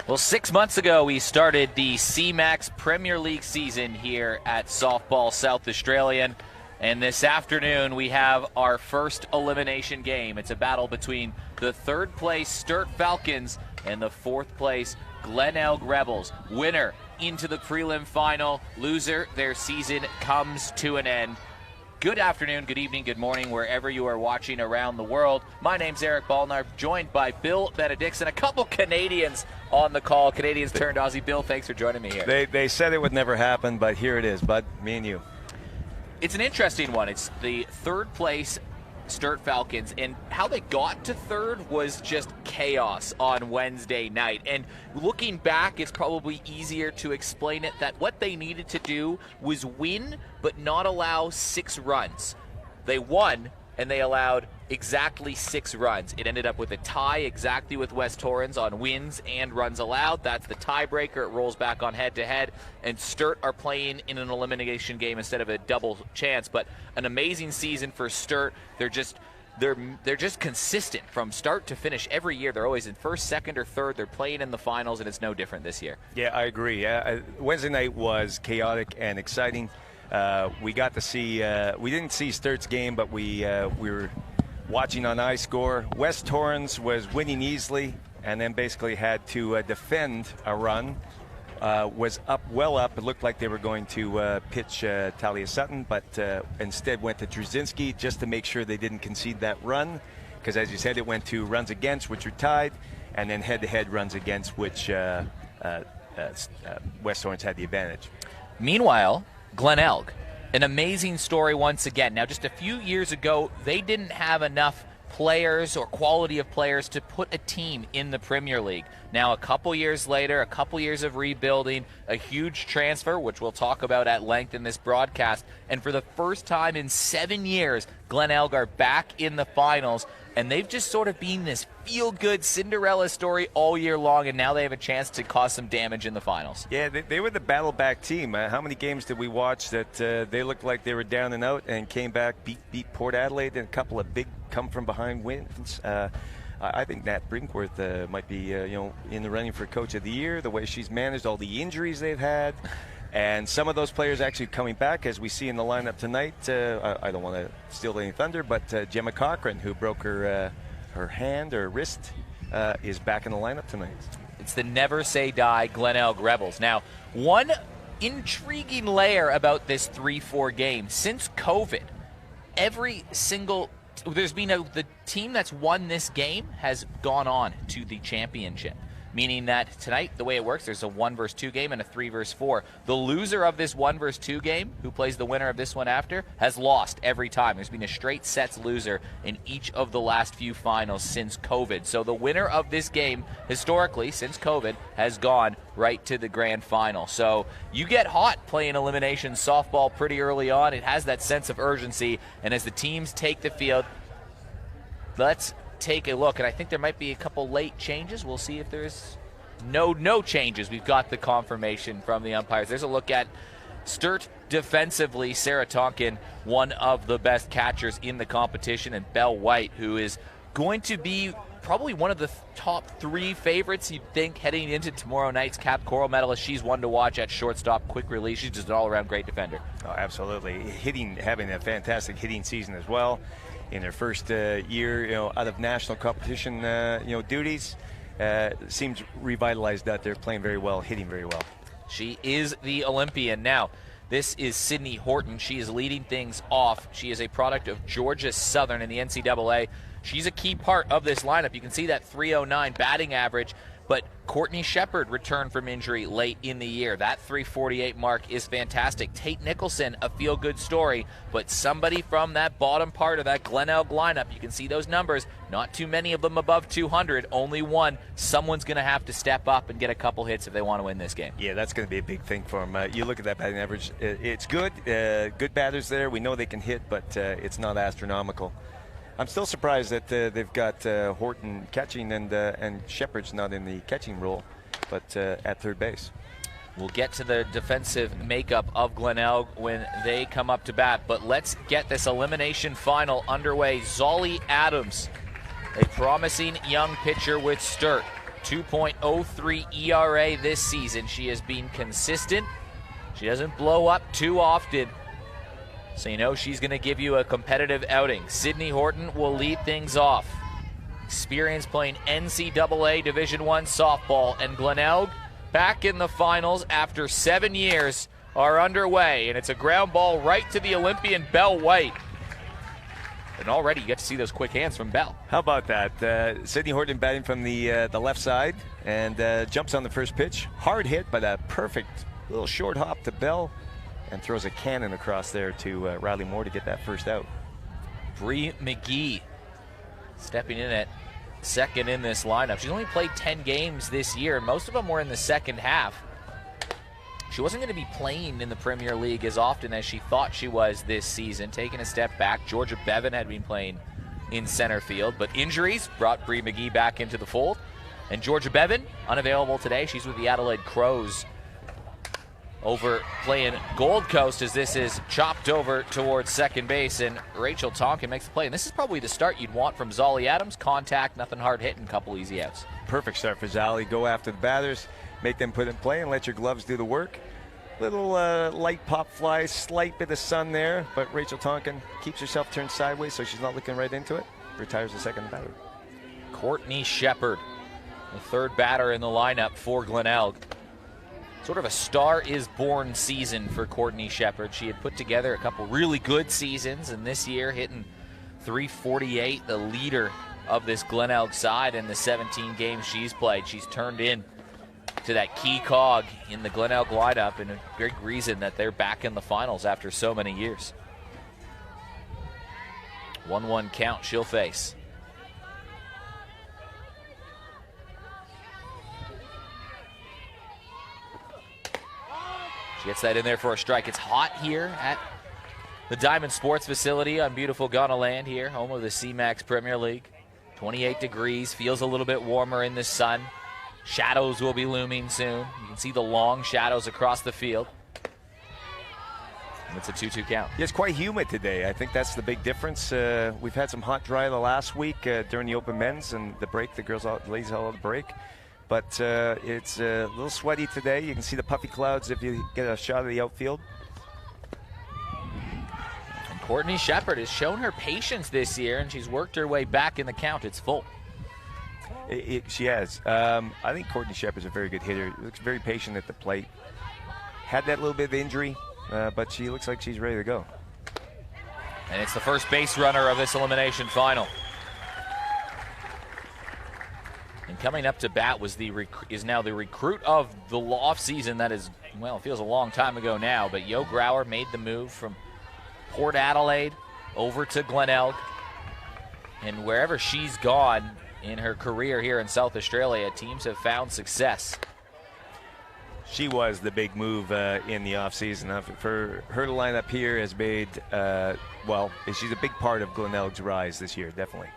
Well, 6 months ago, we started the CMAX Premier League season here at Softball South Australian. And this afternoon, we have our first elimination game. It's a battle between the third place Sturt Falcons and the fourth place Glenelg Rebels. Winner into the prelim final. Loser, their season comes to an end. Good afternoon, good evening, good morning, wherever you are watching around the world. My name's Eric Ballnar, joined by Bill Benedictson, a couple Canadians on the call. Canadians turned Aussie. Bill, thanks for joining me here. They said it would never happen, but here it is, bud, me and you. It's an interesting one. It's the third place Sturt Falcons, and how they got to third was just chaos on Wednesday night. And looking back, it's probably easier to explain it that what they needed to do was win but not allow 6 runs. They won, and they allowed exactly 6 runs. It ended up with a tie exactly with West Torrens on wins and runs allowed. That's the tiebreaker. It rolls back on head-to-head, and Sturt are playing in an elimination game instead of a double chance. But an amazing season for Sturt. They're just consistent from start to finish every year. They're always in first, second, or third. They're playing in the finals, and it's no different this year. Yeah, I agree. Wednesday night was chaotic and exciting. We got to see, we didn't see Sturt's game, but we were watching on iScore. West Torrens was winning easily and then basically had to defend a run. Was well up. It looked like they were going to pitch Talia Sutton, but instead went to Drzinski just to make sure they didn't concede that run, because as you said, it went to runs against, which are tied, and then head-to-head runs against, which West Torrens had the advantage. Meanwhile, Glenelg, an amazing story once again. Now, just a few years ago, they didn't have enough players or quality of players to put a team in the Premier League. Now, a couple years later, a couple years of rebuilding, a huge transfer, which we'll talk about at length in this broadcast, and for the first time in 7 years, Glenelg are back in the finals, and they've just sort of been this feel-good Cinderella story all year long, and now they have a chance to cause some damage in the finals. Yeah, they were the battle-back team. How many games did we watch that they looked like they were down and out and came back, beat Port Adelaide, and a couple of big come-from-behind wins? I think Nat Brinkworth might be in the running for Coach of the Year, the way she's managed all the injuries they've had. And some of those players actually coming back, as we see in the lineup tonight. I don't want to steal any thunder, but Gemma Cochran, who broke her hand or wrist, is back in the lineup tonight. It's the never say die Glenelg Rebels. Now, one intriguing layer about this 3-4 game, since COVID, the team that's won this game has gone on to the championship. Meaning that tonight, the way it works, there's a 1 versus 2 game and a 3 versus 4. The loser of this 1 versus 2 game, who plays the winner of this one after, has lost every time. There's been a straight sets loser in each of the last few finals since COVID. So the winner of this game, historically, since COVID, has gone right to the grand final. So you get hot playing elimination softball pretty early on. It has that sense of urgency. And as the teams take the field, let's take a look, and I think there might be a couple late changes. We'll see if there's no changes. We've got the confirmation from the umpires. There's a look at Sturt defensively. Sarah Tonkin, one of the best catchers in the competition, and Belle White, who is going to be probably one of the top 3 favorites, you'd think, heading into tomorrow night's Cap Coral medalist. She's one to watch at shortstop, quick release. She's just an all-around great defender. Oh, absolutely. Having a fantastic hitting season as well. In their first year, out of national competition, duties, seems revitalized out there, playing very well, hitting very well. She is the Olympian. Now, this is Sydney Horton. She is leading things off. She is a product of Georgia Southern in the NCAA. She's a key part of this lineup. You can see that 309 batting average, but Courtney Shepard returned from injury late in the year. That 348 mark is fantastic. Tate Nicholson, a feel-good story, but somebody from that bottom part of that Glenelg lineup, you can see those numbers, not too many of them above 200, only one. Someone's going to have to step up and get a couple hits if they want to win this game. Yeah, that's going to be a big thing for them. You look at that batting average, it's good. Good batters there. We know they can hit, but it's not astronomical. I'm still surprised that they've got Horton catching and Shepard's not in the catching role, but at third base. We'll get to the defensive makeup of Glenelg when they come up to bat, but let's get this elimination final underway. Zolly Adams, a promising young pitcher with Sturt. 2.03 ERA this season. She has been consistent. She doesn't blow up too often, so you know she's going to give you a competitive outing. Sydney Horton will lead things off. Experience playing NCAA Division I softball, and Glenelg, back in the finals after 7 years, are underway, and it's a ground ball right to the Olympian Belle White. And already you get to see those quick hands from Belle. How about that? Sydney Horton batting from the left side and jumps on the first pitch. Hard hit, but a perfect little short hop to Belle, and throws a cannon across there to Riley Moore to get that first out. Bree McGee stepping in at second in this lineup. She's only played 10 games this year, and most of them were in the second half. She wasn't going to be playing in the Premier League as often as she thought she was this season, taking a step back. Georgia Bevan had been playing in center field, but injuries brought Bree McGee back into the fold. And Georgia Bevan, unavailable today. She's with the Adelaide Crows over playing Gold Coast, as this is chopped over towards second base, and Rachel Tonkin makes the play. And this is probably the start you'd want from Zolly Adams. Contact, nothing hard hitting, couple easy outs. Perfect start for Zolly. Go after the batters, make them put in play, and let your gloves do the work. Little light pop fly, slight bit of sun there, but Rachel Tonkin keeps herself turned sideways so she's not looking right into it. Retires the second batter. Courtney Shepard, the third batter in the lineup for Glenelg. Sort of a star-is-born season for Courtney Shepard. She had put together a couple really good seasons, and this year hitting .348, the leader of this Glenelg side in the 17 games she's played. She's turned in to that key cog in the Glenelg lineup, and a big reason that they're back in the finals after so many years. 1-1 count she'll face. She gets that in there for a strike. It's hot here at the Diamond Sports Facility on beautiful Ghana land here, home of the CMAX Premier League. 28 degrees, feels a little bit warmer in the sun. Shadows will be looming soon. You can see the long shadows across the field. And it's a 2-2 count. Yeah, it's quite humid today. I think that's the big difference. We've had some hot dry the last week during the open men's and the break. The ladies all had a break. But it's a little sweaty today. You can see the puffy clouds if you get a shot of the outfield. And Courtney Shepard has shown her patience this year, and she's worked her way back in the count. It's full. She has. I think Courtney Shepard's a very good hitter. Looks very patient at the plate. Had that little bit of injury, but she looks like she's ready to go. And it's the first base runner of this elimination final. And coming up to bat is now the recruit of the offseason. That is, well, it feels a long time ago now, but Yo Grauer made the move from Port Adelaide over to Glenelg. And wherever she's gone in her career here in South Australia, teams have found success. She was the big move in the offseason. For her to line up here has made, she's a big part of Glenelg's rise this year, definitely.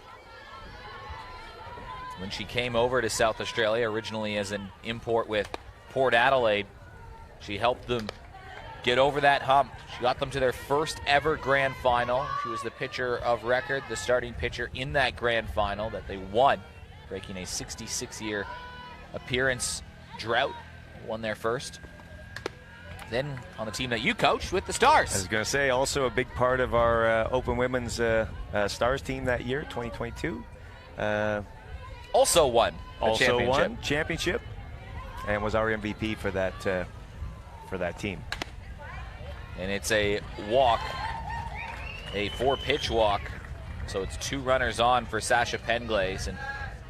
When she came over to South Australia, originally as an import with Port Adelaide, she helped them get over that hump. She got them to their first ever grand final. She was the pitcher of record, the starting pitcher in that grand final that they won, breaking a 66-year appearance drought. Won their first. Then on the team that you coached with the Stars. I was going to say, also a big part of our Open Women's Stars team that year, 2022. Also won championship, and was our MVP for that team. And it's a walk, a 4-pitch walk, so it's 2 runners on for Sasha Penglaze. And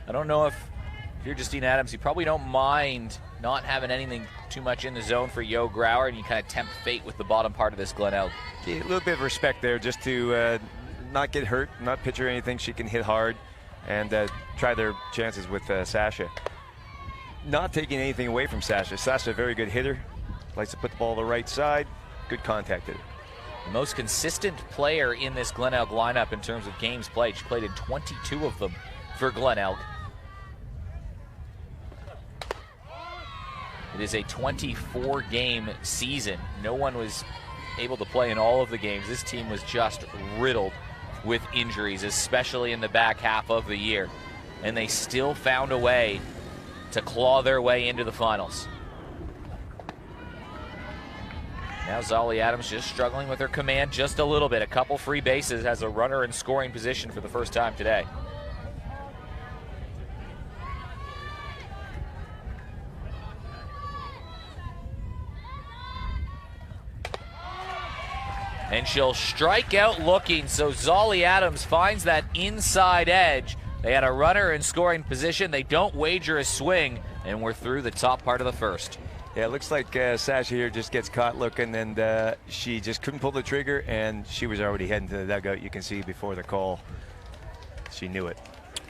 I don't know if you're Justine Adams, you probably don't mind not having anything too much in the zone for Yo Grauer, and you kind of tempt fate with the bottom part of this Glenelg. Yeah, a little bit of respect there, just to not get hurt, not pitch her anything she can hit hard, and try their chances with Sasha. Not taking anything away from Sasha. Sasha, a very good hitter, likes to put the ball to the right side, good contact hitter. The most consistent player in this Glenelg lineup in terms of games played. She played in 22 of them for Glenelg. It is a 24-game season. No one was able to play in all of the games. This team was just riddled with injuries, especially in the back half of the year. And they still found a way to claw their way into the finals. Now Zolly Adams just struggling with her command just a little bit. A couple free bases, has a runner in scoring position for the first time today. And she'll strike out looking, so Zolly Adams finds that inside edge. They had a runner in scoring position. They don't wager a swing, and we're through the top part of the first. Yeah, it looks like Sasha here just gets caught looking, and she just couldn't pull the trigger, and she was already heading to the dugout. You can see before the call, she knew it.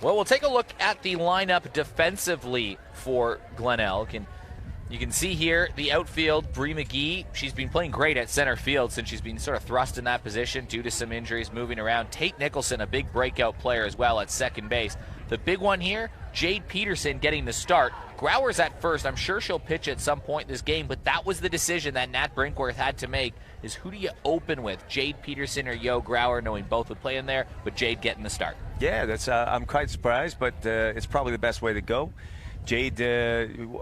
Well, we'll take a look at the lineup defensively for Glenelg, and you can see here the outfield, Bree McGee. She's been playing great at center field since she's been sort of thrust in that position due to some injuries moving around. Tate Nicholson, a big breakout player as well at second base. The big one here, Jade Peterson getting the start. Grauer's at first. I'm sure she'll pitch at some point this game, but that was the decision that Nat Brinkworth had to make, is who do you open with, Jade Peterson or Yo Grauer, knowing both would play in there, but Jade getting the start. Yeah, that's I'm quite surprised, but it's probably the best way to go. Jade,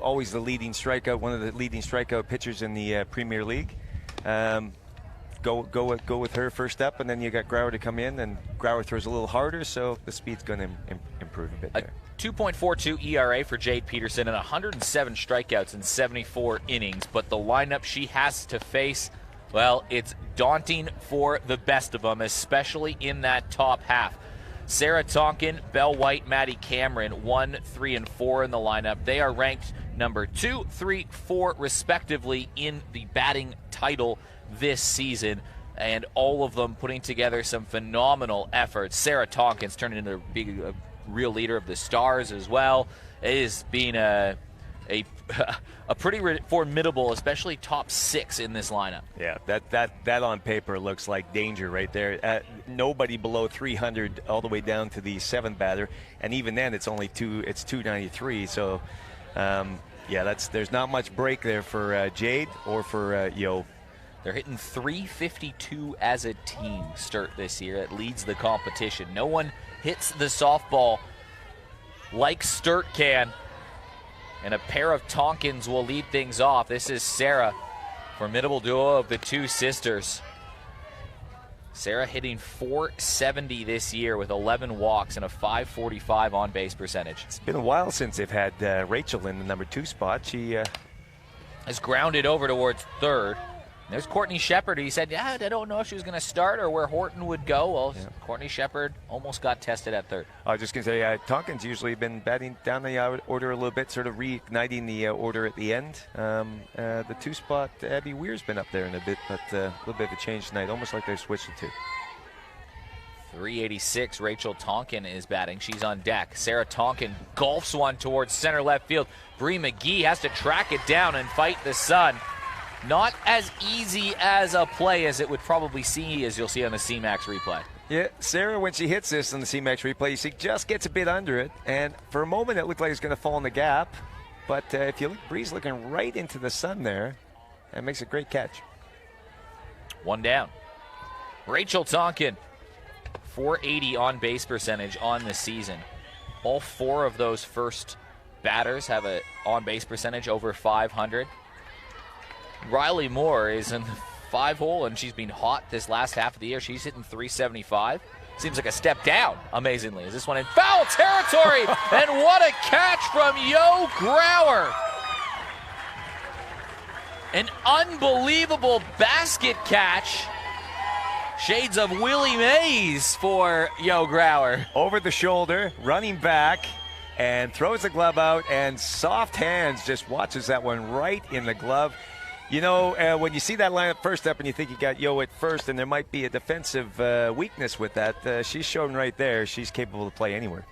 always the leading strikeout, one of the leading strikeout pitchers in the Premier League. Go with her first up, and then you got Grauer to come in, and Grauer throws a little harder, so the speed's going to improve a bit there. 2.42 ERA for Jade Peterson and 107 strikeouts in 74 innings, but the lineup she has to face, well, it's daunting for the best of them, especially in that top half. Sarah Tonkin, Belle White, Maddie Cameron, 1, 3, and 4 in the lineup. They are ranked number 2, 3, 4, respectively, in the batting title this season, and all of them putting together some phenomenal efforts. Sarah Tonkin's turned into a real leader of the Stars as well. It has been a pretty formidable, especially top 6 in this lineup. Yeah, that on paper looks like danger right there. Nobody below 300 all the way down to the 7th batter, and even then it's only 293. So yeah, there's not much break there for Jade or for Yo. They're hitting .352 as a team, Sturt, this year. It leads the competition. No one hits the softball like Sturt can. And a pair of Tonkins will lead things off. This is Sarah, formidable duo of the two sisters. Sarah hitting .470 this year with 11 walks and a .545 on-base percentage. It's been a while since they've had Rachel in the number 2 spot. She has grounded over towards third. There's Courtney Shepard. He said, yeah, I don't know if she was going to start or where Horton would go. Well, yeah. Courtney Shepard almost got tested at third. I was just going to say, Tonkin's usually been batting down the order a little bit, sort of reigniting the order at the end. The 2 spot, Abby Weir's been up there in a bit, but a little bit of a change tonight, almost like they've switched the 2. 386, Rachel Tonkin is batting. She's on deck. Sarah Tonkin golfs one towards center left field. Bree McGee has to track it down and fight the sun. Not as easy as a play as it would probably see, as you'll see on the C-Max replay. Yeah, Sarah, when she hits this on the C-Max replay, you see just gets a bit under it, and for a moment it looked like it's going to fall in the gap, but if you look, Bree's looking right into the sun there, and makes a great catch. One down. Rachel Tonkin, .480 on-base percentage on the season. All 4 of those first batters have an on-base percentage over 500. Riley Moore is in the 5-hole, and she's been hot this last half of the year. She's hitting .375. Seems like a step down, amazingly. Is this one in foul territory? And what a catch from Yo Grauer. An unbelievable basket catch. Shades of Willie Mays for Yo Grauer. Over the shoulder, running back, and throws the glove out, and soft hands just watches that one right in the glove. You know, when you see that lineup first up and you think you got Yo at first, and there might be a defensive weakness with that, she's shown right there she's capable to play anywhere.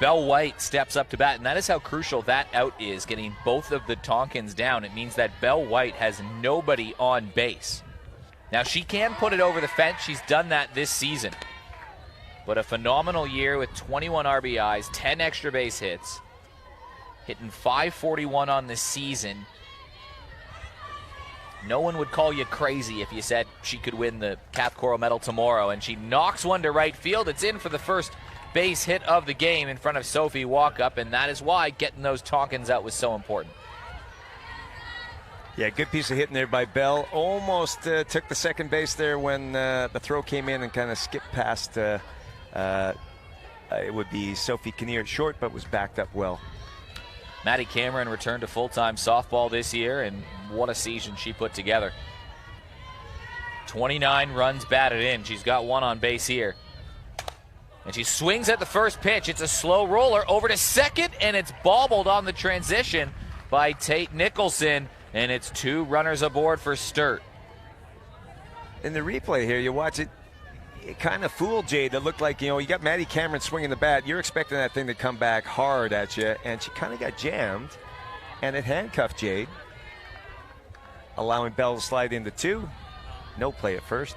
Belle White steps up to bat, and that is how crucial that out is, getting both of the Tonkins down. It means that Belle White has nobody on base. Now, she can put it over the fence. She's done that this season. But a phenomenal year with 21 RBIs, 10 extra base hits, hitting .541 on the season. No one would call you crazy if you said she could win the Kath Coral medal tomorrow, and she knocks one to right field. It's in for the first base hit of the game in front of Sophie Walkup, and that is why getting those Tonkins out was so important. Yeah, good piece of hitting there by Bell. Almost took the second base there when the throw came in and kind of skipped past. It would be Sophie Kinnear at short, but was backed up well. Maddie Cameron returned to full-time softball this year, and what a season she put together. 29 runs batted in. She's got one on base here. And she swings at the first pitch. It's a slow roller over to second, and it's bobbled on the transition by Tate Nicholson, and it's 2 runners aboard for Sturt. In the replay here, you watch it, it kind of fooled Jade. It looked like, you got Maddie Cameron swinging the bat. You're expecting that thing to come back hard at you, and she kind of got jammed, and it handcuffed Jade, allowing Bell to slide into 2. No play at first.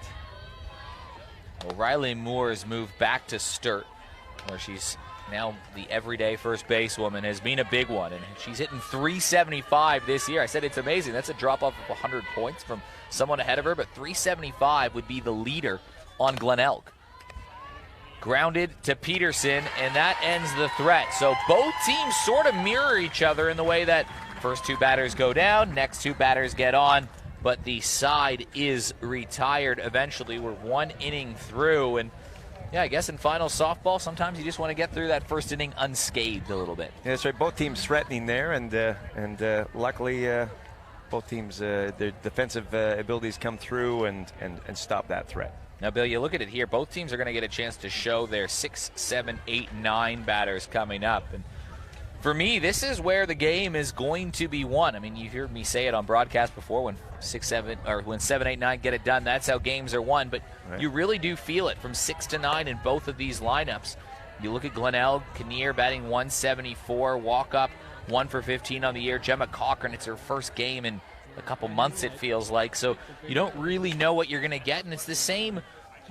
Well, Riley Moore's move back to Sturt, where she's now the everyday first basewoman, has been a big one, and she's hitting .375 this year. I said it's amazing. That's a drop off of 100 points from someone ahead of her, but .375 would be the leader on Glenelg. Grounded to Peterson, and that ends the threat. So both teams sort of mirror each other in the way that first 2 batters go down, next 2 batters get on, but the side is retired eventually. We're 1 inning through, and yeah, I guess in final softball, sometimes you just want to get through that first inning unscathed a little bit. Yeah, that's right. Both teams threatening there, and luckily both teams, their defensive abilities come through and stop that threat. Now, Bill, you look at it here. Both teams are going to get a chance to show their 6, 7, 8, 9 batters coming up. And for me, this is where the game is going to be won. I mean, you heard me say it on broadcast before, when 6, 7, or when 7, 8, 9 get it done, that's how games are won. But right, you really do feel it from 6 to 9 in both of these lineups. You look at Glenelg, Kinnear batting .174, Walkup 1 for 15 on the year. Gemma Cochran, it's her first game in a couple months, it feels like. So you don't really know what you're going to get, and it's the same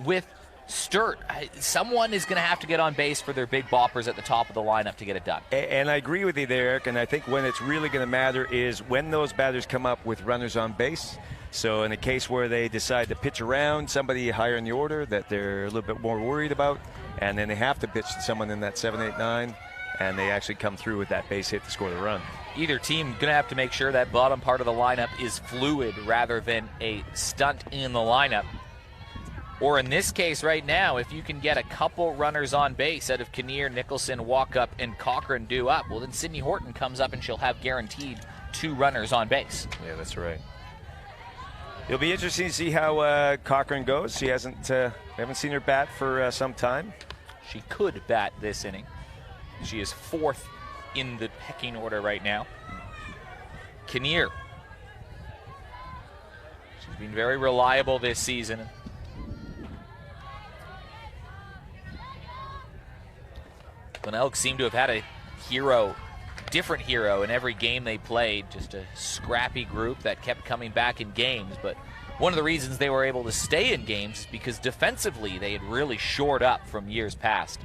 with Sturt. Someone is going to have to get on base for their big boppers at the top of the lineup to get it done. And I agree with you there, Eric, and I think when it's really going to matter is when those batters come up with runners on base. So in a case where they decide to pitch around somebody higher in the order that they're a little bit more worried about, and then they have to pitch to someone in that 7, 8, 9, and they actually come through with that base hit to score the run. Either team going to have to make sure that bottom part of the lineup is fluid rather than a stunt in the lineup. Or in this case right now, if you can get a couple runners on base out of Kinnear, Nicholson, Walkup, and Cochran due up, well, then Sydney Horton comes up and she'll have guaranteed 2 runners on base. Yeah, that's right. It'll be interesting to see how Cochran goes. She hasn't, haven't seen her bat for some time. She could bat this inning. She is 4th in the pecking order right now. Kinnear. She's been very reliable this season. Glenelg seemed to have had a different hero in every game they played, just a scrappy group that kept coming back in games. But one of the reasons they were able to stay in games is because defensively they had really shored up from years past.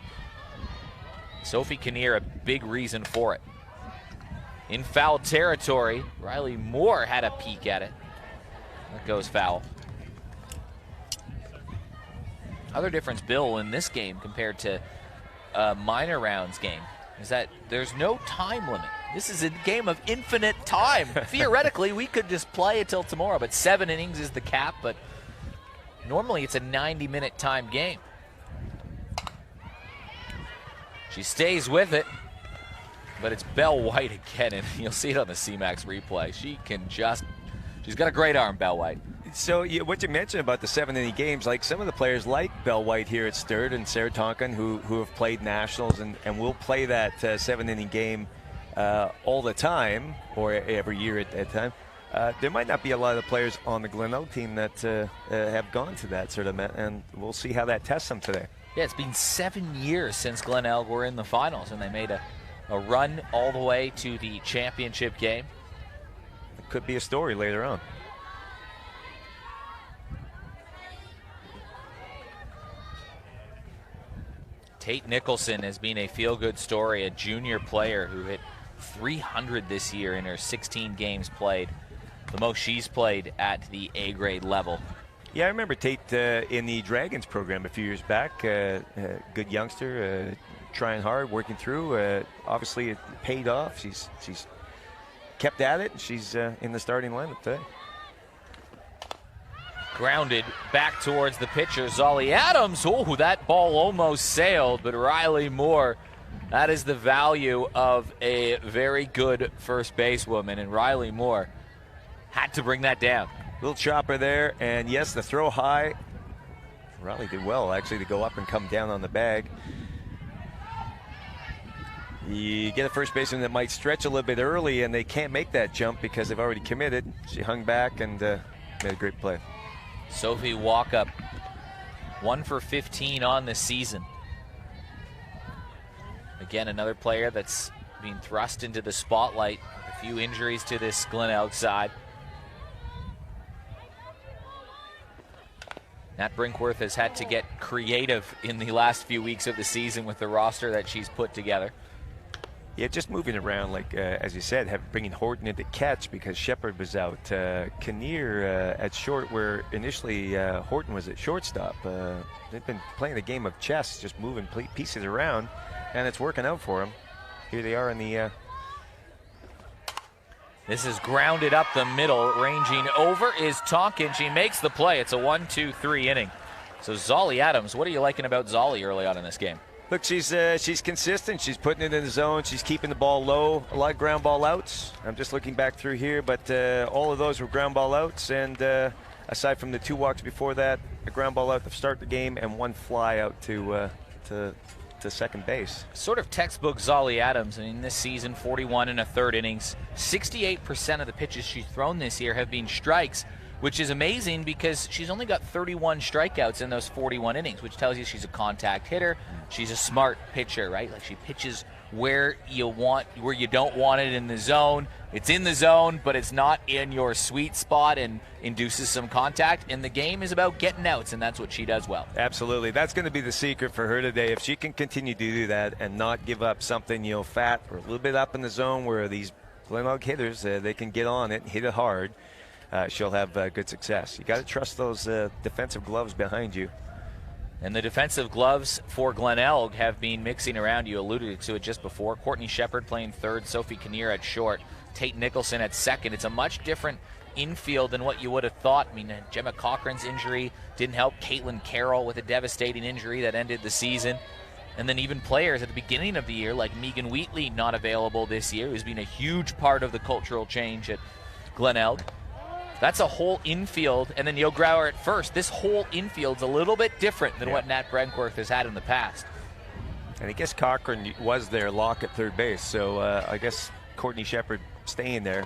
Sophie Kinnear, a big reason for it. In foul territory, Riley Moore had a peek at it. That goes foul. Other difference, Bill, in this game compared to a minor rounds game is that there's no time limit. This is a game of infinite time. Theoretically, we could just play until tomorrow, but 7 innings is the cap, but normally it's a 90-minute time game. She stays with it, but it's Belle White again, and you'll see it on the CMAX replay. She's got a great arm, Belle White. So what you mentioned about the 7-inning games, like some of the players like Belle White here at Sturt and Sarah Tonkin who have played nationals and will play that 7-inning game all the time, or every year at a time. There might not be a lot of players on the Glenelg team that have gone to that sort of, and we'll see how that tests them today. Yeah, it's been 7 years since Glenelg were in the finals, and they made a run all the way to the championship game. It could be a story later on. Tate Nicholson has been a feel-good story, a junior player who hit 300 this year in her 16 games played, the most she's played at the A-grade level. Yeah, I remember Tate in the Dragons program a few years back. Good youngster, trying hard, working through. Obviously, it paid off. She's kept at it. She's in the starting lineup today. Grounded back towards the pitcher, Zolly Adams. Oh, that ball almost sailed, but Riley Moore, that is the value of a very good first basewoman, and Riley Moore had to bring that down. Little chopper there, and yes, the throw high. Riley did well, actually, to go up and come down on the bag. You get a first baseman that might stretch a little bit early, and they can't make that jump because they've already committed. She hung back and made a great play. Sophie Walkup, 1 for 15 on the season. Again, another player that's being thrust into the spotlight. A few injuries to this Glenelg side. Nat Brinkworth has had to get creative in the last few weeks of the season with the roster that she's put together. Yeah, just moving around, like as you said, bringing Horton into catch because Shepard was out. Kinnear at short, where initially Horton was at shortstop. They've been playing a game of chess, just moving pieces around, and it's working out for them. Here they are in the... This is grounded up the middle. Ranging over is Tonkin. She makes the play. It's a 1-2-3 inning. So Zolly Adams, what are you liking about Zolly early on in this game? Look, she's consistent. She's putting it in the zone. She's keeping the ball low. A lot of ground ball outs. I'm just looking back through here, but all of those were ground ball outs. And aside from the 2 walks before that, a ground ball out to start the game and 1 fly out to second base. Sort of textbook Zolly Adams. I mean, this season, 41 1/3 innings. 68% of the pitches she's thrown this year have been strikes, which is amazing because she's only got 31 strikeouts in those 41 innings, which tells you she's a contact hitter. She's a smart pitcher, right? Like, she pitches where you don't want it in the zone. It's in the zone, but it's not in your sweet spot and induces some contact. And the game is about getting outs, and that's what she does well. Absolutely. That's going to be the secret for her today. If she can continue to do that and not give up something, fat or a little bit up in the zone where these Glenelg hitters, they can get on it and hit it hard, she'll have good success. You got to trust those defensive gloves behind you. And the defensive gloves for Glenelg have been mixing around. You alluded to it just before. Courtney Shepard playing third, Sophie Kinnear at short, Tate Nicholson at second. It's a much different infield than what you would have thought. I mean, Gemma Cochran's injury didn't help. Caitlin Carroll with a devastating injury that ended the season. And then even players at the beginning of the year, like Megan Wheatley, not available this year, who's been a huge part of the cultural change at Glenelg. That's a whole infield, and then Yo Grauer at first. This whole infield's a little bit different than what Nat Brinkworth has had in the past. And I guess Cochran was their lock at third base, so I guess Courtney Shepard staying there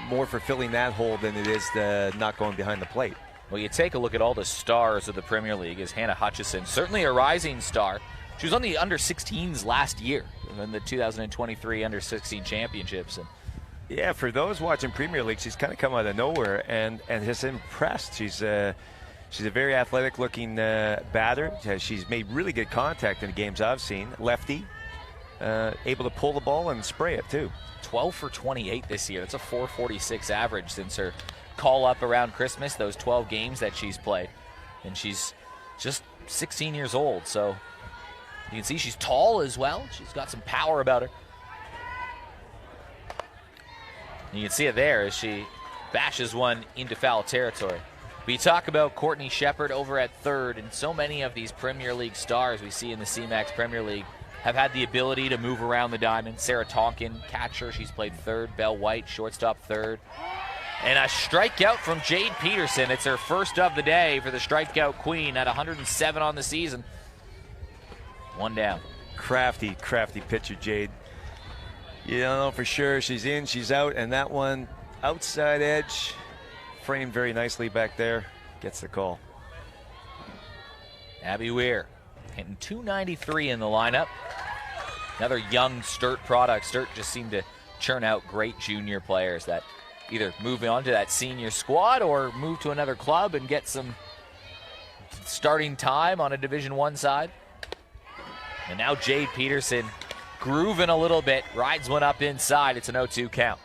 more fulfilling that hole than it is the not going behind the plate. Well, you take a look at all the stars of the Premier League. Is Hannah Hutchison certainly a rising star? She was on the under-16s last year in the 2023 under-16 championships. And yeah, for those watching Premier League, she's kind of come out of nowhere and has impressed. She's a very athletic-looking batter. She's made really good contact in the games I've seen. Lefty, able to pull the ball and spray it too. 12 for 28 this year. That's a 446 average since her call-up around Christmas, those 12 games that she's played. And she's just 16 years old, so you can see she's tall as well. She's got some power about her. You can see it there as she bashes one into foul territory. We talk about Courtney Shepard over at third, and so many of these Premier League stars we see in the CMAX Premier League have had the ability to move around the diamond. Sarah Tonkin, catcher, she's played third. Belle White, shortstop, third. And a strikeout from Jade Peterson. It's her first of the day for the strikeout queen at 107 on the season. One down. Crafty pitcher, Jade. You don't know for sure. She's in, she's out, and that one outside edge, framed very nicely back there, gets the call. Abby Weir hitting 293 in the lineup. Another young Sturt product. Sturt just seemed to churn out great junior players that either move on to that senior squad or move to another club and get some starting time on a Division I side. And now Jade Peterson grooving a little bit, rides one up inside. It's an 0-2 count.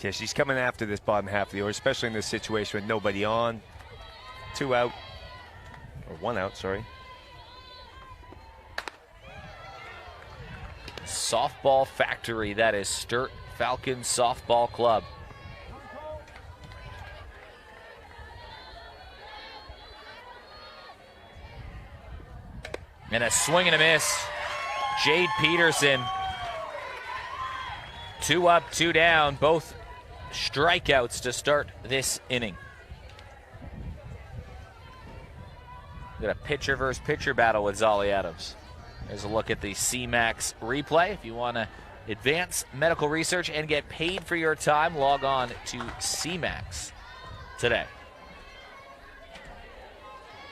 Yeah, she's coming after this bottom half of the order, especially in this situation with nobody on. 2 out, or 1 out, sorry. Softball factory, that is Sturt Falcons Softball Club. And a swing and a miss. Jade Peterson. 2 up, 2 down. Both strikeouts to start this inning. Got a pitcher versus pitcher battle with Zolly Adams. There's a look at the CMAX replay. If you want to advance medical research and get paid for your time, log on to CMAX today.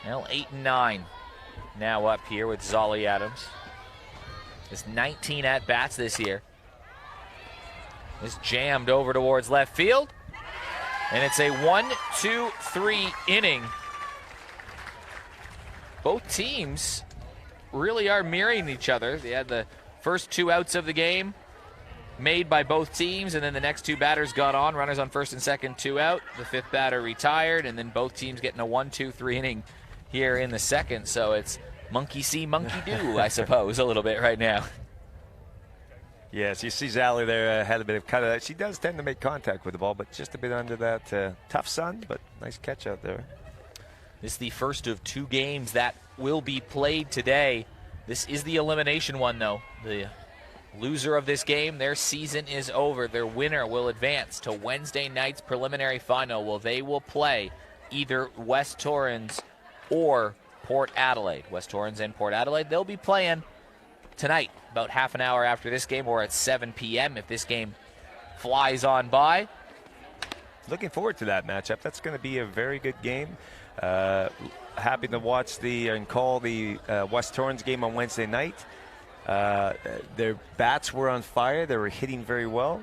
Well, 8-9 now up here with Zolly Adams. His 19 at-bats this year. Is jammed over towards left field. And it's a 1-2-3 inning. Both teams really are mirroring each other. They had the first 2 outs of the game made by both teams, and then the next 2 batters got on. Runners on first and second, 2 out. The 5th batter retired, and then both teams getting a 1-2-3 inning here in the second. So it's monkey see, monkey do, I suppose, a little bit right now. Yes, you see Zally there had a bit of cut. She does tend to make contact with the ball, but just a bit under that tough sun, but nice catch out there. This is the first of 2 games that will be played today. This is the elimination one, though. The loser of this game, their season is over. Their winner will advance to Wednesday night's preliminary final, where they will play either West Torrens or Port Adelaide. West Torrens and Port Adelaide, they'll be playing tonight, about half an hour after this game, or at 7 p.m. if this game flies on by. Looking forward to that matchup. That's going to be a very good game. Happy to watch and call the West Torrens game on Wednesday night. Their bats were on fire. They were hitting very well.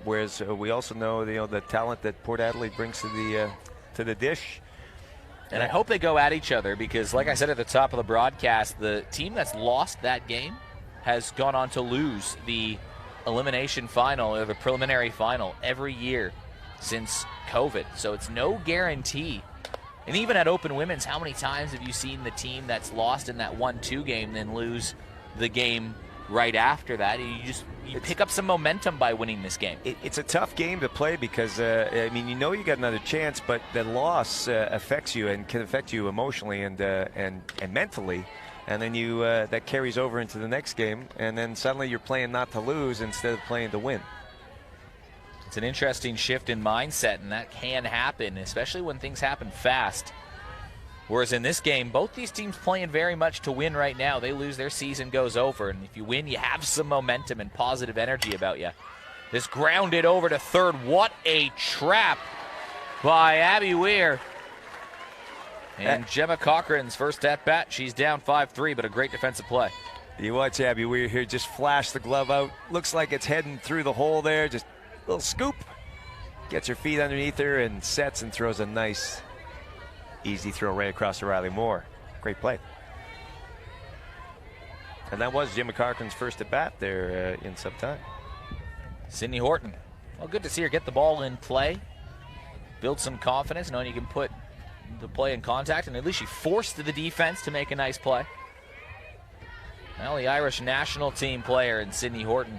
Whereas we also know the talent that Port Adelaide brings to the dish. And I hope they go at each other because, like I said at the top of the broadcast, the team that's lost that game has gone on to lose the elimination final or the preliminary final every year since COVID. So it's no guarantee. And even at Open Women's, how many times have you seen the team that's lost in that 1-2 game then lose the game right after that? You pick up some momentum by winning this game. It's a tough game to play because, you got another chance, but the loss affects you and can affect you emotionally and mentally. And then that carries over into the next game, and then suddenly you're playing not to lose instead of playing to win. It's an interesting shift in mindset, and that can happen, especially when things happen fast. Whereas in this game, both these teams playing very much to win right now. They lose, their season goes over, and if you win, you have some momentum and positive energy about you. This grounded over to third. What a trap by Abby Weir. And Gemma Cochran's first at-bat. She's down 5-3, but a great defensive play. You watch Abby Weir here just flash the glove out. Looks like it's heading through the hole there. Just a little scoop. Gets her feet underneath her and sets and throws a nice, easy throw right across to Riley Moore. Great play. And that was Gemma Cochran's first at-bat there in some time. Sydney Horton. Well, good to see her get the ball in play. Build some confidence, knowing you can put the play in contact, and at least she forced the defense to make a nice play. Well, the Irish national team player in Sydney Horton.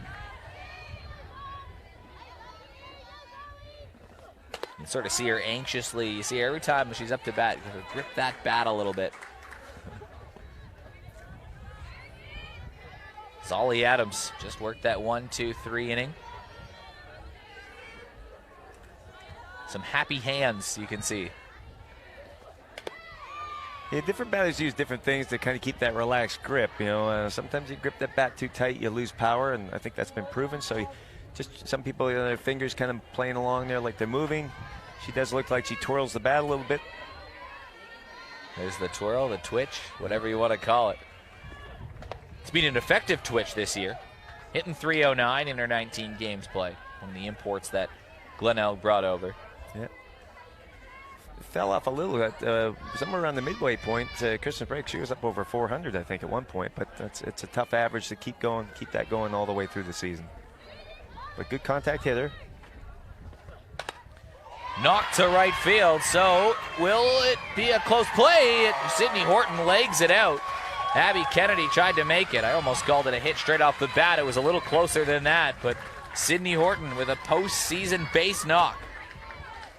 You sort of see her anxiously. You see her every time she's up to bat, you grip that bat a little bit. Zolly Adams just worked that 1-2-3 inning. Some happy hands you can see. Yeah, different batters use different things to kind of keep that relaxed grip. Sometimes you grip that bat too tight, you lose power, and I think that's been proven. So just some people, their fingers kind of playing along there like they're moving. She does look like she twirls the bat a little bit. There's the twirl, the twitch, whatever you want to call it. It's been an effective twitch this year. Hitting .309 in her 19 games played. One of the imports that Glenelg brought over. Yeah. Fell off a little at somewhere around the midway point. Christmas break, she was up over 400, I think, at one point. But it's a tough average to keep that going all the way through the season. But good contact hitter. Knocked to right field, so will it be a close play? Sydney Horton legs it out. Abby Kennedy tried to make it. I almost called it a hit straight off the bat. It was a little closer than that, but Sydney Horton with a postseason base knock.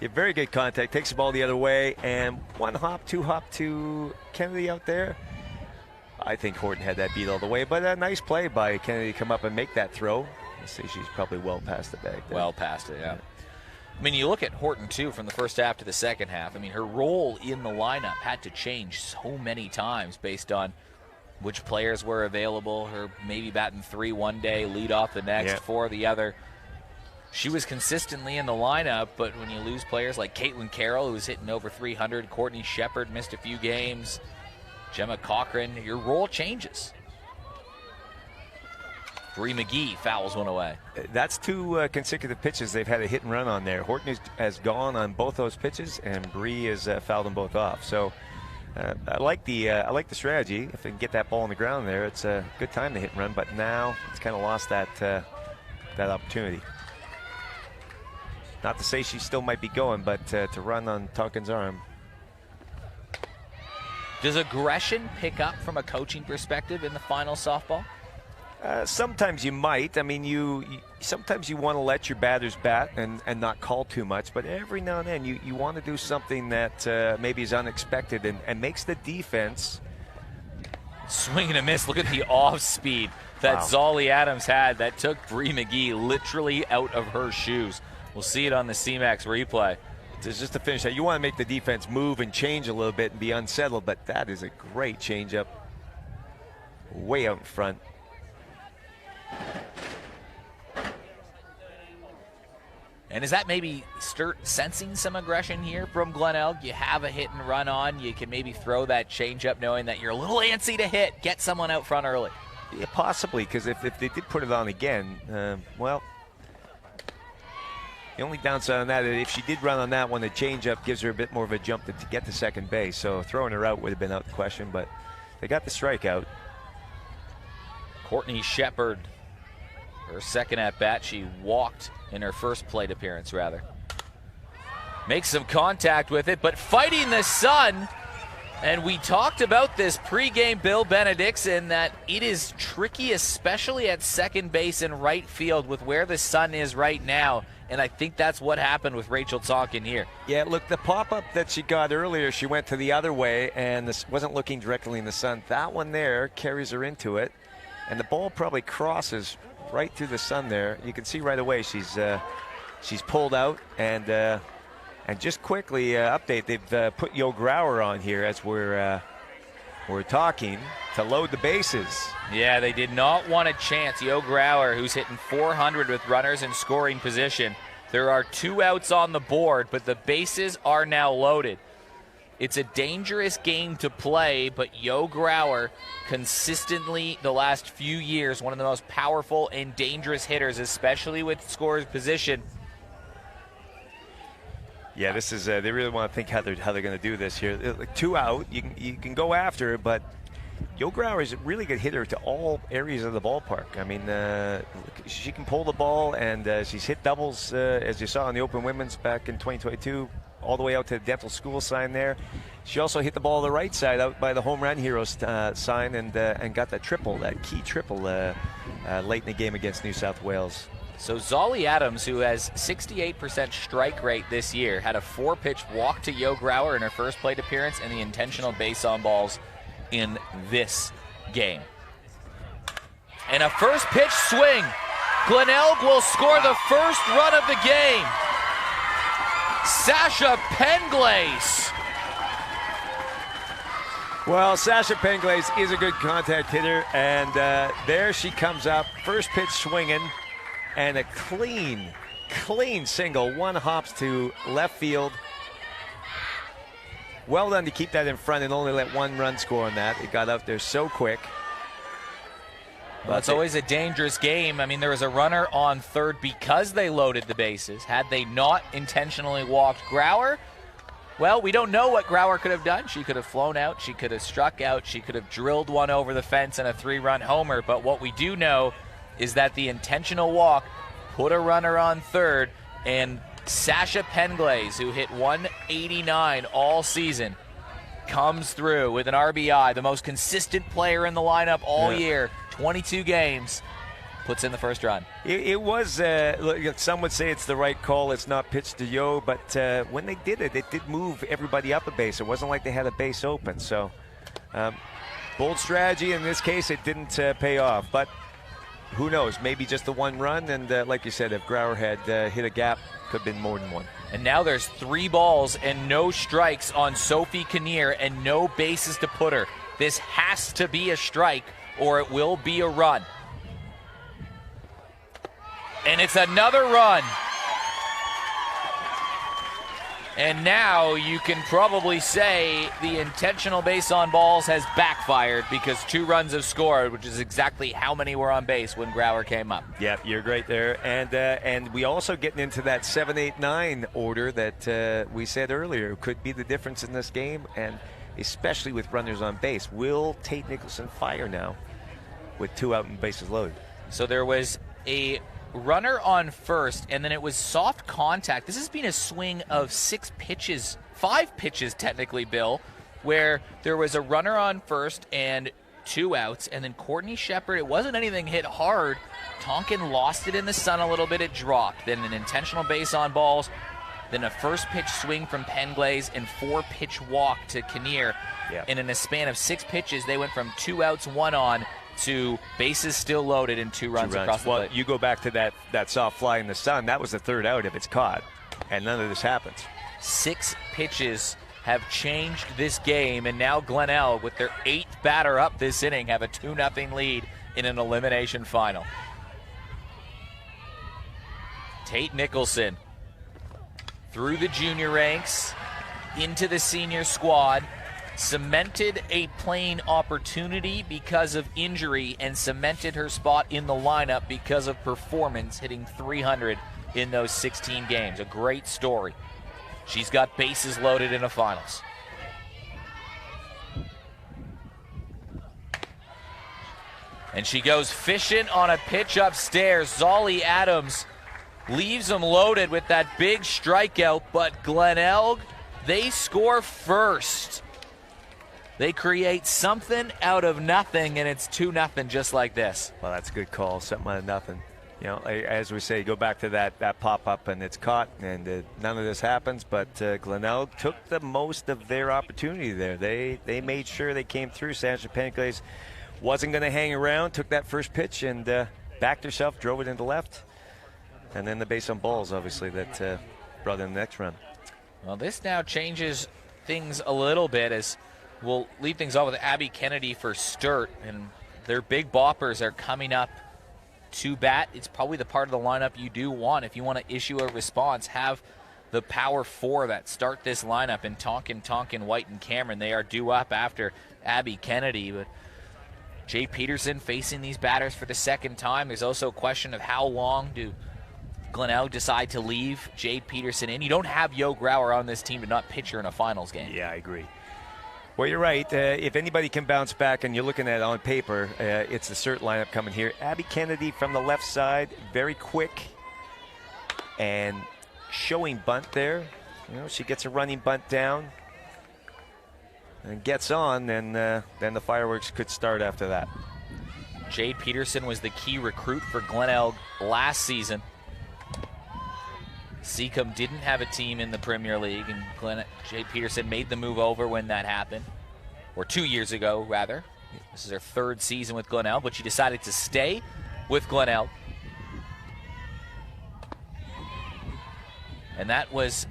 Yeah, very good contact. Takes the ball the other way, and one hop, two hop to Kennedy out there. I think Horton had that beat all the way, but a nice play by Kennedy to come up and make that throw. I say she's probably well past the bag there. Well past it, yeah. I mean, you look at Horton, too, from the first half to the second half. I mean, her role in the lineup had to change so many times based on which players were available. Her maybe batting 3 one day, lead off the next, 4 the other. She was consistently in the lineup, but when you lose players like Caitlin Carroll, who was hitting over 300, Courtney Shepard missed a few games, Gemma Cochran, your role changes. Bree McGee fouls one away. That's 2 consecutive pitches they've had a hit and run on there. Horton has gone on both those pitches, and Bree has fouled them both off. So I like the strategy. If they can get that ball on the ground there, it's a good time to hit and run. But now it's kind of lost that opportunity. Not to say she still might be going, but to run on Tonkin's arm. Does aggression pick up from a coaching perspective in the final softball? Sometimes you might. I mean, you sometimes you want to let your batters bat and not call too much, but every now and then you want to do something that maybe is unexpected and makes the defense. Swing and a miss. Look at the off speed that Zolly Adams had that took Bree McGee literally out of her shoes. We'll see it on the CMAX replay. Just to finish that, you want to make the defense move and change a little bit and be unsettled, but that is a great changeup way out in front. And is that maybe Sturt sensing some aggression here from Glenelg? You have a hit and run on. You can maybe throw that changeup knowing that you're a little antsy to hit. Get someone out front early. Yeah, possibly, because if they did put it on again, well, the only downside on that is if she did run on that one, the changeup gives her a bit more of a jump to get to second base. So throwing her out would have been out of the question, but they got the strikeout. Courtney Shepard, her second at bat, she walked in her first plate appearance, rather. Makes some contact with it, but fighting the sun. And we talked about this pregame, Bill Benedictson, that it is tricky, especially at second base and right field with where the sun is right now. And I think that's what happened with Rachel Tonkin here. Yeah, look, the pop-up that she got earlier, she went to the other way and this wasn't looking directly in the sun. That one there carries her into it, and the ball probably crosses right through the sun there. You can see right away she's pulled out, and just quickly update, they've put Yo Grauer on here as we're talking to load the bases. Yeah, they did not want a chance. Yo Grauer, who's hitting 400 with runners in scoring position. There are 2 outs on the board, but the bases are now loaded. It's a dangerous game to play, but Yo Grauer consistently the last few years, one of the most powerful and dangerous hitters, especially with scorer's position. Yeah, this is they really want to think how they're going to do this here. Like 2 out, you can go after it, but Yo Grauer is a really good hitter to all areas of the ballpark. I mean, she can pull the ball, and she's hit doubles, as you saw in the Open Women's back in 2022, all the way out to the dental school sign there. She also hit the ball on the right side out by the Home Run Heroes sign and got that triple, that key triple late in the game against New South Wales. So Zolly Adams, who has 68% strike rate this year, had a 4-pitch walk to Yo Grauer in her first plate appearance and the intentional base on balls in this game. And a first pitch swing. Glenelg will score the first run of the game. Sasha Penglace. Well, Sasha Penglace is a good contact hitter, and there she comes up, first pitch swinging, and a clean single. 1 hops to left field. Well done to keep that in front and only let 1 run score on that. It got out there so quick. Well, it's always a dangerous game. I mean, there was a runner on third because they loaded the bases. Had they not intentionally walked Grauer, well, we don't know what Grauer could have done. She could have flown out. She could have struck out. She could have drilled one over the fence and a 3-run homer. But what we do know is that the intentional walk put a runner on third, and Sasha Penglaze, who hit 189 all season, comes through with an RBI, the most consistent player in the lineup all year, 22 games, puts in the first run. It was, look, some would say it's the right call. It's not pitched to Yo, but when they did it, it did move everybody up a base. It wasn't like they had a base open. So bold strategy. In this case, it didn't pay off. But who knows? Maybe just the one run. And like you said, if Grauer had hit a gap, could have been more than one. And now there's 3 balls and no strikes on Sophie Kinnear and no bases to put her. This has to be a strike or it will be a run. And it's another run. And now you can probably say the intentional base on balls has backfired because 2 runs have scored, which is exactly how many were on base when Grauer came up. Yeah, you're great there. And we also getting into that 7, 8, 9 order that we said earlier could be the difference in this game, and especially with runners on base. Will Tate Nicholson fire now with 2 out and bases loaded? So there was a runner on first, and then it was soft contact. This has been a swing of 6 pitches, 5 pitches technically, Bill, where there was a runner on first and 2 outs, and then Courtney Shepard, it wasn't anything hit hard. Tonkin lost it in the sun a little bit, it dropped. Then an intentional base on balls, then a first pitch swing from Penglaze and 4-pitch walk to Kinnear. Yeah. And in a span of 6 pitches, they went from 2 outs, 1 on, to bases still loaded and 2 runs across the plate. Well, you go back to that soft fly in the sun. That was the 3rd out if it's caught, and none of this happens. 6 pitches have changed this game, and now Glenelg, with their 8th batter up this inning, have a 2-0 lead in an elimination final. Tate Nicholson through the junior ranks into the senior squad, cemented a playing opportunity because of injury and cemented her spot in the lineup because of performance, hitting 300 in those 16 games. A great story. She's got bases loaded in the finals. And she goes fishing on a pitch upstairs. Zolly Adams leaves them loaded with that big strikeout, but Glenelg, they score first. They create something out of nothing, and it's 2-0 just like this. Well, that's a good call, something out of nothing. You know, as we say, go back to that pop-up, and it's caught, and none of this happens, but Glenelg took the most of their opportunity there. They made sure they came through. Sasha Penglaze wasn't going to hang around, took that first pitch, and backed herself, drove it into left. And then the base on balls, obviously, that brought in the next run. Well, this now changes things a little bit as we'll leave things off with Abby Kennedy for Sturt, and their big boppers are coming up to bat. It's probably the part of the lineup you do want. If you want to issue a response, have the power 4 that start this lineup in Tonkin, White, and Cameron. They are due up after Abby Kennedy, but Jay Peterson facing these batters for the 2nd time. There's also a question of how long do Glenelg decide to leave Jay Peterson in. You don't have Yo Grauer on this team to not pitch her in a finals game. Yeah, I agree. Well, you're right. If anybody can bounce back, and you're looking at it on paper, it's the Sturt lineup coming here. Abby Kennedy from the left side, very quick and showing bunt there. You know, she gets a running bunt down and gets on, and then the fireworks could start after that. Jade Peterson was the key recruit for Glenelg last season. Seacombe didn't have a team in the Premier League, and Jade Peterson made the move over when that happened, or 2 years ago, rather. This is her 3rd season with Glenelg, but she decided to stay with Glenelg. And that was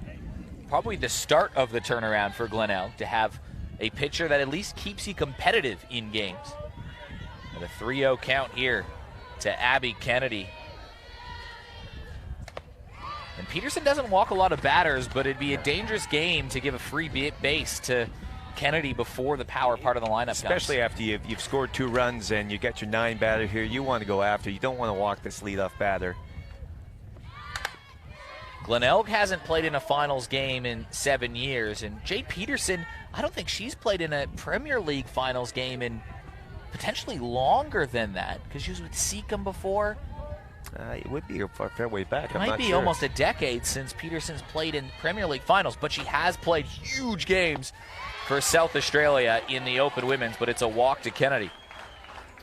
probably the start of the turnaround for Glenelg, to have a pitcher that at least keeps you competitive in games. And a 3-0 count here to Abby Kennedy. And Peterson doesn't walk a lot of batters, but it'd be a dangerous game to give a free base to Kennedy before the power part of the lineup Especially comes. after you've scored 2 runs and you get your 9 batter here. You want to go after. You don't want to walk this leadoff batter. Glenelg hasn't played in a finals game in 7 years, and Jade Peterson, I don't think she's played in a Premier League finals game in potentially longer than that, because she was with Seacombe before. It would be a fair way back. It might be almost a decade since Peterson's played in Premier League finals, but she has played huge games for South Australia in the Open Women's, but it's a walk to Kennedy.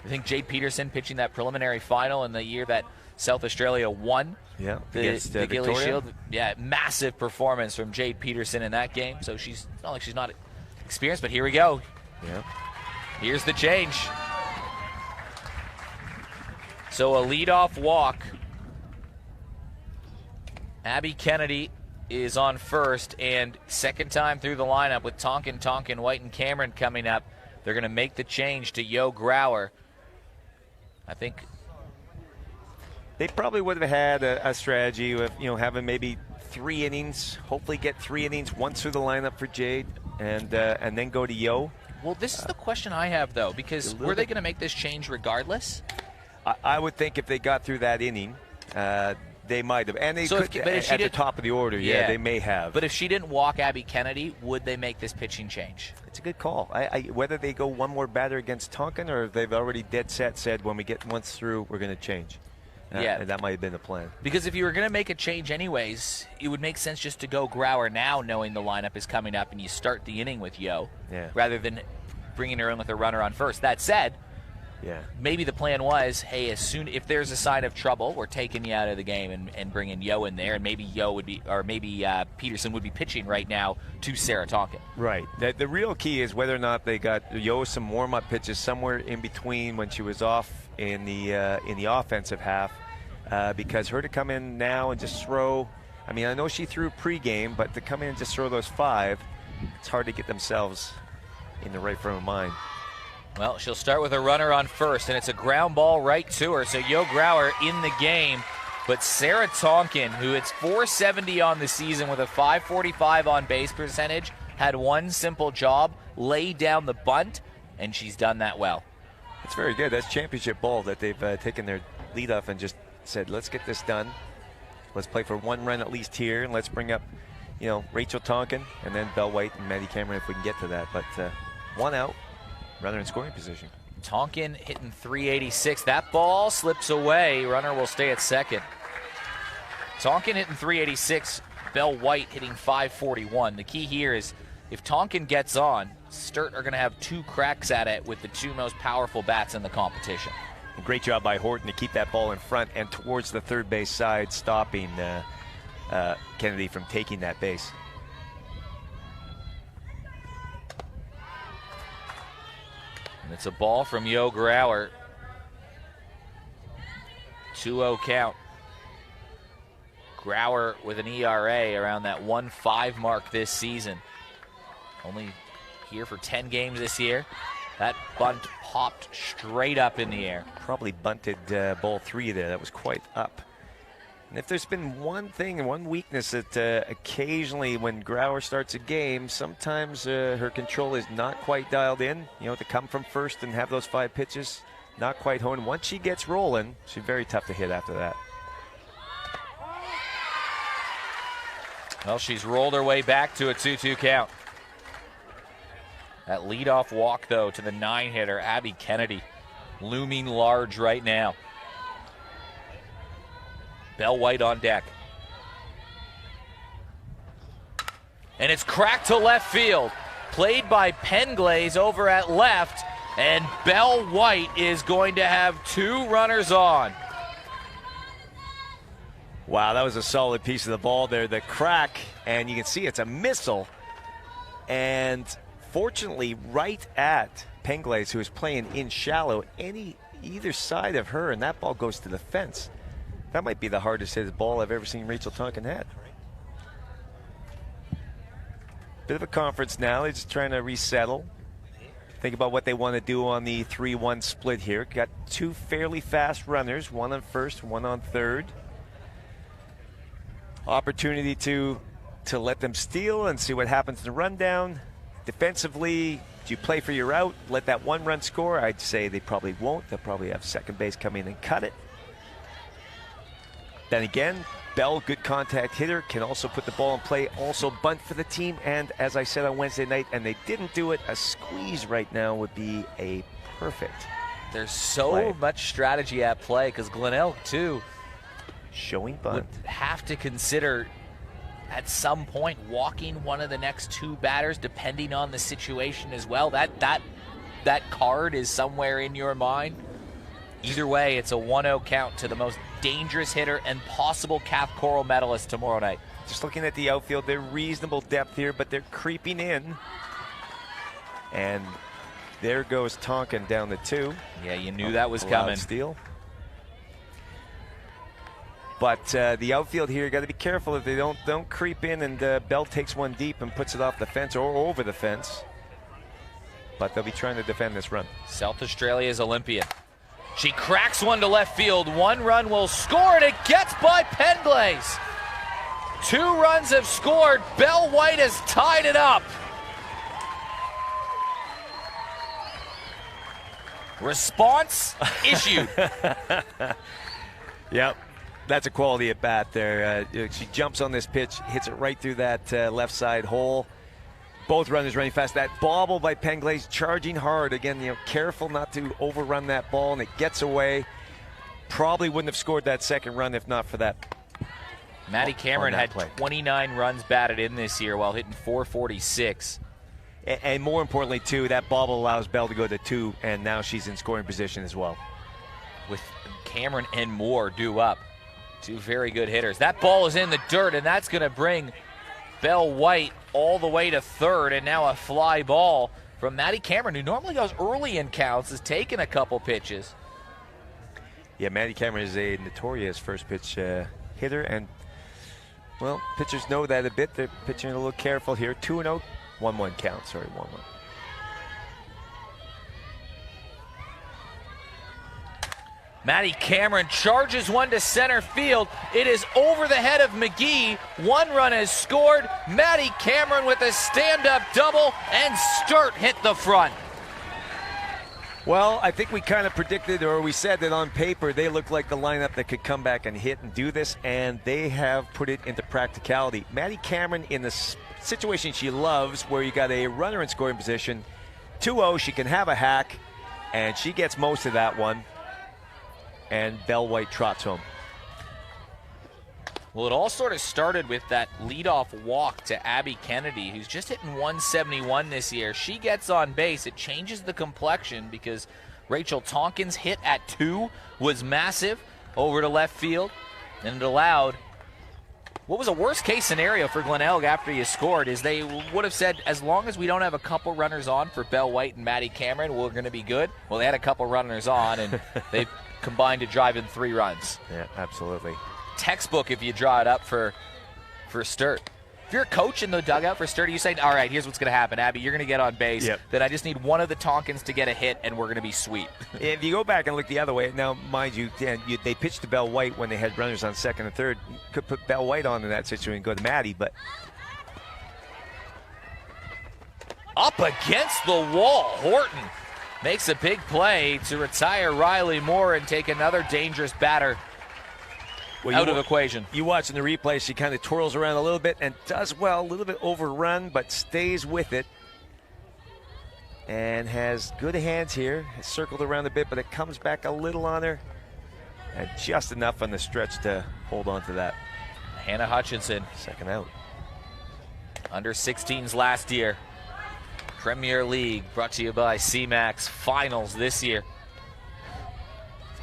I think Jade Peterson pitching that preliminary final in the year that South Australia won the Gilly Shield. Yeah, massive performance from Jade Peterson in that game. So it's not like she's not experienced, but here we go. Yeah. Here's the change. So a leadoff walk. Abby Kennedy is on first, and second time through the lineup with Tonkin, White, and Cameron coming up. They're going to make the change to Yo Grauer. I think they probably would have had a strategy of having maybe 3 innings, hopefully get 3 innings once through the lineup for Jade, and then go to Yo. Well, this is the question I have, though, because were they going to make this change regardless? I would think if they got through that inning, they might have. And they could, at the top of the order, they may have. But if she didn't walk Abby Kennedy, would they make this pitching change? It's a good call. Whether they go one more batter against Tonkin or if they've already dead set said when we get once through, we're going to change. And that might have been the plan. Because if you were going to make a change anyways, it would make sense just to go Grauer now, knowing the lineup is coming up, and you start the inning with Yo, rather than bringing her in with a runner on first. That said, maybe the plan was, hey, if there's a sign of trouble, we're taking you out of the game and bringing Yo in there, and maybe Yo would be, or maybe Peterson would be pitching right now to Sarah Tonkin. Right. The real key is whether or not they got Yo some warm-up pitches somewhere in between when she was off in the offensive half, because her to come in now and just throw. I mean, I know she threw pregame, but to come in and just throw those 5, it's hard to get themselves in the right frame of mind. Well, she'll start with a runner on first, and it's a ground ball right to her. So Yo Grauer in the game, but Sarah Tonkin, who it's .470 on the season with a .545 on base percentage, had one simple job: lay down the bunt, and she's done that well. It's very good. That's championship ball that they've taken their lead off and just said, let's get this done. Let's play for 1 run at least here, and let's bring up, Rachel Tonkin and then Belle White and Maddie Cameron if we can get to that. But 1 out. Runner in scoring position. Tonkin hitting .386. That ball slips away. Runner will stay at second. Tonkin hitting .386. Belle White hitting .541. The key here is if Tonkin gets on, Sturt are going to have 2 cracks at it with the 2 most powerful bats in the competition. Great job by Horton to keep that ball in front and towards the third base side, stopping Kennedy from taking that base. And it's a ball from Yo Grauer. 2-0 count. Grauer with an ERA around that 1.5 mark this season. Only here for 10 games this year. That bunt popped straight up in the air. Probably bunted ball 3 there. That was quite up. And if there's been one thing and one weakness that occasionally when Grauer starts a game, sometimes her control is not quite dialed in. To come from first and have those 5 pitches, not quite honed. Once she gets rolling, she's very tough to hit after that. Well, she's rolled her way back to a 2-2 count. That leadoff walk, though, to the 9-hitter, Abby Kennedy, looming large right now. Belle White on deck. And it's cracked to left field. Played by Penglaze over at left. And Belle White is going to have 2 runners on. Wow, that was a solid piece of the ball there. The crack, and you can see it's a missile. And fortunately, right at Penglaze, who is playing in shallow, either side of her, and that ball goes to the fence. That might be the hardest hit ball I've ever seen Rachel Tonkin had. Bit of a conference now. They're just trying to resettle. Think about what they want to do on the 3-1 split here. Got 2 fairly fast runners, 1 on first, 1 on third. Opportunity to let them steal and see what happens in the rundown. Defensively, do you play for your out? Let that 1-run score? I'd say they probably won't. They'll probably have second base come in and cut it. Then again, Belle, good contact hitter, can also put the ball in play, also bunt for the team. And as I said on Wednesday night, and they didn't do it, a squeeze right now would be a perfect There's so much strategy at play because Glenelg, too, Showing would bunt. have to consider at some point walking one of the next two batters, depending on the situation as well. That card is somewhere in your mind. Either way, it's a 1-0 count to the most dangerous hitter and possible Calf Coral medalist tomorrow night. Just looking at the outfield, they're reasonable depth here, but they're creeping in. And there goes Tonkin down the 2. Yeah, you knew that was coming. Steal. But the outfield here, got to be careful if they don't creep in and Bell takes one deep and puts it off the fence or over the fence. But they'll be trying to defend this run. South Australia's Olympian. She cracks one to left field. 1 run will score, and it gets by Penglaze. 2 runs have scored. Bell White has tied it up. Response issued. Yep, that's a quality at bat there. She jumps on this pitch, hits it right through that left side hole. Both runners running fast. That bobble by Penglaze, charging hard. Again, careful not to overrun that ball, and it gets away. Probably wouldn't have scored that second run if not for that. Maddie Cameron had play. 29 runs batted in this year while hitting .446. And more importantly, too, that bobble allows Bell to go to 2, and now she's in scoring position as well. With Cameron and Moore due up. 2 very good hitters. That ball is in the dirt, and that's going to bring Bell White all the way to third, and now a fly ball from Maddie Cameron, who normally goes early in counts, has taken a couple pitches. Yeah, Maddie Cameron is a notorious first pitch hitter, and, well, pitchers know that a bit. They're pitching a little careful here. 2-0, 1-1 count, sorry, 1-1. Maddie Cameron charges one to center field. It is over the head of McGee. 1 run is scored. Maddie Cameron with a stand-up double, and Sturt hit the front. Well, I think we kind of predicted, or we said that on paper they look like the lineup that could come back and hit and do this, and they have put it into practicality. Maddie Cameron in the situation she loves, where you got a runner in scoring position, 2-0, she can have a hack, and she gets most of that one. And Bell White trots home. Well, it all sort of started with that leadoff walk to Abby Kennedy, who's just hitting 171 this year. She gets on base. It changes the complexion because Rachel Tonkin's hit at 2 was massive over to left field, and it allowed what was a worst-case scenario for Glenelg after you scored is they would have said, as long as we don't have a couple runners on for Bell White and Maddie Cameron, we're going to be good. Well, they had a couple runners on, and they combined to drive in 3 runs. Yeah, absolutely. Textbook if you draw it up for Sturt. If you're a coach in the dugout for Sturt, you say, all right, here's what's going to happen, Abby. You're going to get on base. Yep. Then I just need one of the Tonkins to get a hit, and we're going to be sweet. If you go back and look the other way, now, mind you, they pitched to Bell White when they had runners on second and third. You could put Bell White on in that situation and go to Maddie, but... Up against the wall, Horton makes a big play to retire Riley Moore and take another dangerous batter out of equation. You watch in the replay, she kind of twirls around a little bit and does well, a little bit overrun, but stays with it. And has good hands here. Has circled around a bit, but it comes back a little on her. And just enough on the stretch to hold on to that. Hannah Hutchinson. Second out. Under 16s last year. Premier League brought to you by C-Max. Finals this year.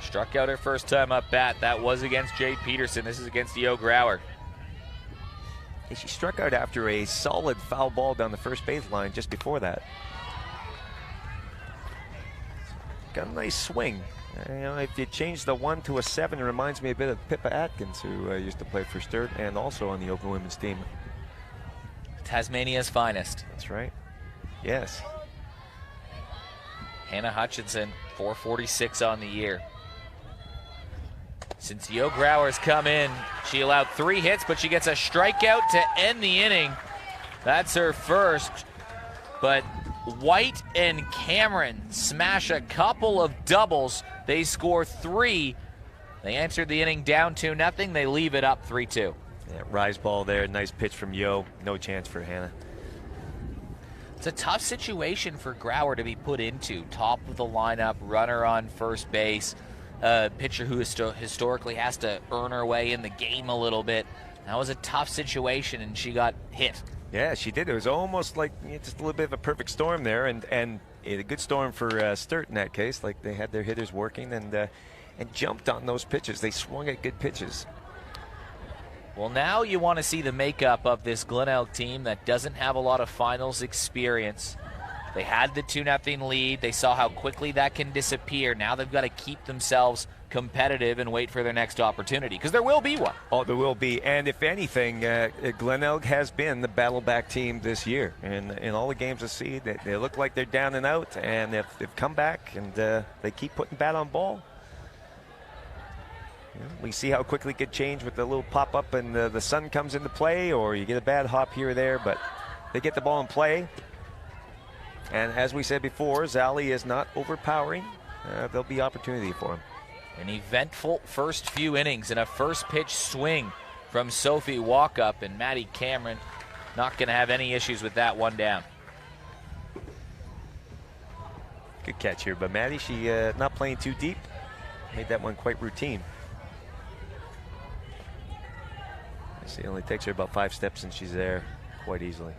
Struck out her first time up bat. That was against Jade Peterson. This is against Yo Grauer. And she struck out after a solid foul ball down the first baseline just before that. Got a nice swing. You know, if you change the 1 to a 7, it reminds me a bit of Pippa Atkins, who used to play for Sturt and also on the Oakland women's team. Tasmania's finest. That's right. Yes. Hannah Hutchinson, 446 on the year. Since Yo Grauer's come in, she allowed 3 hits, but she gets a strikeout to end the inning. That's her first. But White and Cameron smash a couple of doubles. They score 3. They entered the inning down 2-0. They leave it up 3-2. Yeah, rise ball there. Nice pitch from Yo. No chance for Hannah. It's a tough situation for Grauer to be put into. Top of the lineup, runner on first base. a pitcher who historically has to earn her way in the game a little bit. That was a tough situation, and she got hit. Yeah, she did. It was almost like just a little bit of a perfect storm there, and a good storm for Sturt in that case. Like they had their hitters working and jumped on those pitches. They swung at good pitches. Well, now you want to see the makeup of this Glenelg team that doesn't have a lot of finals experience. They had the 2-0 lead. They saw how quickly that can disappear. Now they've got to keep themselves competitive and wait for their next opportunity, because there will be one. Oh, there will be. And if anything, Glenelg has been the battle back team this year. And in all the games I see, they look like they're down and out, and they've come back, and they keep putting bat on ball. We see how quickly it could change with the little pop-up and the sun comes into play, or you get a bad hop here or there, but they get the ball in play. And as we said before, Zali is not overpowering. There'll be opportunity for him. An eventful first few innings and a first pitch swing from Sophie Walkup, and Maddie Cameron not going to have any issues with that one down. Good catch here, but Maddie, she not playing too deep. Made that one quite routine. It only takes her about 5 steps and she's there quite easily.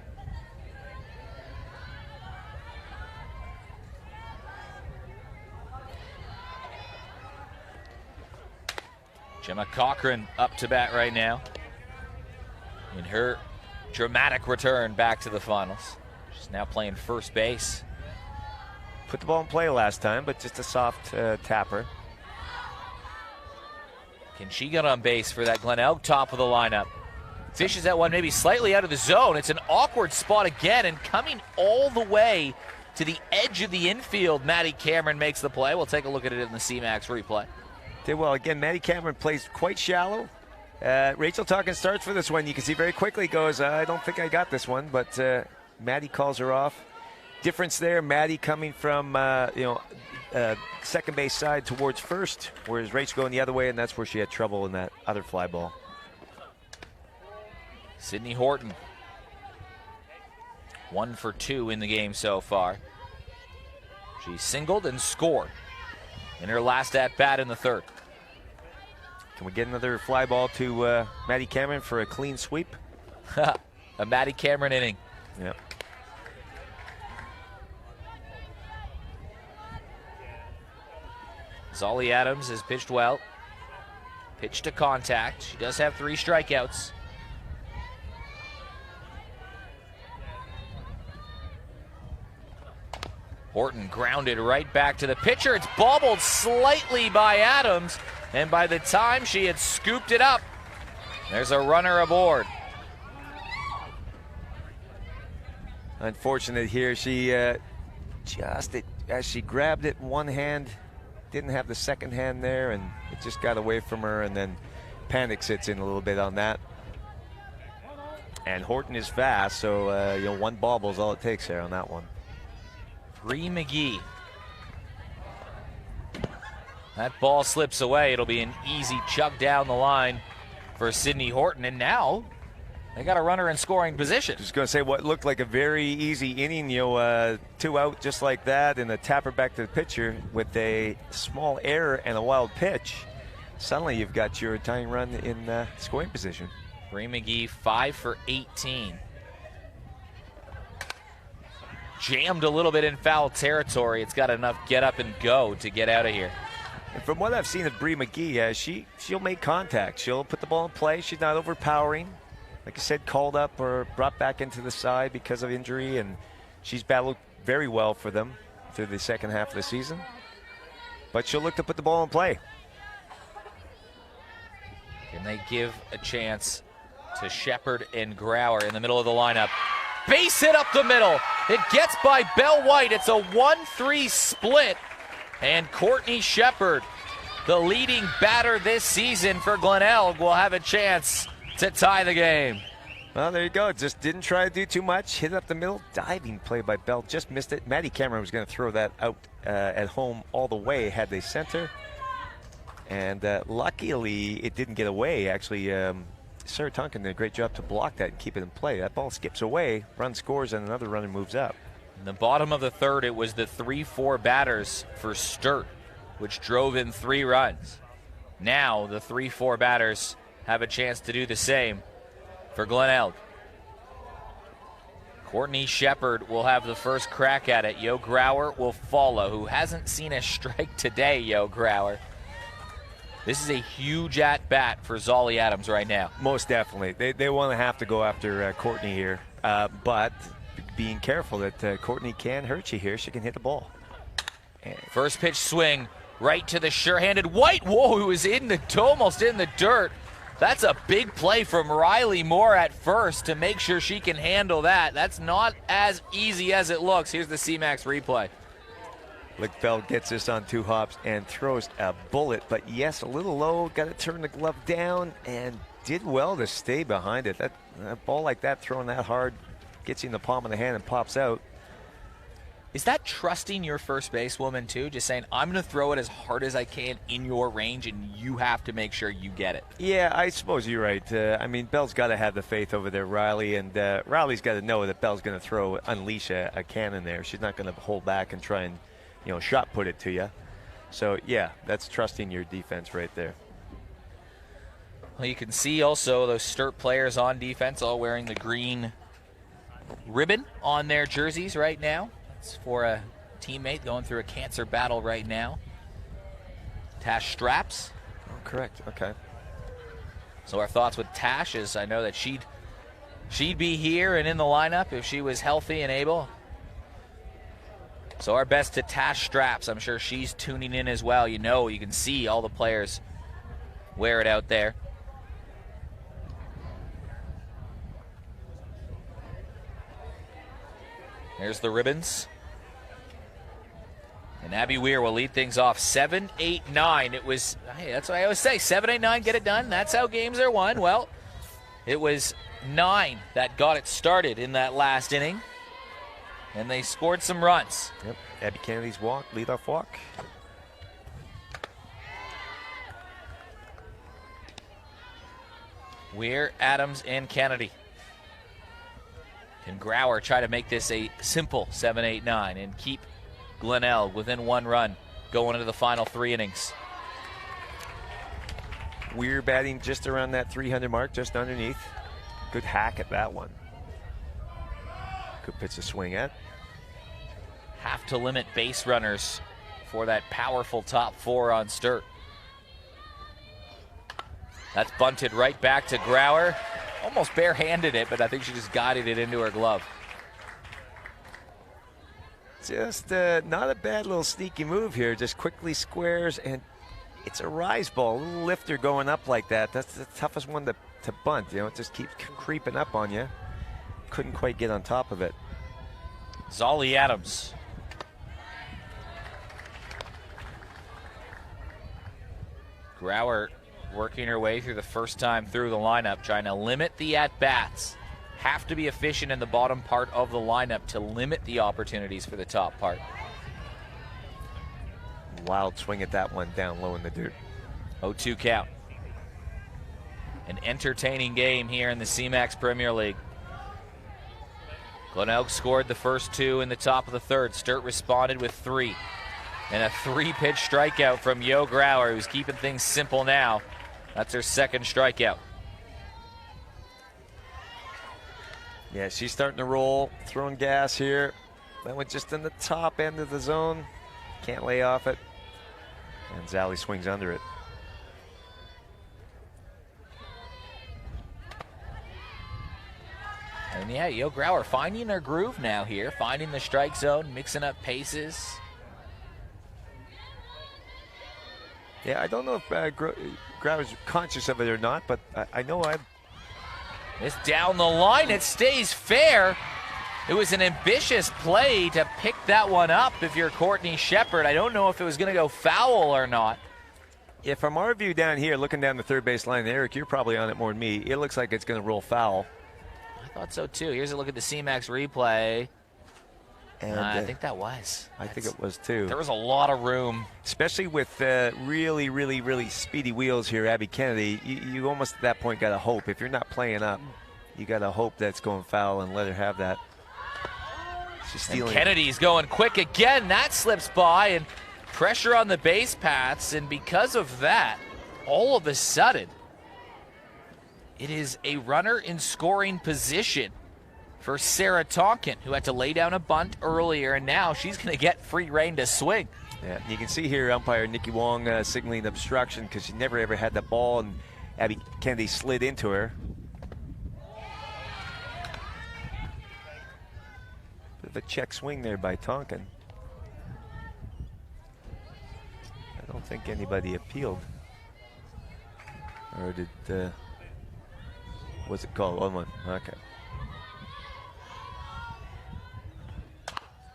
Gemma Cochran up to bat right now in her dramatic return back to the finals. She's now playing first base. Put the ball in play last time, but just a soft tapper. Can she get on base for that Glenelg top of the lineup? Fishes that one maybe slightly out of the zone. It's an awkward spot again, and coming all the way to the edge of the infield, Maddie Cameron makes the play. We'll take a look at it in the C-Max replay. Did well. Again, Maddie Cameron plays quite shallow. Rachel Talkin starts for this one. You can see very quickly goes, I don't think I got this one, but Maddie calls her off. Difference there, Maddie coming from second base side towards first, whereas Rachel going the other way, and that's where she had trouble in that other fly ball. Sydney Horton, 1 for 2 in the game so far. She singled and scored in her last at-bat in the third. Can we get another fly ball to Maddie Cameron for a clean sweep? A Maddie Cameron inning. Yep. Zolly Adams has pitched well. Pitch to contact. She does have 3 strikeouts. Horton grounded right back to the pitcher. It's bobbled slightly by Adams, and by the time she had scooped it up, there's a runner aboard. Unfortunate here. She just, as she grabbed it in one hand, didn't have the second hand there, and it just got away from her, and then panic sits in a little bit on that. And Horton is fast, so one bobble is all it takes there on that one. Bree McGee. That ball slips away. It'll be an easy chug down the line for Sydney Horton, and now they got a runner in scoring position. Just going to say what looked like a very easy inning, 2 out just like that, and a tapper back to the pitcher with a small error and a wild pitch. Suddenly you've got your tying run in scoring position. Bree McGee 5 for 18. Jammed a little bit in foul territory. It's got enough get up and go to get out of here. And from what I've seen of Bree McGee, she'll make contact. She'll put the ball in play. She's not overpowering. Like I said, called up or brought back into the side because of injury, and she's battled very well for them through the second half of the season. But she'll look to put the ball in play. Can they give a chance to Shepard and Grauer in the middle of the lineup? Base hit up the middle. It gets by Belle White. It's a 1-3 split. And Courtney Shepard, the leading batter this season for Glenelg, will have a chance to tie the game. Well, there you go. Just didn't try to do too much. Hit it up the middle. Diving play by Belle. Just missed it. Maddie Cameron was going to throw that out at home all the way had they sent her. And luckily, it didn't get away. Actually, Sarah Tonkin did a great job to block that and keep it in play. That ball skips away, run scores, and another runner moves up. In the bottom of the third, it was the 3-4 batters for Sturt which drove in 3 runs. Now the 3-4 batters have a chance to do the same for Glenelg. Courtney Shepard will have the first crack at it. Yo Grauer will follow, who hasn't seen a strike today, Yo Grauer. This is a huge at-bat for Zolly Adams right now. Most definitely. They want to have to go after Courtney here, but being careful that Courtney can hurt you here. She can hit the ball. And first pitch swing right to the sure-handed White. Whoa, he was almost in the dirt. That's a big play from Riley Moore at first to make sure she can handle that. That's not as easy as it looks. Here's the C-Max replay. Lickfeld gets this on 2 hops and throws a bullet, but yes, a little low. Got to turn the glove down and did well to stay behind it. That ball like that, thrown that hard, gets you in the palm of the hand and pops out. Is that trusting your first basewoman too? Just saying, I'm going to throw it as hard as I can in your range, and you have to make sure you get it. Yeah, I suppose you're right. I mean, Bell's got to have the faith over there, Riley, and Riley's got to know that Bell's going to unleash a cannon there. She's not going to hold back and try and, shot put it to you. So, yeah, that's trusting your defense right there. Well, you can see also those Sturt players on defense all wearing the green ribbon on their jerseys right now. It's for a teammate going through a cancer battle right now. Tash Straps. Oh, correct. Okay. So our thoughts with Tash is, I know that she'd be here and in the lineup if she was healthy and able. So our best to Tash Straps. I'm sure she's tuning in as well. You can see all the players wear it out there. There's the ribbons. And Abby Weir will lead things off 7-8-9. It was, hey, that's what I always say, 7-8-9, get it done. That's how games are won. Well, it was 9 that got it started in that last inning. And they scored some runs. Yep, Abby Kennedy's leadoff walk. Weir, Adams, and Kennedy. Can Grauer try to make this a simple 7-8-9 and keep Glenelg within 1 run going into the final 3 innings? Weir batting just around that 300 mark, just underneath. Good hack at that one. Good pitch to swing at. Have to limit base runners for that powerful top 4 on Sturt. That's bunted right back to Grauer. Almost barehanded it, but I think she just guided it into her glove. Just not a bad little sneaky move here. Just quickly squares, and it's a rise ball. A little lifter going up like that. That's the toughest one to bunt. It just keeps creeping up on you. Couldn't quite get on top of it. Zolly Adams. Grauer working her way through the first time through the lineup, trying to limit the at-bats. Have to be efficient in the bottom part of the lineup to limit the opportunities for the top part. Wild swing at that one down low in the dirt. 0-2 count. An entertaining game here in the C-Max Premier League. Glenelg scored the first 2 in the top of the 3rd. Sturt responded with 3. And a 3-pitch strikeout from Yo Grauer, who's keeping things simple now. That's her 2nd strikeout. Yeah, she's starting to roll, throwing gas here. That one just in the top end of the zone. Can't lay off it. And Zally swings under it. And yeah, Yo Grauer finding her groove now here, finding the strike zone, mixing up paces. Yeah, I don't know if Grauer's conscious of it or not, but I know It's down the line, it stays fair. It was an ambitious play to pick that one up if you're Courtney Shepard. I don't know if it was going to go foul or not. Yeah, from our view down here, looking down the third base line, Eric, you're probably on it more than me. It looks like it's going to roll foul. I thought so too. Here's a look at the C-Max replay. And I think that was. I think it was too. There was a lot of room. Especially with really, really, really speedy wheels here, Abby Kennedy. You almost at that point got to hope. If you're not playing up, you got to hope that's going foul and let her have that. She's stealing. And Kennedy's going quick again. That slips by, and pressure on the base paths, and because of that, all of a sudden, it is a runner in scoring position for Sarah Tonkin, who had to lay down a bunt earlier, and now she's going to get free rein to swing. Yeah, you can see here umpire Nikki Wong signaling obstruction because she never ever had the ball, and Abby Kennedy slid into her. Bit of a check swing there by Tonkin. I don't think anybody appealed. Or did, what's it called? 1-1, okay.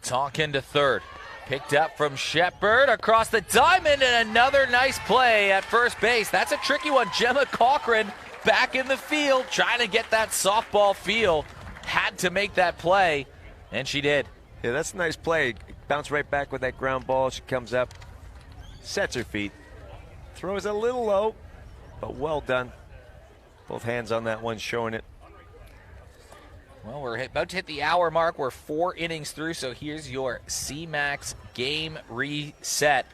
Tonkin to third. Picked up from Shepard across the diamond, and another nice play at first base. That's a tricky one. Gemma Cochran back in the field, trying to get that softball feel. Had to make that play, and she did. Yeah, that's a nice play. Bounce right back with that ground ball. She comes up, sets her feet, throws a little low, but well done. Both hands on that one, showing it. Well, we're about to hit the hour mark. We're 4 innings through, so here's your CMAX game reset.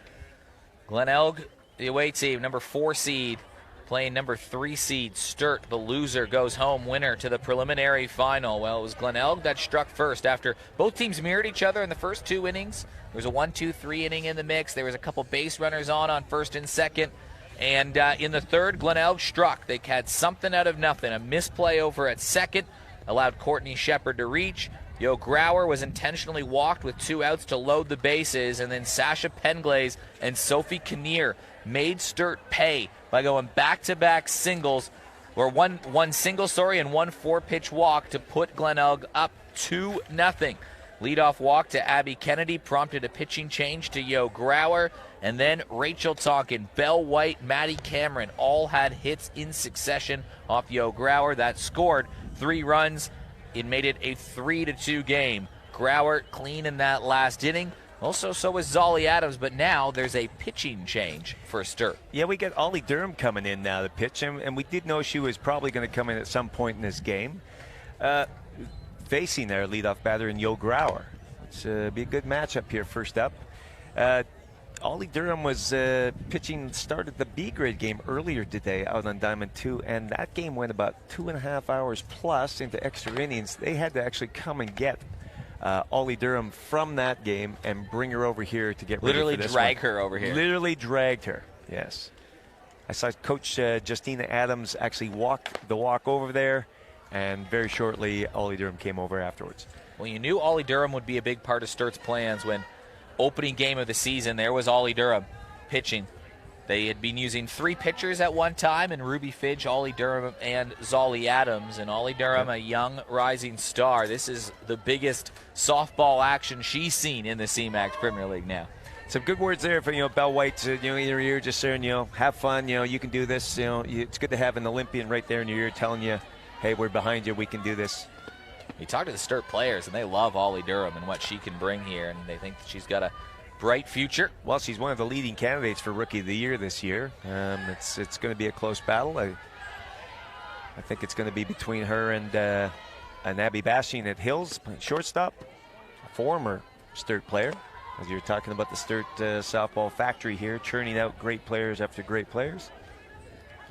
Glenelg, the away team, number 4 seed, playing number 3 seed, Sturt. The loser goes home, winner to the preliminary final. Well, it was Glenelg that struck first after both teams mirrored each other in the first 2 innings. There was a 1-2-3 inning in the mix. There was a couple base runners on first and second. And in the third, Glenelg struck. They had something out of nothing. A misplay over at second allowed Courtney Shepard to reach. Yo Grauer was intentionally walked with 2 outs to load the bases, and then Sasha Penglaze and Sophie Kinnear made Sturt pay by going back-to-back singles, or one single, and 1 4-pitch walk to put Glenelg up 2-0. Leadoff walk to Abby Kennedy prompted a pitching change to Yo Grauer, and then Rachel Tonkin, Belle White, Maddie Cameron all had hits in succession off Yo Grauer. That scored 3 runs. It made it a 3-2 game. Grauer clean in that last inning. Also, so was Zolly Adams, but now there's a pitching change for Sturt. Yeah, we got Ollie Durham coming in now to pitch, and we did know she was probably going to come in at some point in this game. Facing their leadoff batter in Yo Grauer. It's be a good matchup here first up. Ollie Durham was pitching, started the B-grade game earlier today out on Diamond 2, and that game went about 2.5 hours plus into extra innings. They had to actually come and get Ollie Durham from that game and bring her over here to get ready for this drag one. her over here. Literally dragged her, yes. I saw Coach Justina Adams actually walk over there, and very shortly Ollie Durham came over afterwards. Well, you knew Ollie Durham would be a big part of Sturt's plans when opening game of the season, there was Ollie Durham pitching. They had been using 3 pitchers at one time, and Ruby Fidge, Ollie Durham, and Zolly Adams. And Ollie Durham, a young rising star. This is the biggest softball action she's seen in the CMAX Premier League now. Some good words there for Belle White, in your ear, just saying, have fun, you can do this. It's good to have an Olympian right there in your ear telling you, hey, we're behind you, we can do this. You talk to the Sturt players, and they love Ollie Durham and what she can bring here, and they think she's got a bright future. Well, she's one of the leading candidates for Rookie of the Year this year. It's going to be a close battle. I think it's going to be between her and Abby Bashing at Hills, shortstop, a former Sturt player. As you're talking about the Sturt softball factory here, churning out great players after great players.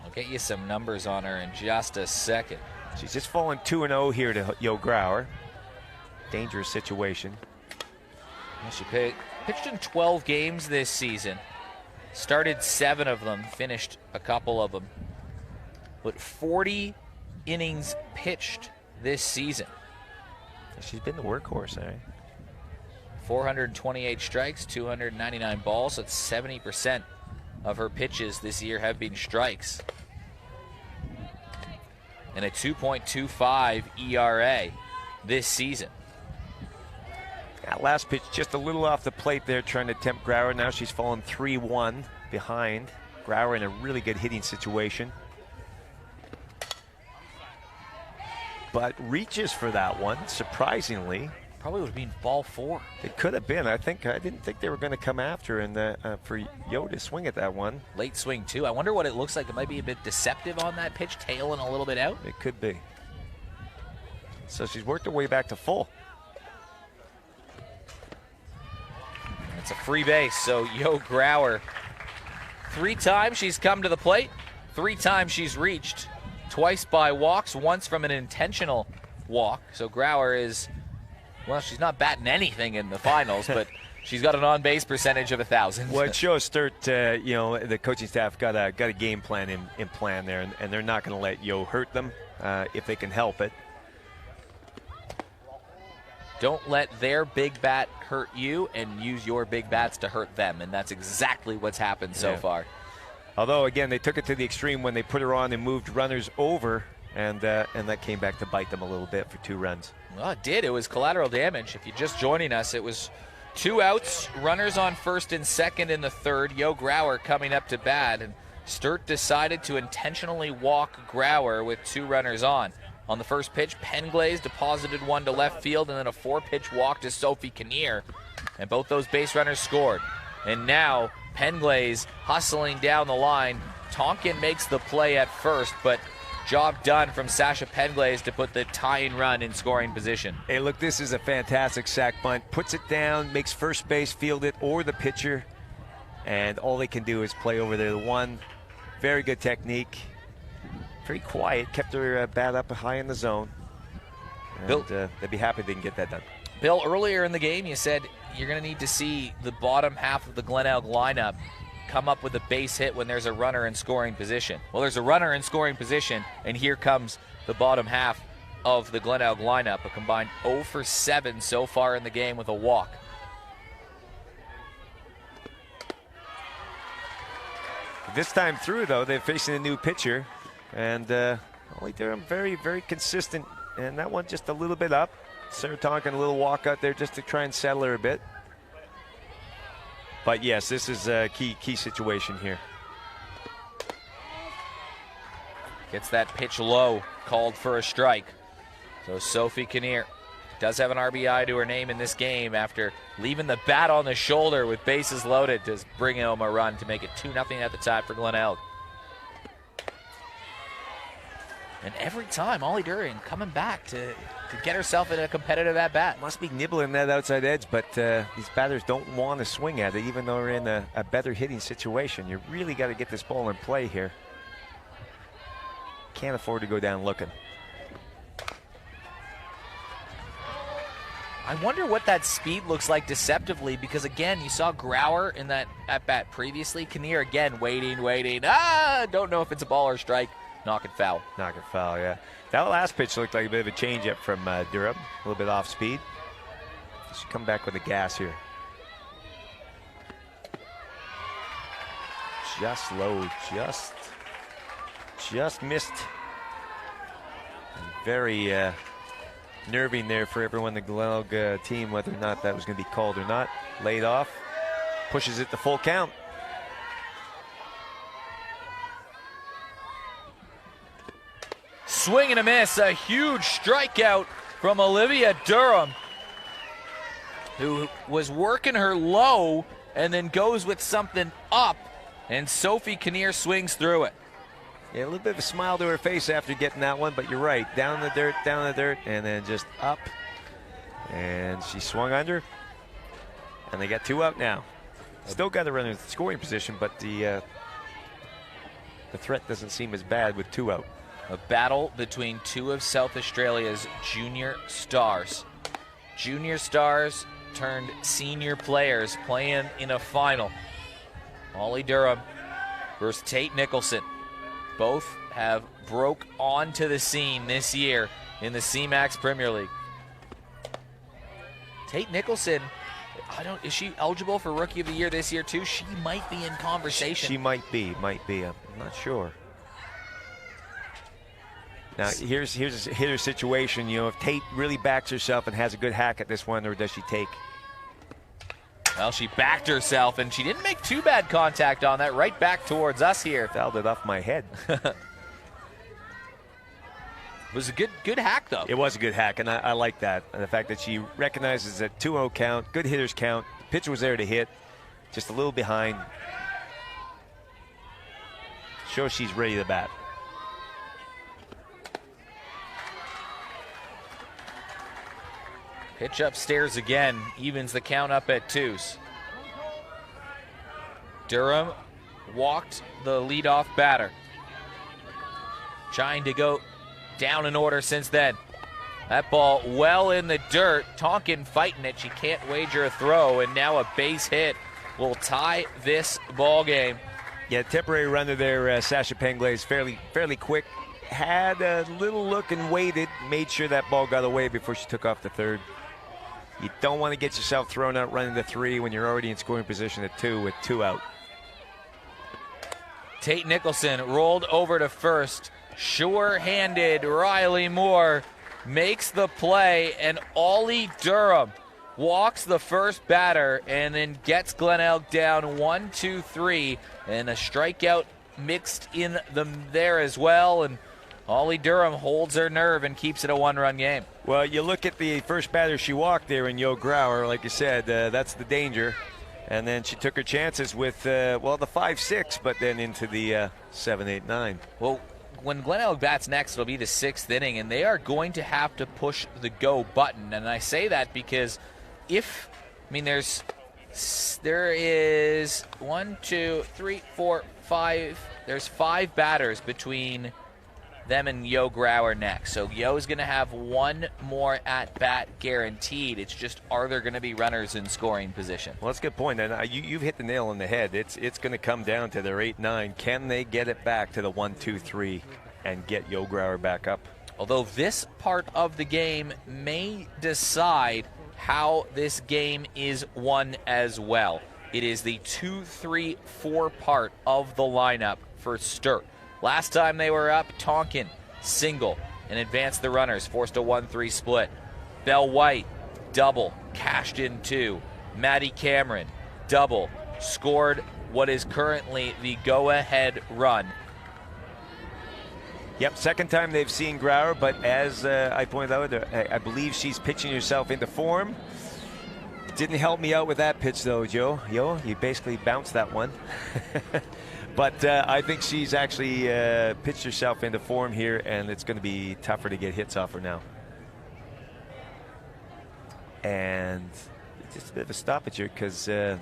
I'll get you some numbers on her in just a second. She's just fallen 2-0 here to Yo Grauer. Dangerous situation. Well, she pitched in 12 games this season. Started 7 of them, finished a couple of them. But 40 innings pitched this season. She's been the workhorse, eh? 428 strikes, 299 balls. That's 70% of her pitches this year have been strikes. And a 2.25 ERA this season. That last pitch just a little off the plate there, trying to tempt Grauer. Now she's fallen 3-1 behind. Grauer in a really good hitting situation. But reaches for that one, surprisingly. Probably would have been ball 4. It could have been. I didn't think they were going to come after and for Yo to swing at that one. Late swing, too. I wonder what it looks like. It might be a bit deceptive on that pitch, tailing a little bit out. It could be. So she's worked her way back to full. It's a free base, so Yo Grauer, 3 times she's come to the plate, 3 times she's reached, twice by walks, once from an intentional walk. So Grauer is, well, she's not batting anything in the finals, but she's got an on-base percentage of 1,000. Well, it shows Sturt, the coaching staff got a game plan in plan there, and they're not going to let Yo hurt them if they can help it. Don't let their big bat hurt you, and use your big bats to hurt them, and that's exactly what's happened so far. Although, again, they took it to the extreme when they put her on and moved runners over, and that came back to bite them a little bit for 2 runs. Well, it did. It was collateral damage. If you're just joining us, it was 2 outs, runners on first and second in the third. Yo Grauer coming up to bat, and Sturt decided to intentionally walk Grauer with 2 runners on. On the first pitch, Penglaze deposited 1 to left field, and then a 4-pitch walk to Sophie Kinnear, and both those base runners scored. And now Penglaze hustling down the line. Tonkin makes the play at first, but job done from Sasha Penglaze to put the tying run in scoring position. Hey, look, this is a fantastic sac bunt. Puts it down, makes first base field it, or the pitcher, and all they can do is play over there. The one, very good technique. Very quiet, kept her bat up high in the zone. And Bill, they'd be happy they can get that done. Bill, earlier in the game, you said you're going to need to see the bottom half of the Glenelg lineup come up with a base hit when there's a runner in scoring position. Well, there's a runner in scoring position, and here comes the bottom half of the Glenelg lineup, a combined 0 for 7 so far in the game with a walk. This time through, though, they're facing a new pitcher. And only they're very, very consistent. And that one just a little bit up. Sarah Tonkin, a little walk out there just to try and settle her a bit. But yes, this is a key situation here. Gets that pitch low, called for a strike. So Sophie Kinnear does have an RBI to her name in this game after leaving the bat on the shoulder with bases loaded to bring home a run to make it 2-0 at the tie for Glenelg. And every time, Ollie Durian coming back to get herself in a competitive at-bat. Must be nibbling that outside edge, but these batters don't want to swing at it, even though they're in a better hitting situation. You really got to get this ball in play here. Can't afford to go down looking. I wonder what that speed looks like deceptively, because again, you saw Grauer in that at-bat previously. Kinnear again waiting. Don't know if it's a ball or strike. Knock it foul. Knock it foul, yeah. That last pitch looked like a bit of a changeup from Durham. A little bit off speed. Should come back with the gas here. Just low, just missed. And very nerving there for everyone, the Glenelg team, whether or not that was going to be called or not. Laid off, pushes it to full count. Swing and a miss, a huge strikeout from Olivia Durham, who was working her low and then goes with something up, and Sophie Kinnear swings through it. Yeah, a little bit of a smile to her face after getting that one, but you're right. Down in the dirt, and then just up. And she swung under, and they got 2 out now. Still got to run in scoring position, but the threat doesn't seem as bad with 2 out. A battle between 2 of South Australia's junior stars. Junior stars turned senior players playing in a final. Ollie Durham versus Tate Nicholson. Both have broke onto the scene this year in the CMAX Premier League. Tate Nicholson, is she eligible for Rookie of the Year this year too? She might be in conversation. She might be. I'm not sure. Now, here's a hitter situation. You know, if Tate really backs herself and has a good hack at this one, or does she take? Well, she backed herself, and she didn't make too bad contact on that. Right back towards us here. Fouled it off my head. It was a good hack, though. It was a good hack, and I like that. And the fact that she recognizes that 2-0 count, good hitters count. The pitch was there to hit, just a little behind. Shows she's ready to bat. Pitch upstairs again, evens the count up at 2s. Durham walked the leadoff batter. Trying to go down in order since then. That ball well in the dirt. Tonkin fighting it. She can't wager a throw, and now a base hit will tie this ball game. Yeah, temporary runner there, Sasha Penglay's fairly quick. Had a little look and waited, made sure that ball got away before she took off to third. You don't want to get yourself thrown out running to 3 when you're already in scoring position at 2 with 2 out. Tate Nicholson rolled over to first. Sure-handed Riley Moore makes the play, and Ollie Durham walks the first batter and then gets Glenelg down 1-2-3, and a strikeout mixed in them there as well. And Ollie Durham holds her nerve and keeps it a 1-run game. Well, you look at the first batter she walked there in Yo Grauer, like you said, that's the danger. And then she took her chances with, the 5-6, but then into the 7-8-9. Well, when Glenelg bats next, it'll be the 6th inning, and they are going to have to push the go button. And I say that because there is 1, 2, 3, 4, 5. There's 5 batters between them and Yo Grauer next. So Yo's going to have one more at bat guaranteed. It's just, are there going to be runners in scoring position? Well, that's a good point. And you've hit the nail on the head. It's going to come down to their 8-9. Can they get it back to the 1-2-3 and get Yo Grauer back up? Although this part of the game may decide how this game is won as well. It is the 2-3-4 part of the lineup for Sturt. Last time they were up, Tonkin single and advanced the runners, forced a 1-3 split. Bell White, double, cashed in 2. Maddie Cameron, double, scored what is currently the go-ahead run. Yep, second time they've seen Grauer, but as I pointed out, I believe she's pitching herself into form. Didn't help me out with that pitch, though, Joe. You basically bounced that one. But I think she's actually pitched herself into form here, and it's going to be tougher to get hits off her now. And just a bit of a stoppage here because that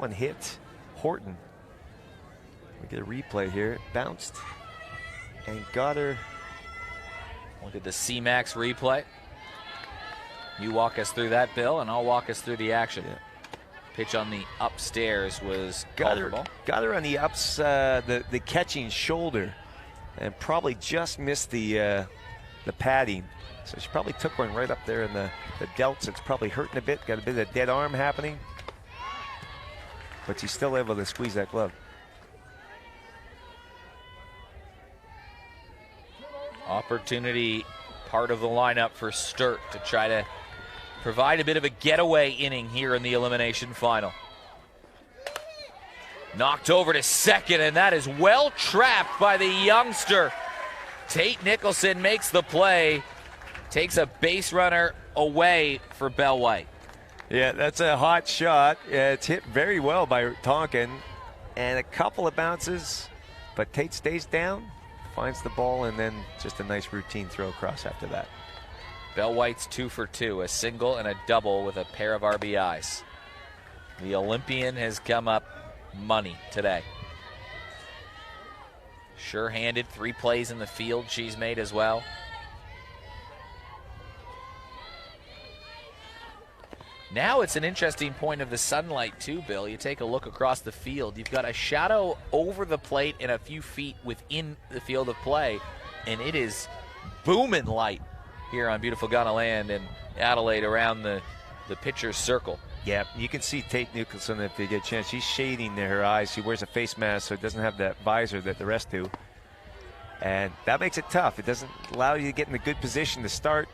one hit Horton. We get a replay here. It bounced and got her. Look at the C-Max replay. You walk us through that, Bill, and I'll walk us through the action. Yeah. Pitch on the upstairs was got called her on the ups, the catching shoulder, and probably just missed the padding. So she probably took one right up there in the delts. It's probably hurting a bit. Got a bit of dead arm happening, but she's still able to squeeze that glove. Opportunity, part of the lineup for Sturt to try to provide a bit of a getaway inning here in the elimination final. Knocked over to second, and that is well trapped by the youngster. Tate Nicholson makes the play, takes a base runner away for Bell White. Yeah, that's a hot shot. It's hit very well by Tonkin, and a couple of bounces, but Tate stays down, finds the ball, and then just a nice routine throw across after that. Bell White's 2 for 2, a single and a double with a pair of RBIs. The Olympian has come up money today. Sure-handed, 3 plays in the field she's made as well. Now it's an interesting point of the sunlight too, Bill. You take a look across the field. You've got a shadow over the plate and a few feet within the field of play, and it is booming light here on beautiful Ghana land and Adelaide around the pitcher's circle. Yeah, you can see Tate Nicholson if they get a chance. She's shading her eyes. She wears a face mask so it doesn't have that visor that the rest do. And that makes it tough. It doesn't allow you to get in a good position to start.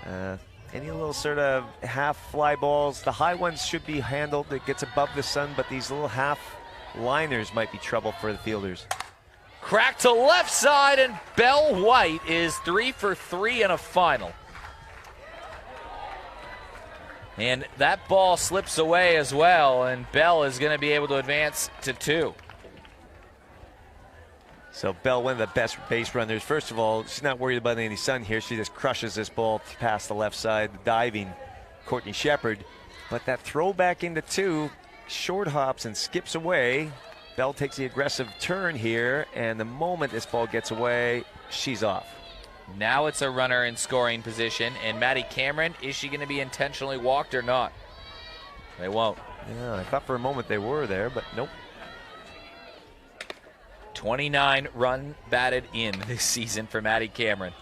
Any little sort of half fly balls, the high ones should be handled. It gets above the sun, but these little half liners might be trouble for the fielders. Crack to left side, and Bell White is 3 for 3 in a final. And that ball slips away as well, and Bell is going to be able to advance to 2. So Bell, one of the best base runners. First of all, she's not worried about any sun here. She just crushes this ball past the left side, diving Courtney Shepard. But that throw back into 2, short hops and skips away. Bell takes the aggressive turn here, and the moment this ball gets away, she's off. Now it's a runner in scoring position, and Maddie Cameron, is she going to be intentionally walked or not? They won't. Yeah, I thought for a moment they were there, but nope. 29 run batted in this season for Maddie Cameron.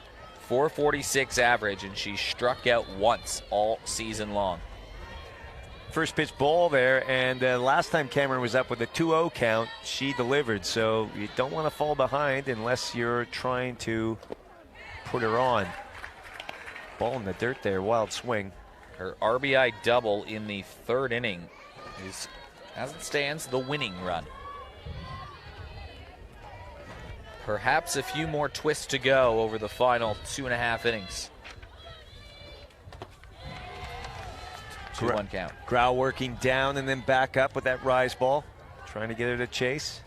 446 average, and she struck out once all season long. First pitch ball there, and last time Cameron was up with a 2-0 count, she delivered. So you don't want to fall behind unless you're trying to put her on. Ball in the dirt there, wild swing. Her RBI double in the third inning is, as it stands, the winning run. Perhaps a few more twists to go over the final 2.5 innings. 2-1 count. Grau working down and then back up with that rise ball, trying to get her to chase.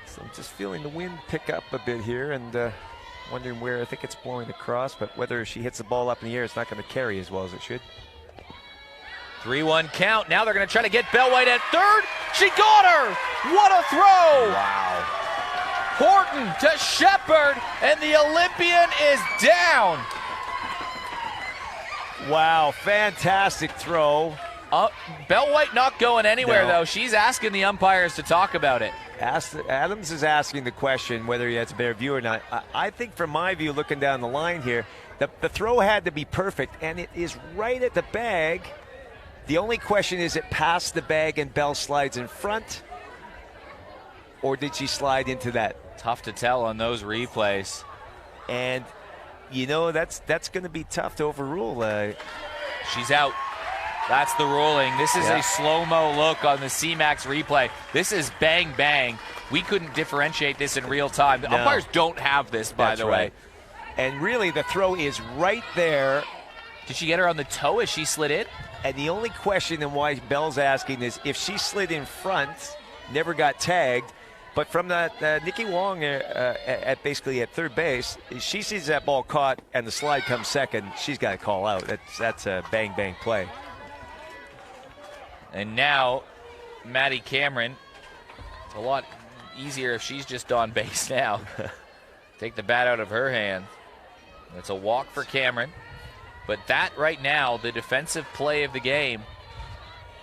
So I'm just feeling the wind pick up a bit here, and wondering where I think it's blowing across, but whether she hits the ball up in the air, it's not going to carry as well as it should. 3-1 count. Now they're going to try to get Bellwhite at third. She got her! What a throw! Wow. Horton to Shepard, and the Olympian is down. Wow, fantastic throw. Bellwhite not going anywhere, No. though. She's asking the umpires to talk about it. Adams is asking the question whether he has a better view or not. I think from my view, looking down the line here, the throw had to be perfect, and it is right at the bag. The only question is, it past the bag and Bell slides in front, or did she slide into that? Tough to tell on those replays. And, you know, that's going to be tough to overrule. She's out. That's the ruling. This is a slow-mo look on the C-Max replay. This is bang, bang. We couldn't differentiate this in real time. The umpires don't have this, by the way. Right. And really, the throw is right there. Did she get her on the toe as she slid in? And the only question and why Bell's asking is, if she slid in front, never got tagged, but from that Nikki Wong at basically at third base, she sees that ball caught and the slide comes second, she's got to call out. That's a bang, bang play. And now, Maddie Cameron, it's a lot easier if she's just on base now. Take the bat out of her hand. It's a walk for Cameron. But that right now, the defensive play of the game,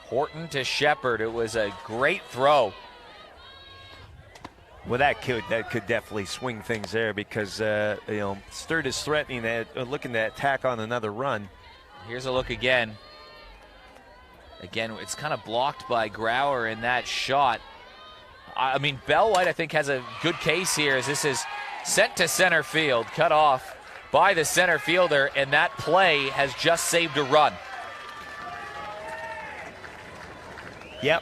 Horton to Shepard. It was a great throw. Well, that could definitely swing things there, because Sturt is threatening that, looking to attack on another run. Here's a look again. Again, it's kind of blocked by Grauer in that shot. I mean, Bellwhite, I think, has a good case here, as this is sent to center field, cut off by the center fielder, and that play has just saved a run. Yep.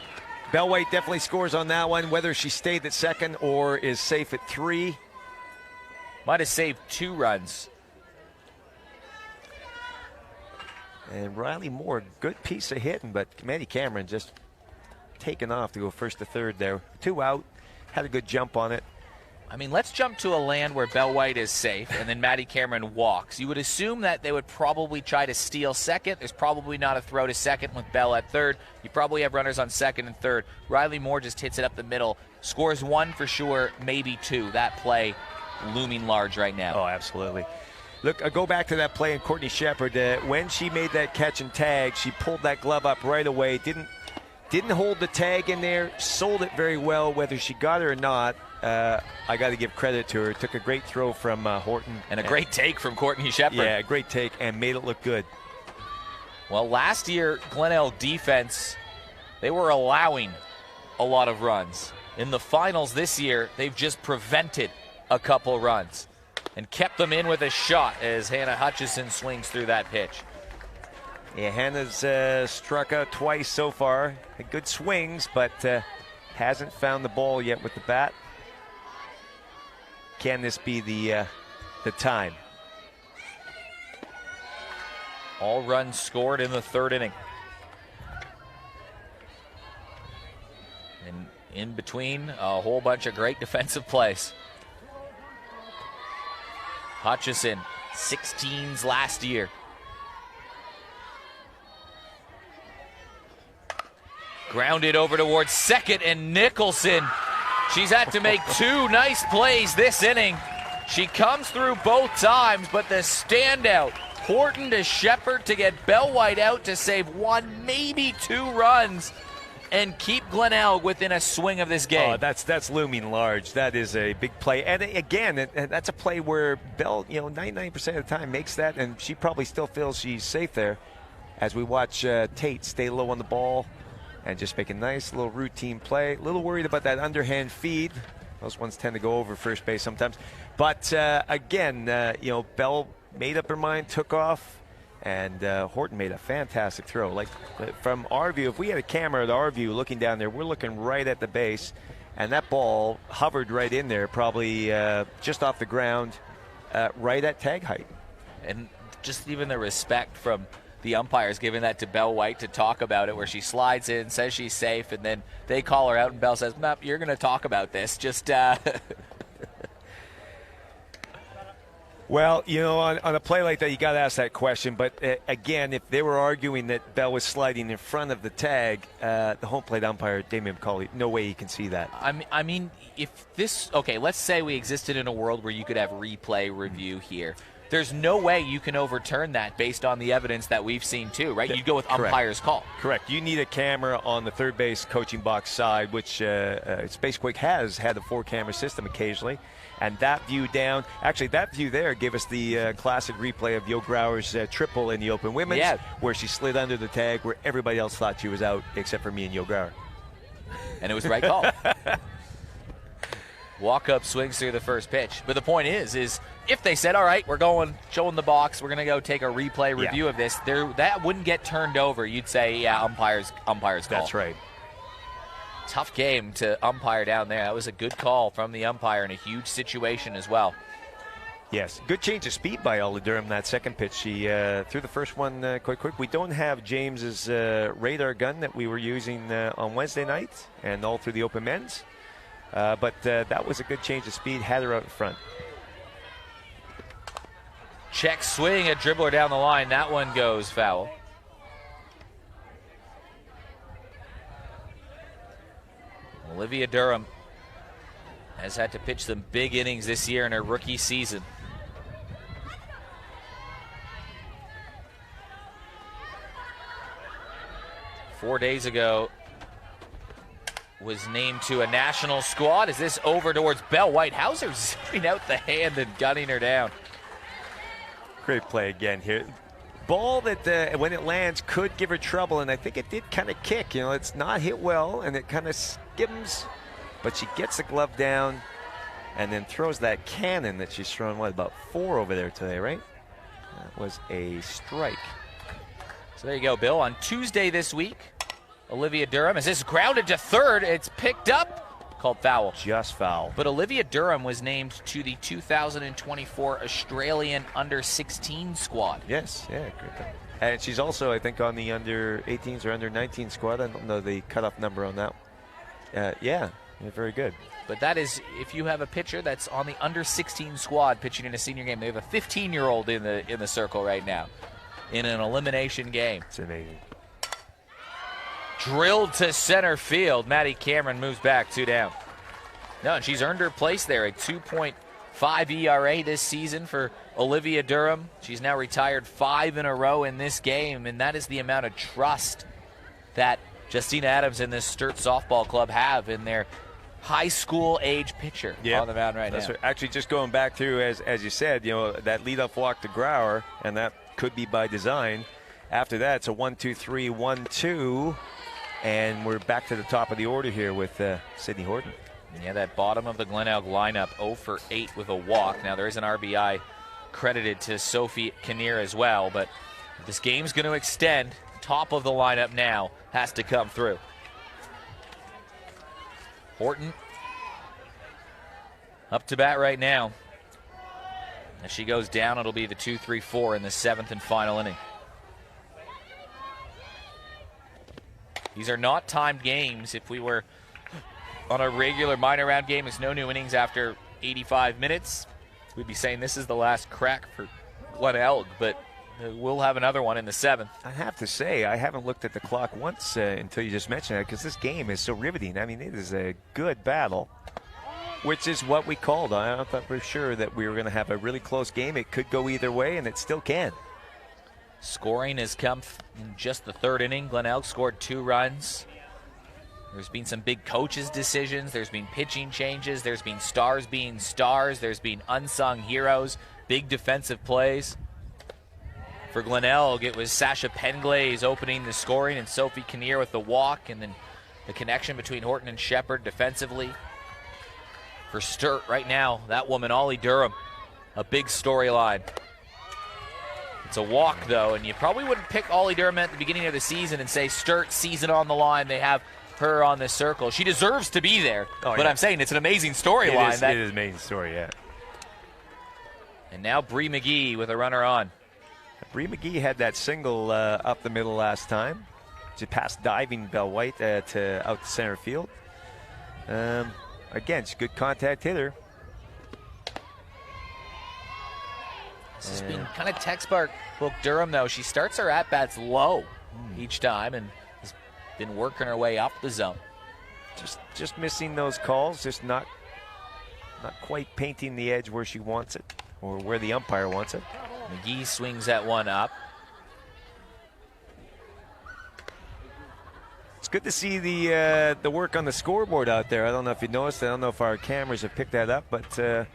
Bellwhite definitely scores on that one, whether she stayed at second or is safe at 3. Might have saved 2 runs. And Riley Moore, good piece of hitting, but Maddie Cameron just taken off to go first to third there. 2 out, had a good jump on it. I mean, let's jump to a land where Bellwhite is safe and then Maddie Cameron walks. You would assume that they would probably try to steal second. There's probably not a throw to second with Bell at third. You probably have runners on second and third. Riley Moore just hits it up the middle. Scores 1 for sure, maybe 2. That play looming large right now. Oh, absolutely. Look, go back to that play in Courtney Shepard. When she made that catch and tag, she pulled that glove up right away. Didn't hold the tag in there. Sold it very well, whether she got it or not. I got to give credit to her. Took a great throw from Horton. And a great take from Courtney Shepard. Yeah, a great take, and made it look good. Well, last year, Glenelg defense, they were allowing a lot of runs. In the finals this year, they've just prevented a couple runs and kept them in with a shot as Hannah Hutchison swings through that pitch. Yeah, Hannah's struck out twice so far. Had good swings, but hasn't found the ball yet with the bat. Can this be the time? All runs scored in the third inning. And in between, a whole bunch of great defensive plays. Hutchison, 16s last year. Grounded over towards second, and Nicholson. She's had to make two nice plays this inning. She comes through both times, but the standout, Horton to Shepard to get Bell White out to save one, maybe two runs, and keep Glenelg within a swing of this game. Oh, that's looming large. That is a big play. And again, that's a play where Bell, 99% of the time makes that, and she probably still feels she's safe there. As we watch Tate stay low on the ball and just make a nice little routine play. A little worried about that underhand feed. Those ones tend to go over first base sometimes. But again, Bell made up her mind, took off, and Horton made a fantastic throw. Like from our view, if we had a camera at our view looking down there, we're looking right at the base, and that ball hovered right in there, probably just off the ground, right at tag height. And just even the respect from the umpires giving that to Bell White to talk about it, where she slides in, says she's safe, and then they call her out, and Bell says, "Nope, you're going to talk about this." Just Well, on a play like that, you got to ask that question. But again, if they were arguing that Bell was sliding in front of the tag, the home plate umpire, Damian McCauley, no way he can see that. I mean, if this, okay, let's say we existed in a world where you could have replay review here. There's no way you can overturn that based on the evidence that we've seen too, right? You'd go with umpire's call. Correct. You need a camera on the third base coaching box side, which Space Quake has had a 4-camera system occasionally. And that view down, actually that view there gave us the classic replay of Yo Grauer's triple in the Open Women's, where she slid under the tag where everybody else thought she was out except for me and Yo Grauer. And it was the right call. Walk up, swings through the first pitch. But the point is if they said, all right, we're going, showing the box, we're going to go take a replay review of this, that wouldn't get turned over. You'd say, yeah, umpire's call. That's right. Tough game to umpire down there. That was a good call from the umpire in a huge situation as well. Yes, good change of speed by Ola Durham that second pitch. She threw the first one quite quick. We don't have James's radar gun that we were using on Wednesday night and all through the Open Men's. But that was a good change of speed, had her out in front. Check swing, a dribbler down the line. That one goes foul. Olivia Durham has had to pitch some big innings this year in her rookie season. Four days ago, was named to a national squad. Is this over towards Bell White? Hauser zipping out the hand and gunning her down. Great play again here. Ball that when it lands could give her trouble, and I think it did kind of kick. It's not hit well, and it kind of skims, but she gets the glove down and then throws that cannon that she's thrown, about 4 over there today, right? That was a strike. So there you go, Bill. On Tuesday this week, Olivia Durham, as this grounded to third, it's picked up. Called foul. Just foul. But Olivia Durham was named to the 2024 Australian Under-16 squad. Yes, yeah, great. And she's also, I think, on the Under-18s or Under-19 squad. I don't know the cutoff number on that. Yeah, very good. But that is, if you have a pitcher that's on the Under-16 squad pitching in a senior game, they have a 15-year-old in the circle right now in an elimination game. It's amazing. Drilled to center field. Maddie Cameron moves back 2 down. No, and she's earned her place there. A 2.5 ERA this season for Olivia Durham. She's now retired 5 in a row in this game, and that is the amount of trust that Justina Adams and this Sturt softball club have in their high school age pitcher on the mound right now. Right. Actually, just going back through, as you said, that leadoff walk to Grauer, and that could be by design. After that, it's a 1-2-3, 1-2. And we're back to the top of the order here with Sydney Horton. Yeah, that bottom of the Glenelg lineup, 0 for 8 with a walk. Now, there is an RBI credited to Sophie Kinnear as well, but if this game's going to extend, top of the lineup now has to come through. Horton up to bat right now. As she goes down, it'll be the 2-3-4 in the 7th and final inning. These are not timed games. If we were on a regular minor round game, it's no new innings after 85 minutes, we'd be saying this is the last crack for Glenelg. But we'll have another one in the 7th. I have to say, I haven't looked at the clock once until you just mentioned that, because this game is so riveting. I mean, it is a good battle, which is what we called. I thought for sure that we were going to have a really close game. It could go either way, and it still can. Scoring has come in just the 3rd inning. Glenelg scored 2 runs. There's been some big coaches' decisions. There's been pitching changes. There's been stars being stars. There's been unsung heroes, big defensive plays. For Glenelg, it was Sasha Penglaze opening the scoring and Sophie Kinnear with the walk, and then the connection between Horton and Shepard defensively. For Sturt right now, that woman, Ollie Durham, a big storyline. It's a walk, though, and you probably wouldn't pick Ollie Durham at the beginning of the season and say Sturt season on the line. They have her on this circle. She deserves to be there, but I'm saying it's an amazing storyline. It is an amazing story, yeah. And now Bree McGee with a runner on. Bree McGee had that single up the middle last time. She passed diving Bell White to out to center field. Again, she's a good contact hitter. This has been kind of textbook Durham, though. She starts her at-bats low each time and has been working her way up the zone. Just missing those calls, just not quite painting the edge where she wants it or where the umpire wants it. McGee swings that one up. It's good to see the work on the scoreboard out there. I don't know if you noticed. I don't know if our cameras have picked that up, but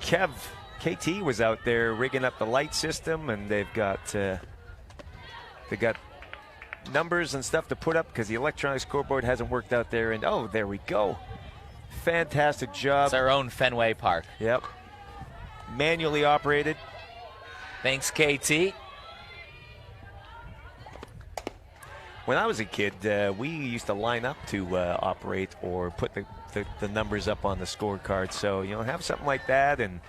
KT was out there rigging up the light system, and they've got numbers and stuff to put up because the electronic scoreboard hasn't worked out there. And oh, there we go. Fantastic job. It's our own Fenway Park. Yep. Manually operated. Thanks, KT. When I was a kid, we used to line up to operate or put the numbers up on the scorecard. So, have something like that and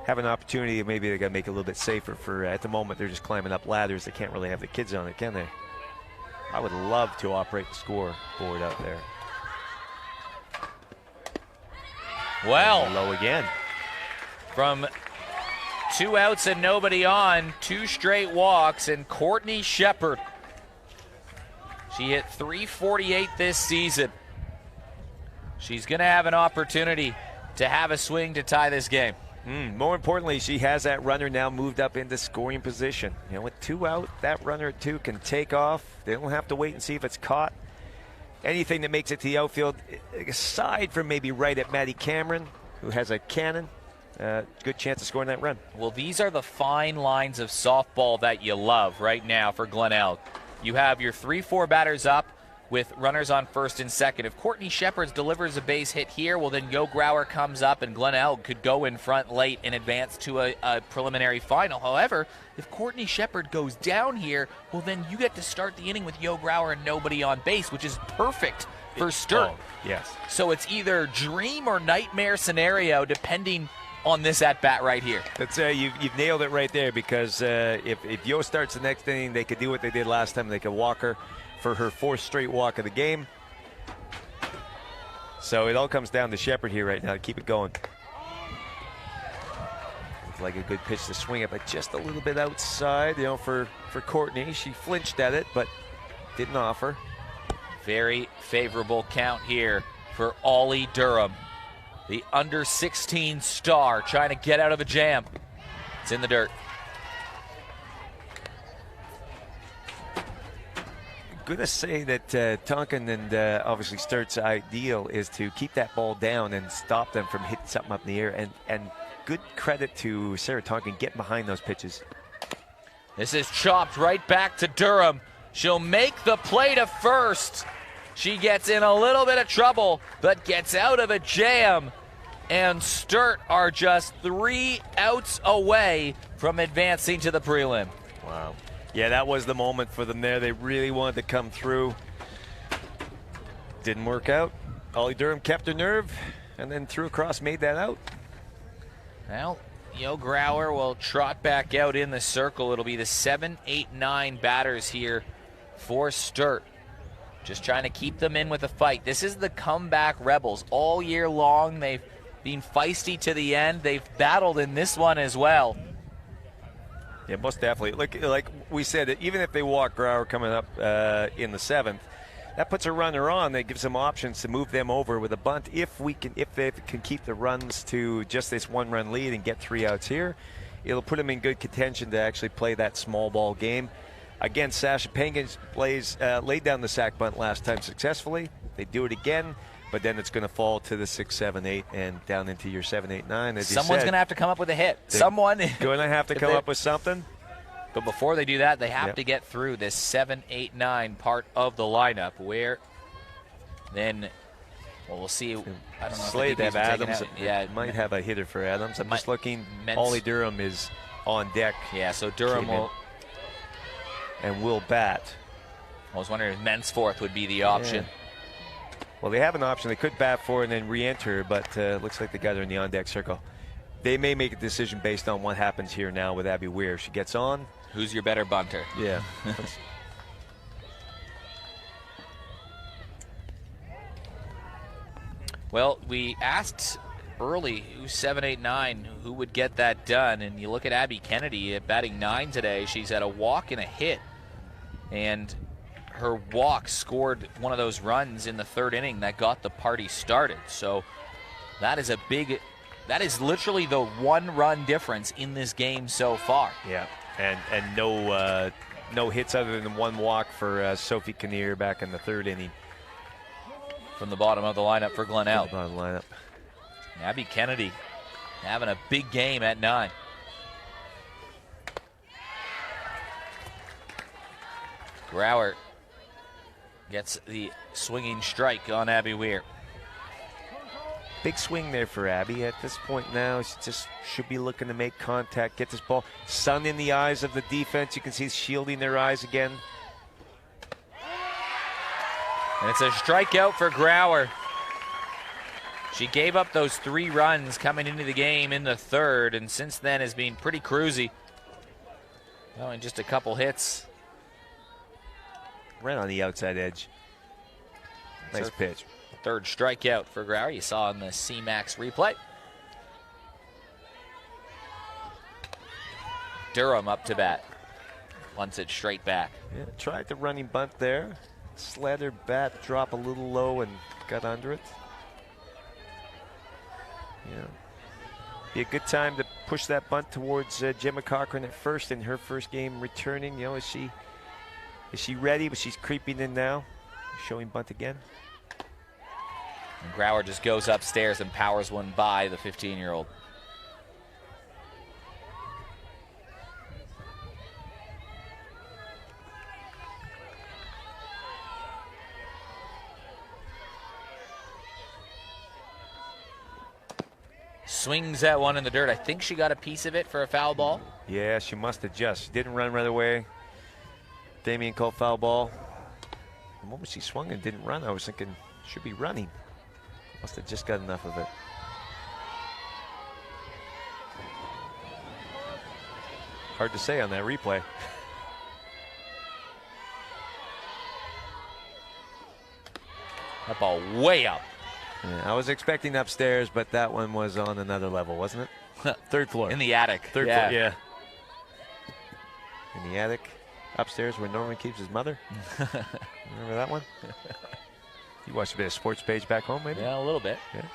have an opportunity. Maybe they got to make it a little bit safer for, at the moment, they're just climbing up ladders. They can't really have the kids on it, can they? I would love to operate the scoreboard out there. Well, low again. From 2 outs and nobody on, 2 straight walks, and Courtney Shepard. She hit .348 this season. She's going to have an opportunity to have a swing to tie this game. More importantly, she has that runner now moved up into scoring position. With 2 out, that runner at 2 can take off. They don't have to wait and see if it's caught. Anything that makes it to the outfield, aside from maybe right at Maddie Cameron, who has a cannon, good chance of scoring that run. Well, these are the fine lines of softball that you love right now for Glenelg. You have your 3-4 batters up with runners on first and second. If Courtney Shepard delivers a base hit here, well, then Yo Grauer comes up and Glenelg could go in front late and advance to a preliminary final. However, if Courtney Shepard goes down here, well, then you get to start the inning with Yo Grauer and nobody on base, which is perfect for Sturt. Yes. So it's either dream or nightmare scenario depending on this at-bat right here. That's you've nailed it right there, because if Yo starts the next inning, they could do what they did last time. They could walk her for her 4th straight walk of the game. So it all comes down to Shepard here right now to keep it going. Looks like a good pitch to swing it, but just a little bit outside, for Courtney. She flinched at it, but didn't offer. Very favorable count here for Ollie Durham, the under-16 star trying to get out of a jam. It's in the dirt. Going to say that Tonkin and obviously Sturt's ideal is to keep that ball down and stop them from hitting something up in the air. And good credit to Sarah Tonkin getting behind those pitches. This is chopped right back to Durham. She'll make the play to first. She gets in a little bit of trouble, but gets out of a jam. And Sturt are just 3 outs away from advancing to the prelim. Wow. Yeah, that was the moment for them there. They really wanted to come through. Didn't work out. Ollie Durham kept her nerve and then threw across, made that out. Well, Yo Grauer will trot back out in the circle. It'll be the 7, 8, 9 batters here for Sturt. Just trying to keep them in with a fight. This is the comeback Rebels. All year long, they've been feisty to the end. They've battled in this one as well. Yeah, most definitely. Like we said, even if they walk Grauer coming up in the 7th, that puts a runner on. That gives them options to move them over with a bunt. If they can keep the runs to just this 1-run lead and get 3 outs here, it'll put them in good contention to actually play that small ball game. Again, Sasha Penguins laid down the sack bunt last time successfully. They do it again, but then it's going to fall to the 6, 7, 8, and down into your 7, 8, 9. Someone's going to have to come up with a hit. Someone going to have to come up with something. But before they do that, they have to get through this 7, 8, 9 part of the lineup, where then, well, we'll see. I don't know. Slade have Adams. Yeah, might have a hitter for Adams. I'm just looking. Ollie Durham is on deck. Yeah, so Durham will. And will bat. I was wondering if Mensforth would be the option. Yeah. Well, they have an option. They could bat for and then re-enter, but looks like they got her in the on-deck circle. They may make a decision based on what happens here now with Abby Weir. She gets on. Who's your better bunter? Yeah. Well, we asked early who's 7, 8, 9, who would get that done, and you look at Abby Kennedy at batting 9 today. She's had a walk and a hit, and her walk scored one of those runs in the 3rd inning that got the party started. So that is literally the 1-run difference in this game so far. Yeah, and no hits other than 1 walk for Sophie Kinnear back in the 3rd inning. From the bottom of the lineup for Glenelg. Bottom lineup. Abby Kennedy having a big game at 9. Grauer gets the swinging strike on Abby Weir. Big swing there for Abby. At this point now, she just should be looking to make contact, get this ball. Sun in the eyes of the defense. You can see shielding their eyes again. And it's a strikeout for Grauer. She gave up those 3 runs coming into the game in the 3rd, and since then has been pretty cruisy. Only just a couple hits. Right on the outside edge. Nice pitch. 3rd strikeout for Grauer. You saw in the C-Max replay. Durham up to bat. Once it straight back. Yeah, tried the running bunt there. Let her bat drop a little low and got under it. Yeah. Be a good time to push that bunt towards Gemma Cochran at first in her first game returning. You know, is she ready? But she's creeping in now. Showing bunt again. And Grauer just goes upstairs and powers one by the 15-year-old. Swings that one in the dirt. I think she got a piece of it for a foul ball. Yeah, she must have just. She didn't run right away. Damien called foul ball. The moment she swung and didn't run, I was thinking, should be running. Must have just got enough of it. Hard to say on that replay. That ball way up. Yeah, I was expecting upstairs, but that one was on another level, wasn't it? 3rd floor. In the attic. Third floor, yeah. In the attic, upstairs where Norman keeps his mother. Remember that one? You watched a bit of Sports Page back home, maybe? Yeah, a little bit. Yeah.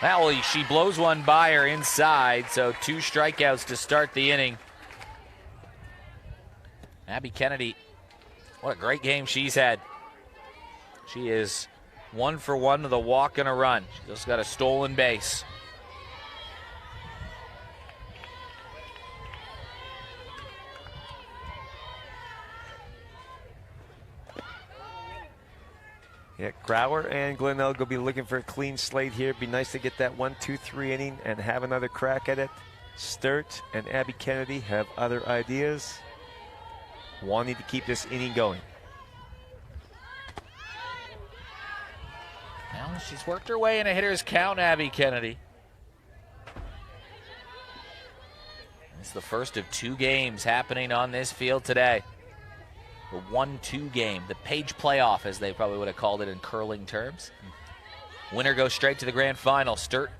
Well, she blows one by her inside, so 2 strikeouts to start the inning. Abby Kennedy, what a great game she's had. She is 1 for 1 with a walk and a run. She just got a stolen base. Yeah, Grauer and Glenelg will be looking for a clean slate here. Be nice to get that 1, 2, 3 inning and have another crack at it. Sturt and Abby Kennedy have other ideas, wanting to keep this inning going. Well, she's worked her way in a hitter's count, Abby Kennedy. It's the first of 2 games happening on this field today. The 1-2 game, the Page playoff, as they probably would have called it in curling terms. Winner goes straight to the grand final. Sturt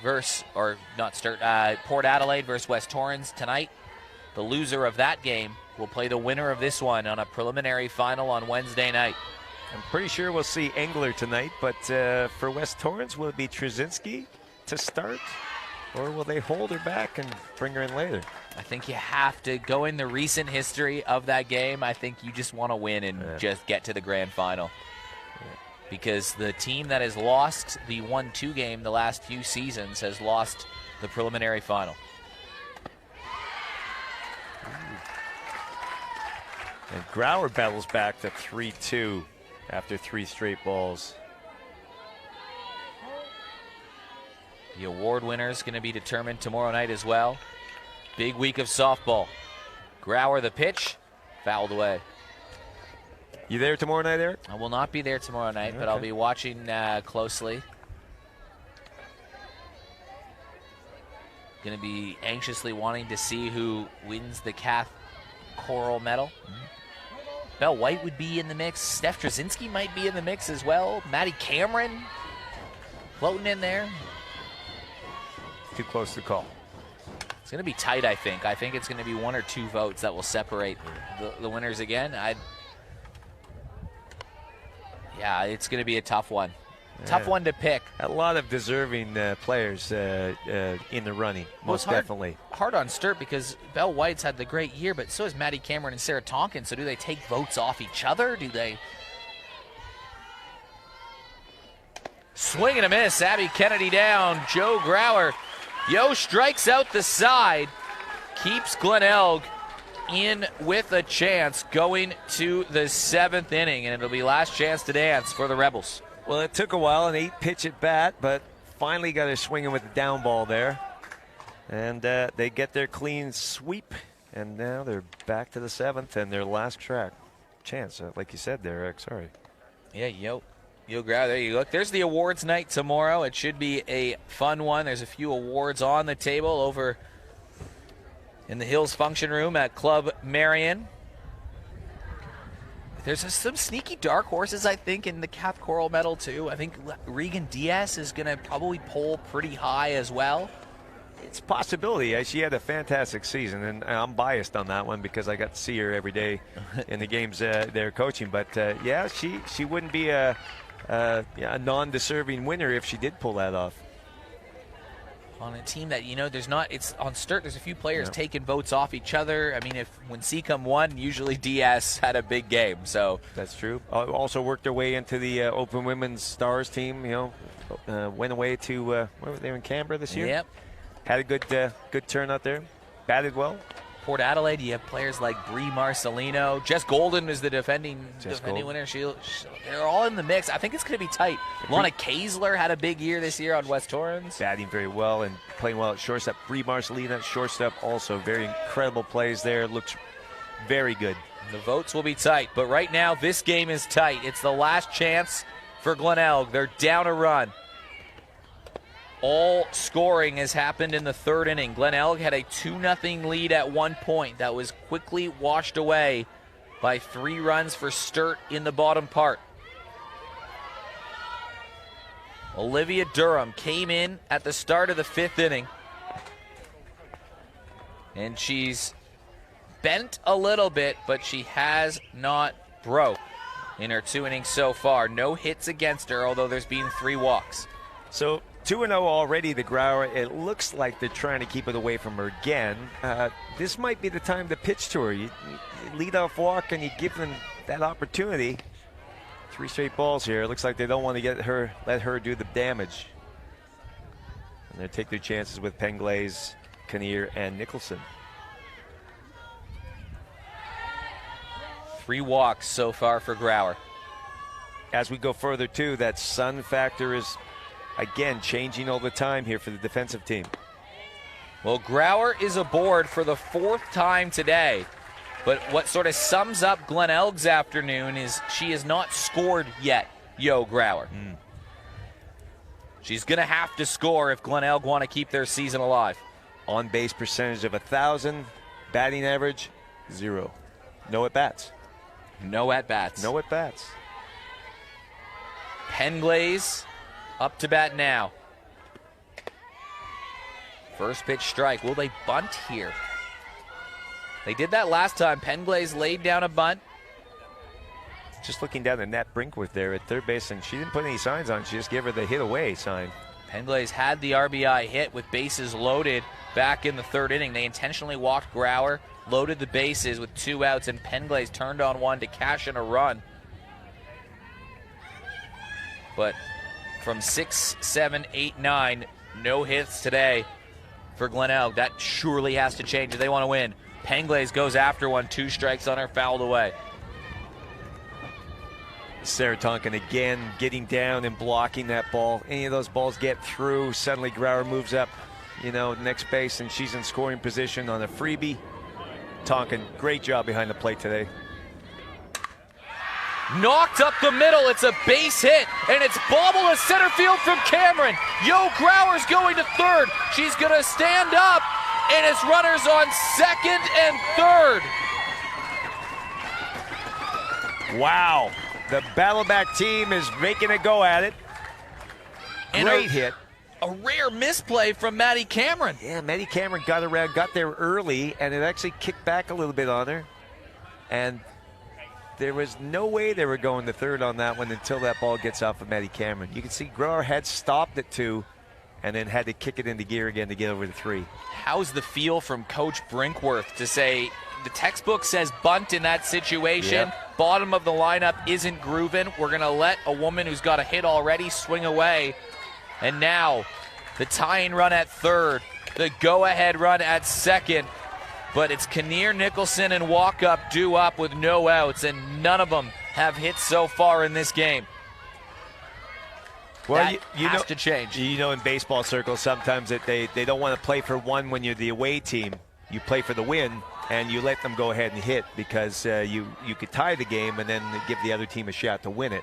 Port Adelaide versus West Torrens tonight. The loser of that game will play the winner of this one on a preliminary final on Wednesday night. I'm pretty sure we'll see Engler tonight, but for West Torrens, will it be Trzynski to start? Or will they hold her back and bring her in later? I think you have to go in the recent history of that game. I think you just want to win and just get to the grand final. Because the team that has lost the 1-2 game the last few seasons has lost the preliminary final. And Grauer battles back to 3-2 after 3 straight balls. The award winner is going to be determined tomorrow night as well. Big week of softball. Grauer the pitch, fouled away. You there tomorrow night, Eric? I will not be there tomorrow night, but I'll be watching closely. Going to be anxiously wanting to see who wins the Cath Coral medal. Belle White would be in the mix. Steph Trzynski might be in the mix as well. Maddie Cameron floating in there. Too close to call. It's going to be tight, I think. I think it's going to be 1 or 2 votes that will separate the winners again. Yeah, it's going to be a tough one. Tough one to pick. A lot of deserving players in the running, most definitely. Hard on Sturt because Belle White's had the great year, but so has Maddie Cameron and Sarah Tonkin. So do they take votes off each other? Do they? Swing and a miss. Abby Kennedy down. Joe Grauer. Yo strikes out the side. Keeps Glenelg in with a chance going to the 7th inning, and it'll be last chance to dance for the Rebels. Well, it took a while, an 8-pitch at bat, but finally got her swinging with the down ball there. And they get their clean sweep, and now they're back to the 7th and their last chance. Like you said there, Eric, sorry. Yeah, Yo Grauer, there you look. There's the awards night tomorrow. It should be a fun one. There's a few awards on the table over in the Hills Function Room at Club Marion. There's some sneaky dark horses, I think, in the Cath Coral medal, too. I think Regan Diaz is going to probably pull pretty high as well. It's a possibility. She had a fantastic season, and I'm biased on that one because I got to see her every day in the games they're coaching. But, yeah, she wouldn't be a non-deserving winner if she did pull that off. On a team that, it's on Sturt, there's a few players taking votes off each other. I mean, when Seacombe won, usually Diaz had a big game, so. That's true. Also worked their way into the Open Women's Stars team, went away to, where were they in Canberra this year? Yep. Had a good turnout there. Batted well. Port Adelaide, you have players like Brie Marcelino. Jess Golden is the defending winner. They're all in the mix. I think it's going to be tight. Lana Kaesler had a big year this year on West Torrens. Batting very well and playing well at shortstop. Brie Marcelino at shortstop also. Very incredible plays there. Looks very good. The votes will be tight, but right now this game is tight. It's the last chance for Glenelg. They're down a run. All scoring has happened in the 3rd inning. Glenelg had a 2-0 lead at one point that was quickly washed away by 3 runs for Sturt in the bottom part. Olivia Durham came in at the start of the 5th inning, and she's bent a little bit, but she has not broke in her 2 innings so far. No hits against her, although there's been 3 walks. So 2-0 already, the Grauer. It looks like they're trying to keep it away from her again. This might be the time to pitch to her. You lead off walk and you give them that opportunity. 3 straight balls here. It looks like they don't want to let her do the damage. And they take their chances with Penglaze, Kinnear, and Nicholson. 3 walks so far for Grauer. As we go further too, that sun factor is again changing all the time here for the defensive team. Well, Grauer is aboard for the 4th time today. But what sort of sums up Glenelg's afternoon is she has not scored yet, Yo Grauer. She's going to have to score if Glenelg want to keep their season alive. On-base percentage of 1,000, batting average 0. No at-bats. No at-bats. No at-bats. Penglaze up to bat now. First pitch strike. Will they bunt here? They did that last time. Penglaze laid down a bunt. Just looking down at Nat Brinkworth there at third base, and she didn't put any signs on. She just gave her the hit away sign. Penglaze had the RBI hit with bases loaded back in the third inning. They intentionally walked Grauer, loaded the bases with 2 outs, and Penglaze turned on one to cash in a run. But from 6, 7, 8, 9, no hits today for Glenelg. That surely has to change if they want to win. Penglaze goes after one, 2 strikes on her, fouled away. Sarah Tonkin again getting down and blocking that ball. Any of those balls get through, suddenly Grauer moves up, next base, and she's in scoring position on a freebie. Tonkin, great job behind the plate today. Knocked up the middle, it's a base hit, and it's bobbled to center field from Cameron. Yo Grauer's going to third. She's gonna stand up, and it's runners on second and third. Wow. The Battleback team is making a go at it. Great hit. A rare misplay from Maddie Cameron. Yeah, Maddie Cameron got there early, and it actually kicked back a little bit on her. And there was no way they were going to third on that one until that ball gets off of Maddie Cameron. You can see Grauer had stopped at 2 and then had to kick it into gear again to get over to 3. How's the feel from Coach Brinkworth to say the textbook says bunt in that situation? Yep. Bottom of the lineup isn't grooving. We're going to let a woman who's got a hit already swing away. And now the tying run at third, the go-ahead run at second. But it's Kinnear, Nicholson, and Walkup due up with no outs, and none of them have hit so far in this game. Well, that has to change. In baseball circles, sometimes they don't want to play for one when you're the away team. You play for the win, and you let them go ahead and hit because you could tie the game and then give the other team a shot to win it.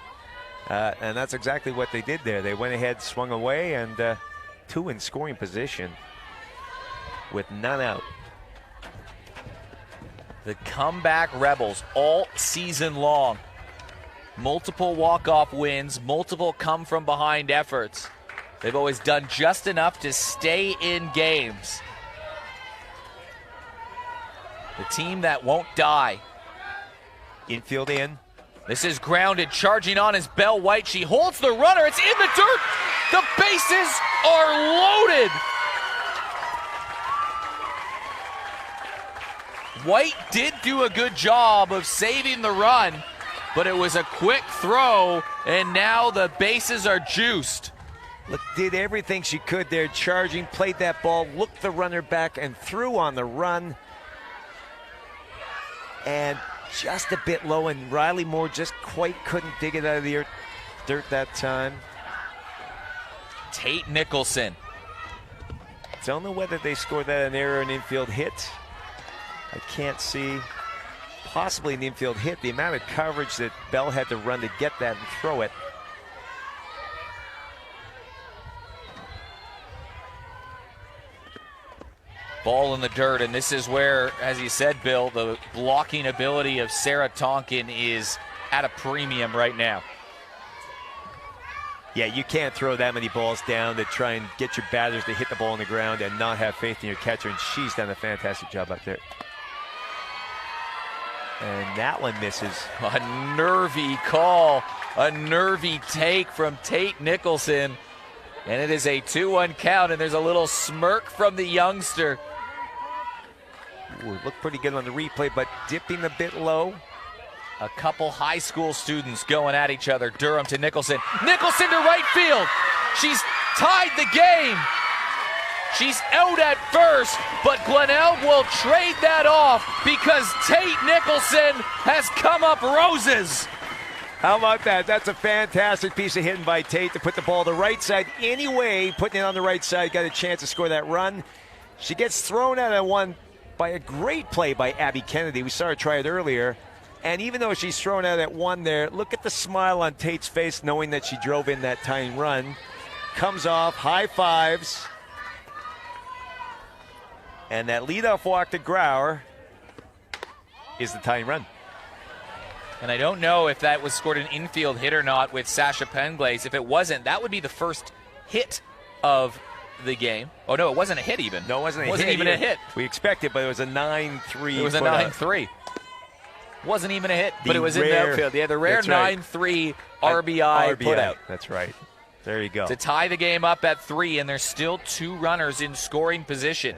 And that's exactly what they did there. They went ahead, swung away, and 2 in scoring position with none out. The comeback Rebels all season long. Multiple walk-off wins, multiple come-from-behind efforts. They've always done just enough to stay in games. The team that won't die. Infield in. This is grounded, charging on is Belle White. She holds the runner, it's in the dirt. The bases are loaded. White did do a good job of saving the run, but it was a quick throw, and now the bases are juiced. Look, did everything she could there, charging, played that ball, looked the runner back, and threw on the run. And just a bit low, and Riley Moore just quite couldn't dig it out of the dirt that time. Tate Nicholson. Don't know whether they scored that an error, an infield hit. I can't see. Possibly an infield hit. The amount of coverage that Bell had to run to get that and throw it. Ball in the dirt, and this is where, as you said, Bill, the blocking ability of Sarah Tonkin is at a premium right now. Yeah, you can't throw that many balls down to try and get your batters to hit the ball on the ground and not have faith in your catcher, and she's done a fantastic job up there. And that one misses. A nervy call, a nervy take from Tate Nicholson. And it is a 2-1 count, and there's a little smirk from the youngster. Ooh, looked pretty good on the replay, but dipping a bit low. A couple high school students going at each other. Durham to Nicholson. Nicholson to right field. She's tied the game. She's out at first, but Glenelg will trade that off because Tate Nicholson has come up roses. How about that? That's a fantastic piece of hitting by Tate to put the ball to the right side. Anyway, putting it on the right side, got a chance to score that run. She gets thrown out at one by a great play by Abby Kennedy. We saw her try it earlier. And even though she's thrown out at one there, look at the smile on Tate's face knowing that she drove in that tying run. Comes off, high fives. And that leadoff walk to Grauer is the tying run. And I don't know if that was scored an infield hit or not with Sasha Penglaze. If it wasn't, that would be the first hit of the game. Oh, no, it wasn't a hit even. No, it wasn't even a hit. We expected, but it was a 9-3. It was a 9-3. Wasn't even a hit, but it was in the outfield. Yeah, the rare 9-3 RBI putout. That's right. There you go. To tie the game up at 3, and there's still 2 runners in scoring position.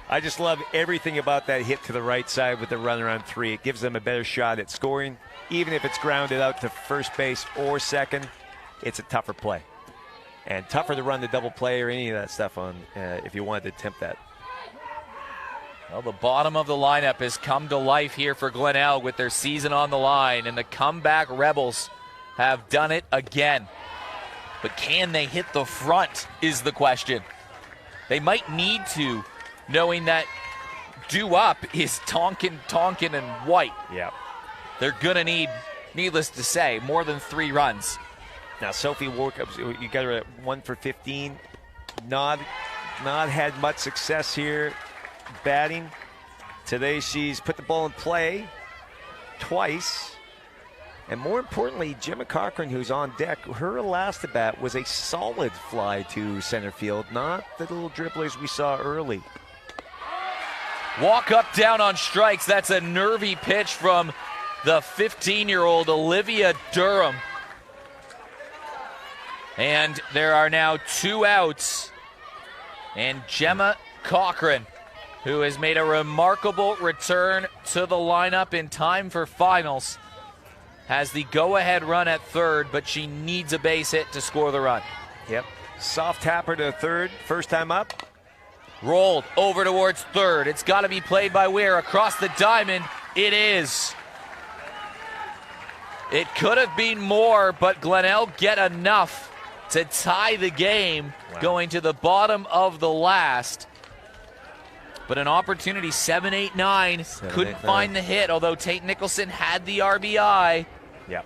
I just love everything about that hit to the right side with the runner on 3. It gives them a better shot at scoring. Even if it's grounded out to first base or second, it's a tougher play. And tougher to run the double play or any of that stuff on if you wanted to attempt that. Well, the bottom of the lineup has come to life here for Glenelg with their season on the line, and the comeback Rebels have done it again. But can they hit the front is the question. They might need to, knowing that due up is Tonkin, and White. Yeah. They're going to need, needless to say, more than 3 runs. Now, Sophie Warkup, you got her at 1 for 15. Not had much success here batting. Today she's put the ball in play twice. And more importantly, Gemma Cochran, who's on deck, her last at bat was a solid fly to center field, not the little dribblers we saw early. Walk up, down on strikes. That's a nervy pitch from the 15-year-old Olivia Durham. And there are now 2 outs. And Gemma Cochran, who has made a remarkable return to the lineup in time for finals, has the go-ahead run at third, but she needs a base hit to score the run. Yep. Soft tapper to third, first time up. Rolled over towards third. It's got to be played by Weir across the diamond. It is. It could have been more, but Glenelg get enough to tie the game going to the bottom of the last. But an opportunity, 7-8-9, couldn't find the hit, although Tate Nicholson had the RBI. Yep.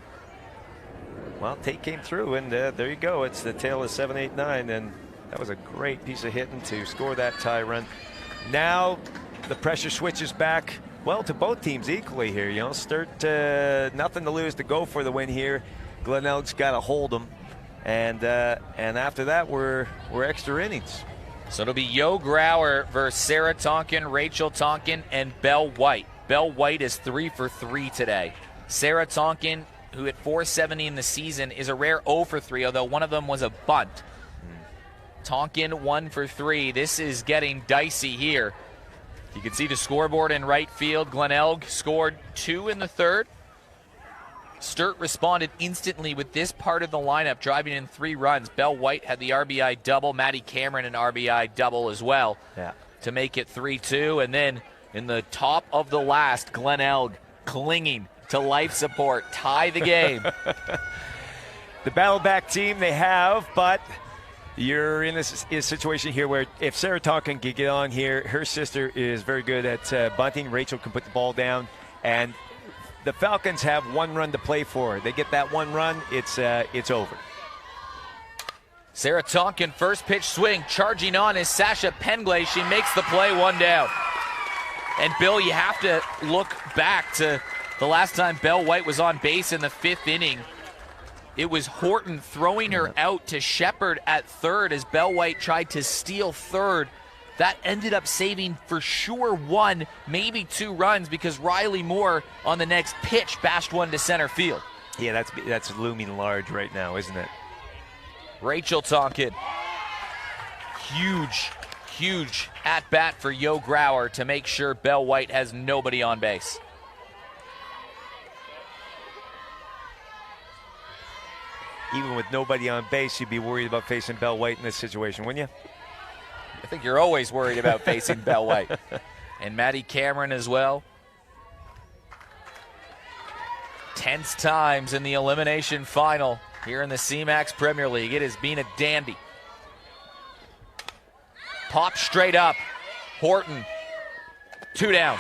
Well, Tate came through, and there you go. It's the tail of 7-8-9, and that was a great piece of hitting to score that tie run. Now the pressure switches back, well, to both teams equally here. You know, Sturt, nothing to lose to go for the win here. Glenelg's got to hold them, and after that, we're extra innings. So it'll be Yo Grauer versus Sarah Tonkin, Rachel Tonkin, and Belle White. Belle White is 3 for 3 today. Sarah Tonkin, who hit .470 in the season, is a rare 0 for 3, although one of them was a bunt. Tonkin 1 for 3. This is getting dicey here. You can see the scoreboard in right field. Glenelg scored 2 in the third. Sturt responded instantly with this part of the lineup, driving in 3 runs. Belle White had the RBI double. Maddie Cameron an RBI double as well to make it 3-2. And then in the top of the last, Glenelg clinging to life support, tie the game. The battle back team they have, but you're in a situation here where if Sarah Tonkin can get on here, her sister is very good at bunting. Rachel can put the ball down, and the Falcons have 1 run to play for. They get that 1 run, it's over. Sarah Tonkin, first pitch swing, charging on is Sasha Penglay. She makes the play, 1 down. And Bill, you have to look back to the last time Belle White was on base in the 5th inning. It was Horton throwing her out to Shepard at third as Belle White tried to steal third. That ended up saving for sure 1, maybe 2 runs because Riley Moore on the next pitch bashed 1 to center field. Yeah, that's looming large right now, isn't it? Rachel Tonkin. Huge at-bat for Yo Grauer to make sure Belle White has nobody on base. Even with nobody on base, you'd be worried about facing Belle White in this situation, wouldn't you? I think you're always worried about facing Belle White. And Maddie Cameron as well. Tense times in the elimination final here in the CMAX Premier League. It has been a dandy. Pop straight up. Horton, 2 down.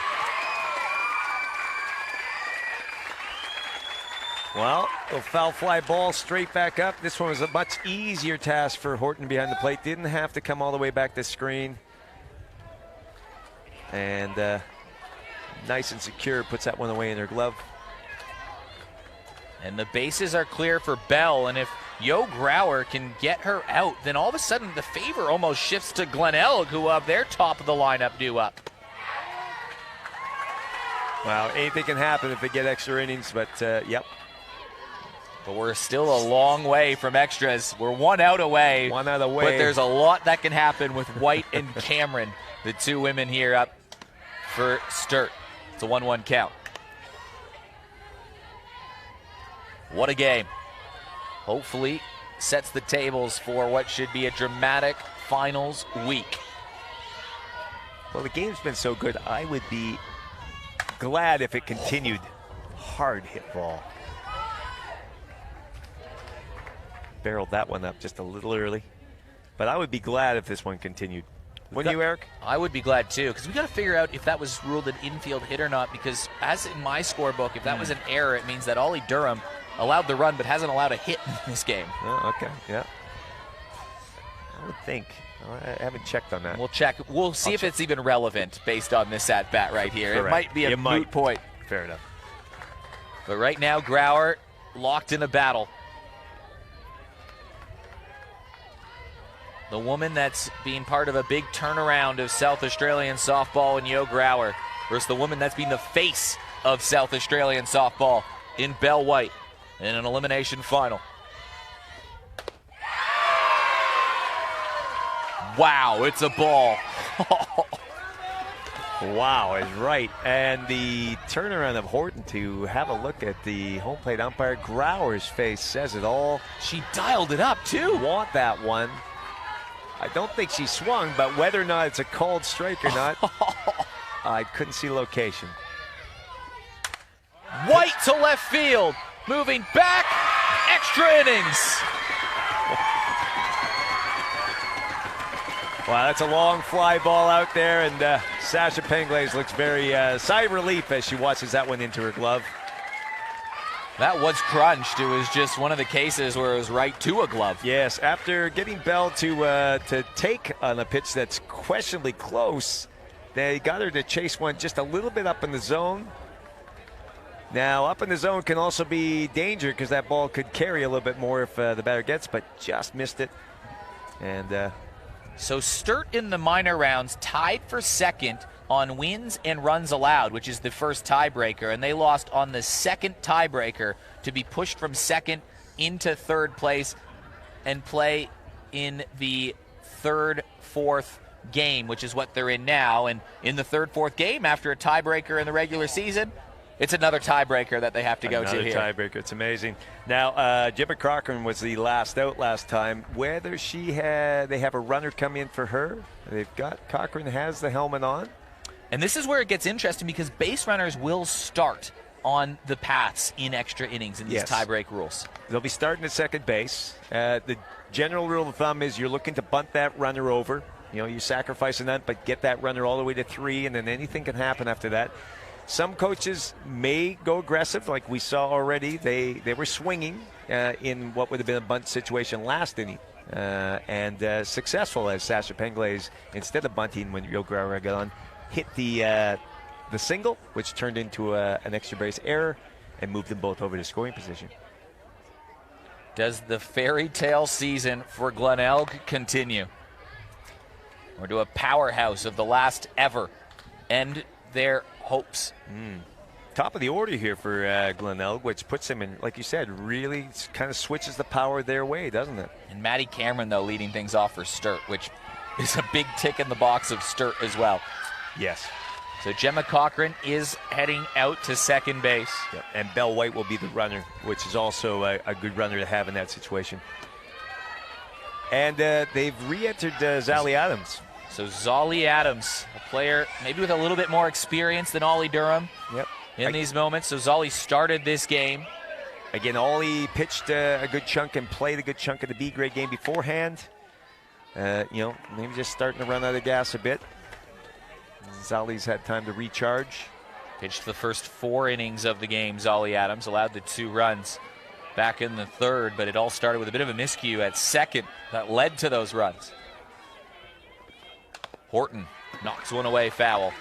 Well, a foul fly ball straight back up. This one was a much easier task for Horton behind the plate. Didn't have to come all the way back to screen. And nice and secure, puts that one away in her glove. And the bases are clear for Bell, and if Yo Grauer can get her out, then all of a sudden the favor almost shifts to Glenelg, who up their top of the lineup due up. Well, anything can happen if they get extra innings, but yep. But we're still a long way from extras. We're 1 out away. 1 out away. But there's a lot that can happen with White and Cameron, the two women here up for Sturt. It's a 1-1 count. What a game. Hopefully sets the tables for what should be a dramatic finals week. Well, the game's been so good, I would be glad if it continued. Hard hit ball. Barreled that one up just a little early. But I would be glad if this one continued. Wouldn't you, Eric? I would be glad too, because we got to figure out if that was ruled an infield hit or not, because as in my scorebook, if that was an error, it means that Ollie Durham allowed the run but hasn't allowed a hit in this game. Oh, okay, yeah. I would think. I haven't checked on that. We'll check. We'll see if it's even relevant based on this at-bat right here. Correct. It might be a moot point. Fair enough. But right now, Grauer locked in a battle. The woman that's being part of a big turnaround of South Australian softball in Yo Grauer versus the woman that's been the face of South Australian softball in Bell White in an elimination final. Wow, it's a ball. Wow is right. And the turnaround of Horton to have a look at the home plate umpire. Grauer's face says it all. She dialed it up, too. Want that one. I don't think she swung, but whether or not it's a called strike or not, I couldn't see location. White to left field. Moving back. Extra innings. Wow, that's a long fly ball out there, and Sasha Penglaze looks very sigh of relief as she watches that one into her glove. That was crunched. It was just one of the cases where it was right to a glove. Yes, after getting Bell to take on a pitch that's questionably close, they got her to chase one just a little bit up in the zone. Now, up in the zone can also be danger because that ball could carry a little bit more if the batter gets, but just missed it. And so Sturt in the minor rounds tied for second on wins and runs allowed, which is the first tiebreaker, and they lost on the second tiebreaker to be pushed from second into third place and play in the third, fourth game, which is what they're in now. And in the third, fourth game, after a tiebreaker in the regular season, it's another tiebreaker that they have to go to here. Another tiebreaker. It's amazing. Now, Gemma Cochran was the last out last time. Whether they have a runner come in for her, they've got Cochran has the helmet on. And this is where it gets interesting because base runners will start on the paths in extra innings in these tiebreak rules. They'll be starting at second base. The general rule of thumb is you're looking to bunt that runner over. You know, you're sacrificing that, but get that runner all the way to 3, and then anything can happen after that. Some coaches may go aggressive, like we saw already. They were swinging in what would have been a bunt situation last inning, and successful as Sasha Penglaze, instead of bunting when Yo Grauer got on, hit the single, which turned into an extra base error and moved them both over to scoring position. Does the fairy tale season for Glenelg continue? Or do a powerhouse of the last ever end their hopes? Top of the order here for Glenelg, which puts them in, like you said, really kind of switches the power their way, doesn't it? And Maddie Cameron, though, leading things off for Sturt, which is a big tick in the box of Sturt as well. Yes. So Gemma Cochran is heading out to second base. Yep. And Bell White will be the runner, which is also a good runner to have in that situation. And they've re-entered Zali Adams. So Zolly Adams, a player maybe with a little bit more experience than Ollie Durham in these moments. So Zolly started this game. Again, Ollie pitched a good chunk and played a good chunk of the B-grade game beforehand. Maybe just starting to run out of gas a bit. Zolly's had time to recharge. Pitched the first 4 innings of the game, Zolly Adams. Allowed the 2 runs back in the third, but it all started with a bit of a miscue at second that led to those runs. Horton knocks one away, foul.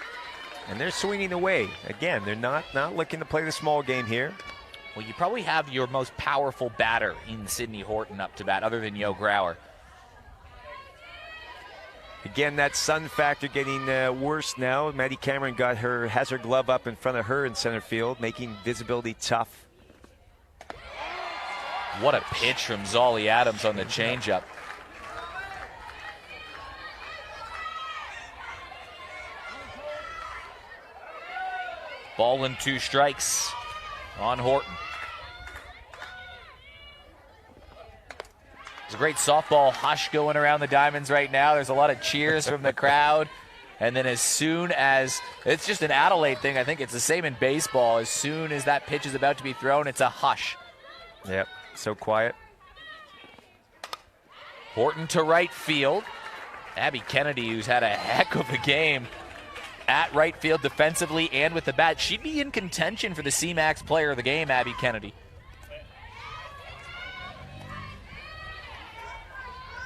And they're swinging away. Again, they're not looking to play the small game here. Well, you probably have your most powerful batter in Sydney Horton up to bat, other than Yo Grauer. Again, that sun factor getting worse now. Maddie Cameron has her glove up in front of her in center field, making visibility tough. What a pitch from Zolly Adams on the changeup. Ball and 2 strikes on Horton. There's a great softball hush going around the diamonds right now. There's a lot of cheers from the crowd. And then as soon as, it's just an Adelaide thing, I think it's the same in baseball. As soon as that pitch is about to be thrown, it's a hush. Yep, so quiet. Horton to right field. Abby Kennedy, who's had a heck of a game at right field defensively and with the bat. She'd be in contention for the C-Max player of the game, Abby Kennedy.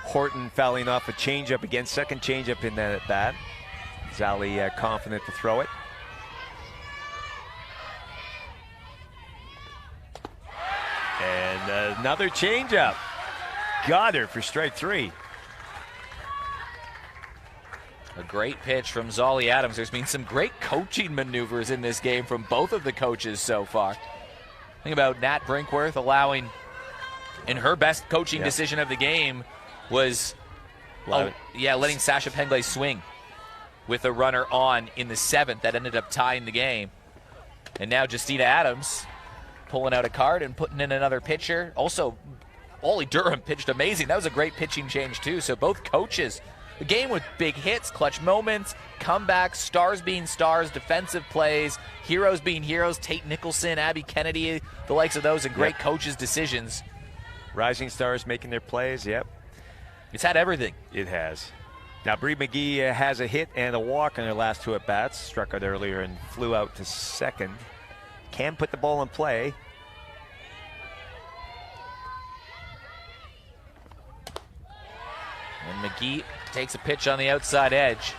Horton fouling off a changeup again, second changeup in that at bat. Zolly confident to throw it. And another changeup. Got her for strike 3. A great pitch from Zolly Adams. There's been some great coaching maneuvers in this game from both of the coaches so far. Think about Nat Brinkworth allowing, in her best coaching decision of the game, was letting Sasha Pengele swing with a runner on in the 7th that ended up tying the game. And now Justina Adams pulling out a card and putting in another pitcher. Also, Ollie Durham pitched amazing. That was a great pitching change too. So both coaches, a game with big hits, clutch moments, comebacks, stars being stars, defensive plays, heroes being heroes. Tate Nicholson, Abby Kennedy, the likes of those, and great coaches' decisions. Rising stars making their plays, yep. It's had everything. It has. Now, Bree McGee has a hit and a walk in her last 2 at-bats. Struck out earlier and flew out to second. Can put the ball in play. And McGee takes a pitch on the outside edge.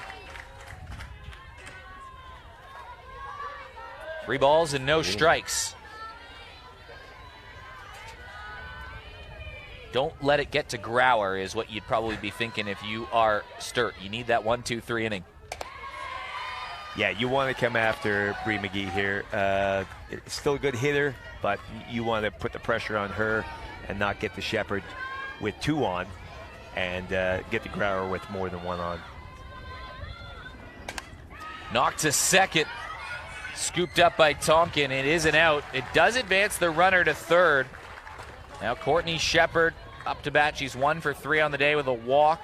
3 balls and no strikes. Don't let it get to Grauer is what you'd probably be thinking if you are Sturt. You need that 1, 2, 3 inning. Yeah, you want to come after Bree McGee here. It's still a good hitter, but you want to put the pressure on her and not get the Shepherd with 2 on and get the Grauer with more than 1 on. Knocked to second. Scooped up by Tonkin. It is an out. It does advance the runner to third. Now Courtney Shepherd up to bat. She's 1 for 3 on the day with a walk.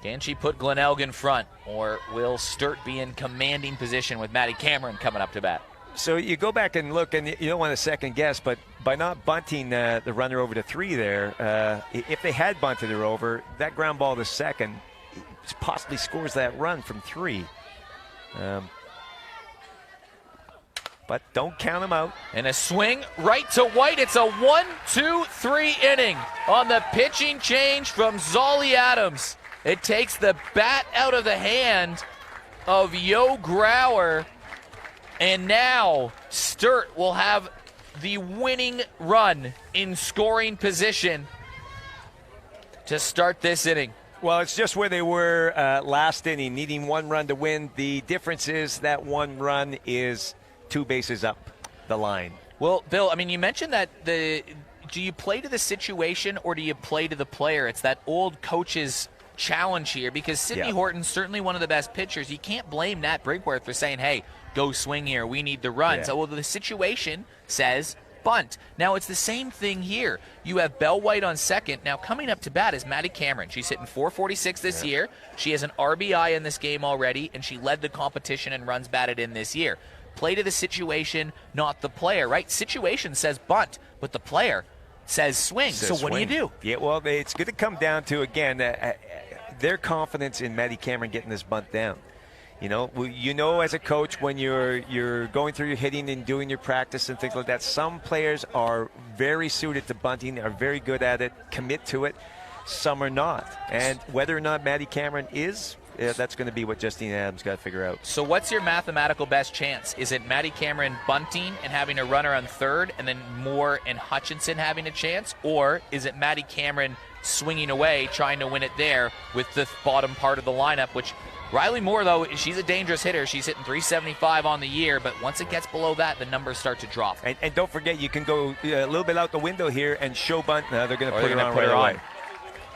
Can she put Glenelg in front, or will Sturt be in commanding position with Maddie Cameron coming up to bat? So you go back and look, and you don't want to second guess, but by not bunting the runner over to 3 there, if they had bunted her over, that ground ball to second possibly scores that run from 3. But don't count them out. And a swing right to White. It's a 1, 2, 3 inning on the pitching change from Zolly Adams. It takes the bat out of the hand of Yo Grauer. And now Sturt will have the winning run in scoring position to start this inning. Well, it's just where they were last inning, needing 1 run to win. The difference is that 1 run is 2 bases up the line. Well, Bill, I mean, you mentioned that do you play to the situation or do you play to the player? It's that old coach's challenge here, because Sydney Horton's certainly one of the best pitchers. You can't blame Nat Brinkworth for saying, hey, go swing here, we need the run. So, well, the situation says bunt. Now, it's the same thing here. You have Belle White on second. Now, coming up to bat is Maddie Cameron. She's hitting .446 this year. She has an RBI in this game already, and she led the competition and runs batted in this year. Play to the situation, not the player, right? Situation says bunt, but the player says swing. So what do you do? Yeah, well, it's going to come down to, again, their confidence in Maddie Cameron getting this bunt down. You know, as a coach, when you're going through your hitting and doing your practice and things like that, some players are very suited to bunting, are very good at it, commit to it. Some are not. And whether or not Maddie Cameron is that's going to be what Justine Adams got to figure out. So what's your mathematical best chance? Is it Maddie Cameron bunting and having a runner on third and then Moore and Hutchinson having a chance? Or is it Maddie Cameron swinging away, trying to win it there with the bottom part of the lineup, which Riley Moore, though, she's a dangerous hitter. She's hitting .375 on the year, but once it gets below that, the numbers start to drop. And don't forget, you can go a little bit out the window here and show bunt. Now they're going to put her on right away.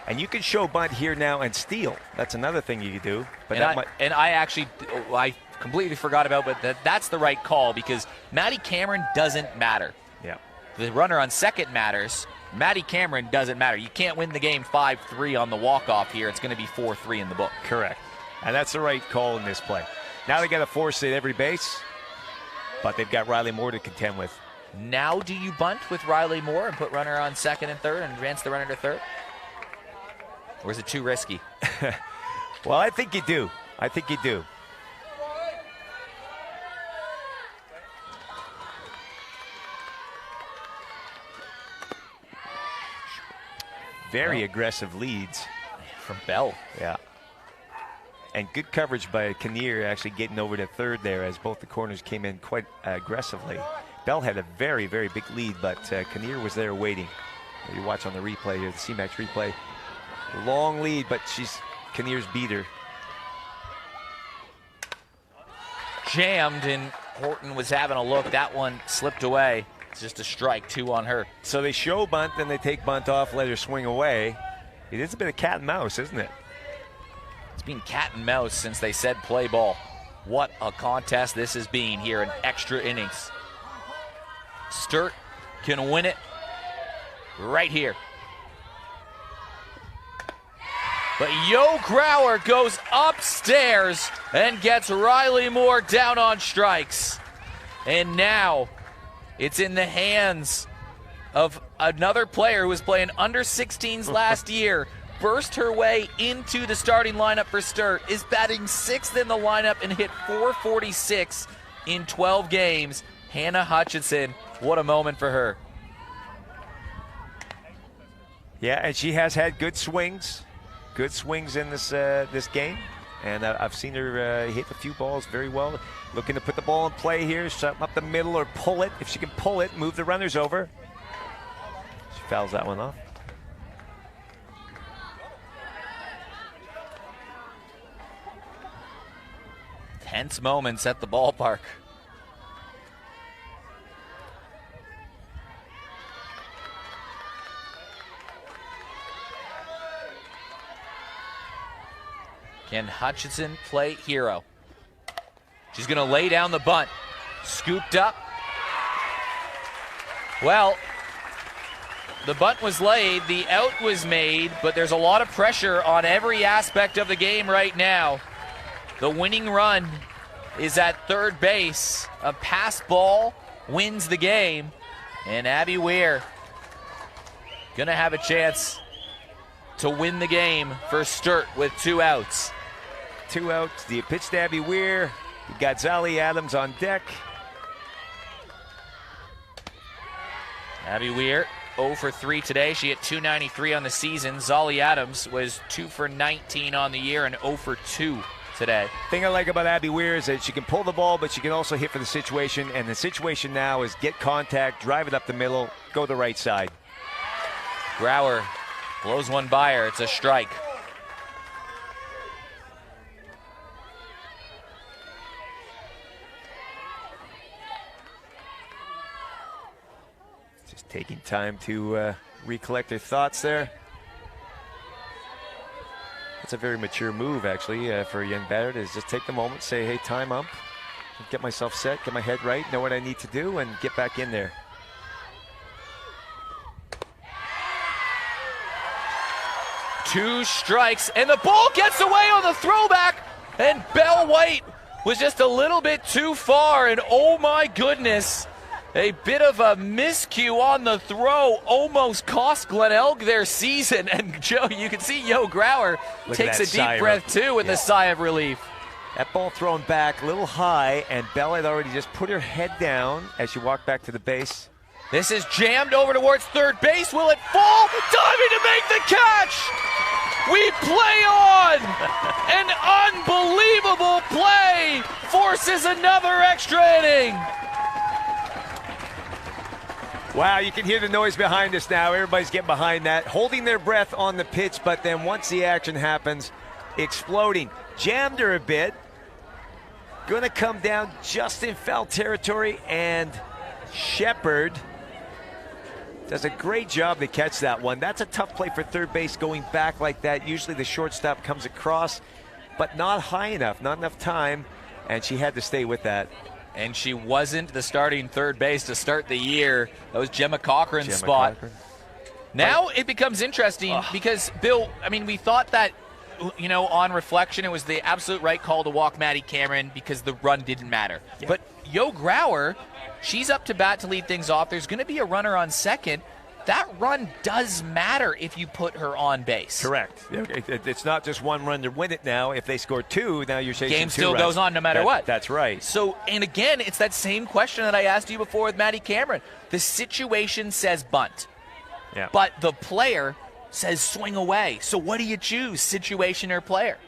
And you can show bunt here now and steal. That's another thing you can do. But I completely forgot about, but that's the right call because Maddie Cameron doesn't matter. Yeah. The runner on second matters. Maddie Cameron doesn't matter. You can't win the game 5-3 on the walk-off here. It's going to be 4-3 in the book. Correct. And that's the right call in this play. Now they got to force it every base, but they've got Riley Moore to contend with. Now do you bunt with Riley Moore and put runner on second and third and advance the runner to third? Or is it too risky? Well, I think you do. I think you do. Very aggressive leads. From Bell. Yeah. And good coverage by Kinnear actually getting over to third there as both the corners came in quite aggressively. Bell had a very, very big lead, but Kinnear was there waiting. You watch on the replay here, the C-Max replay. Long lead, but Kinnear's beat her. Jammed, and Horton was having a look. That one slipped away. It's just a strike, 2 on her. So they show bunt, then they take bunt off, let her swing away. It is a bit of cat and mouse, isn't it? It's been cat and mouse since they said play ball. What a contest this has been here in extra innings. Sturt can win it right here. But Yo Grauer goes upstairs and gets Riley Moore down on strikes. And now it's in the hands of another player who was playing under 16s last year. Burst her way into the starting lineup for Sturt, is batting 6th in the lineup and hit .446 in 12 games. Hannah Hutchinson, what a moment for her. Yeah, and she has had good swings in this game. And I've seen her hit a few balls very well. Looking to put the ball in play here, something up the middle or pull it. If she can pull it, move the runners over. She fouls that one off. Tense moments at the ballpark. Can Hutchinson play hero? She's going to lay down the bunt. Scooped up. Well, the bunt was laid, the out was made, but there's a lot of pressure on every aspect of the game right now. The winning run is at third base. A pass ball wins the game. And Abby Weir gonna have a chance to win the game for Sturt with 2 outs. 2 outs. The pitch to Abby Weir. You got Zali Adams on deck. Abby Weir 0 for 3 today. She hit .293 on the season. Zali Adams was 2 for 19 on the year and 0 for 2 today. Thing I like about Abby Weir is that she can pull the ball, but she can also hit for the situation. And the situation now is get contact, drive it up the middle, go the right side. Grauer blows one by her. It's a strike. Just taking time to recollect her thoughts there. It's a very mature move, actually, for a young batter to just take the moment, say, hey, time up, get myself set, get my head right, know what I need to do, and get back in there. Two strikes, and the ball gets away on the throwback, and Belle White was just a little bit too far, and oh my goodness, a bit of a miscue on the throw almost cost Glenelg their season. And Joe, you can see Yo Grauer takes a deep breath too with a sigh of relief. That ball thrown back a little high, and Belle had already just put her head down as she walked back to the base. This is jammed over towards third base. Will it fall? Diving to make the catch! We play on! An unbelievable play forces another extra inning. Wow, you can hear the noise behind us now. Everybody's getting behind that, holding their breath on the pitch, but then once the action happens, exploding. Jammed her a bit. Going to come down just in foul territory, and Shepard does a great job to catch that one. That's a tough play for third base going back like that. Usually the shortstop comes across, but not high enough, not enough time, and she had to stay with that. And she wasn't the starting third base to start the year. That was Gemma Cochran's spot. Now it becomes interesting because, Bill, I mean, we thought that, you know, on reflection, it was the absolute right call to walk Maddie Cameron because the run didn't matter. Yeah. But Yo Grauer, she's up to bat to lead things off. There's going to be a runner on second. That run does matter if you put her on base. Correct. It's not just one run to win it now. If they score two, now you're chasing game still goes on no matter what. That's right. So, and again, it's that same question that I asked you before with Maddie Cameron. The situation says bunt, but the player says swing away. So what do you choose, situation or player?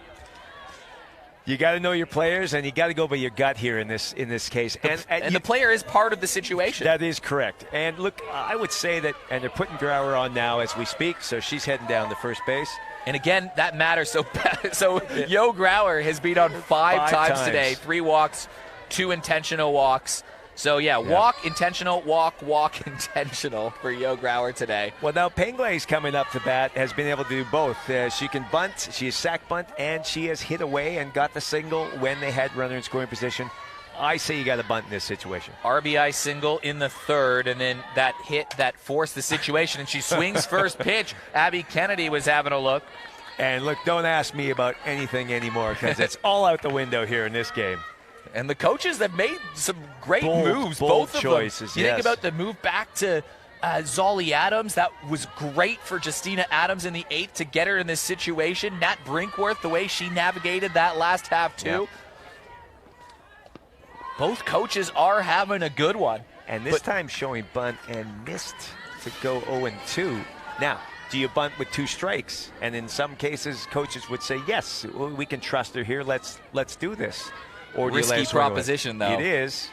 You got to know your players, and you got to go by your gut here in this case. And the player is part of the situation. That is correct. And look, I would say that, and they're putting Grauer on now as we speak, so she's heading down to first base. And again, that matters. So Yo Grauer has been on five times today. 3 walks, 2 intentional walks. So, walk, intentional, walk, intentional for Yo Grauer today. Well, now Penglay's coming up to bat, has been able to do both. She can bunt, she has sack bunt, and she has hit away and got the single when they had runner in scoring position. I say you got to bunt in this situation. RBI single in the third, and then that hit that forced the situation, and she swings first pitch. Abby Kennedy was having a look. And look, don't ask me about anything anymore because it's all out the window here in this game. And the coaches have made some great moves, bold both of choices, them. You think about the move back to Zolly Adams. That was great for Justina Adams in the 8th to get her in this situation. Nat Brinkworth, the way she navigated that last half, too. Yep. Both coaches are having a good one. And this time showing bunt and missed to go 0-2. Now, do you bunt with 2 strikes? And in some cases, coaches would say, yes, we can trust her here. Let's do this. Or risky proposition, though. It is,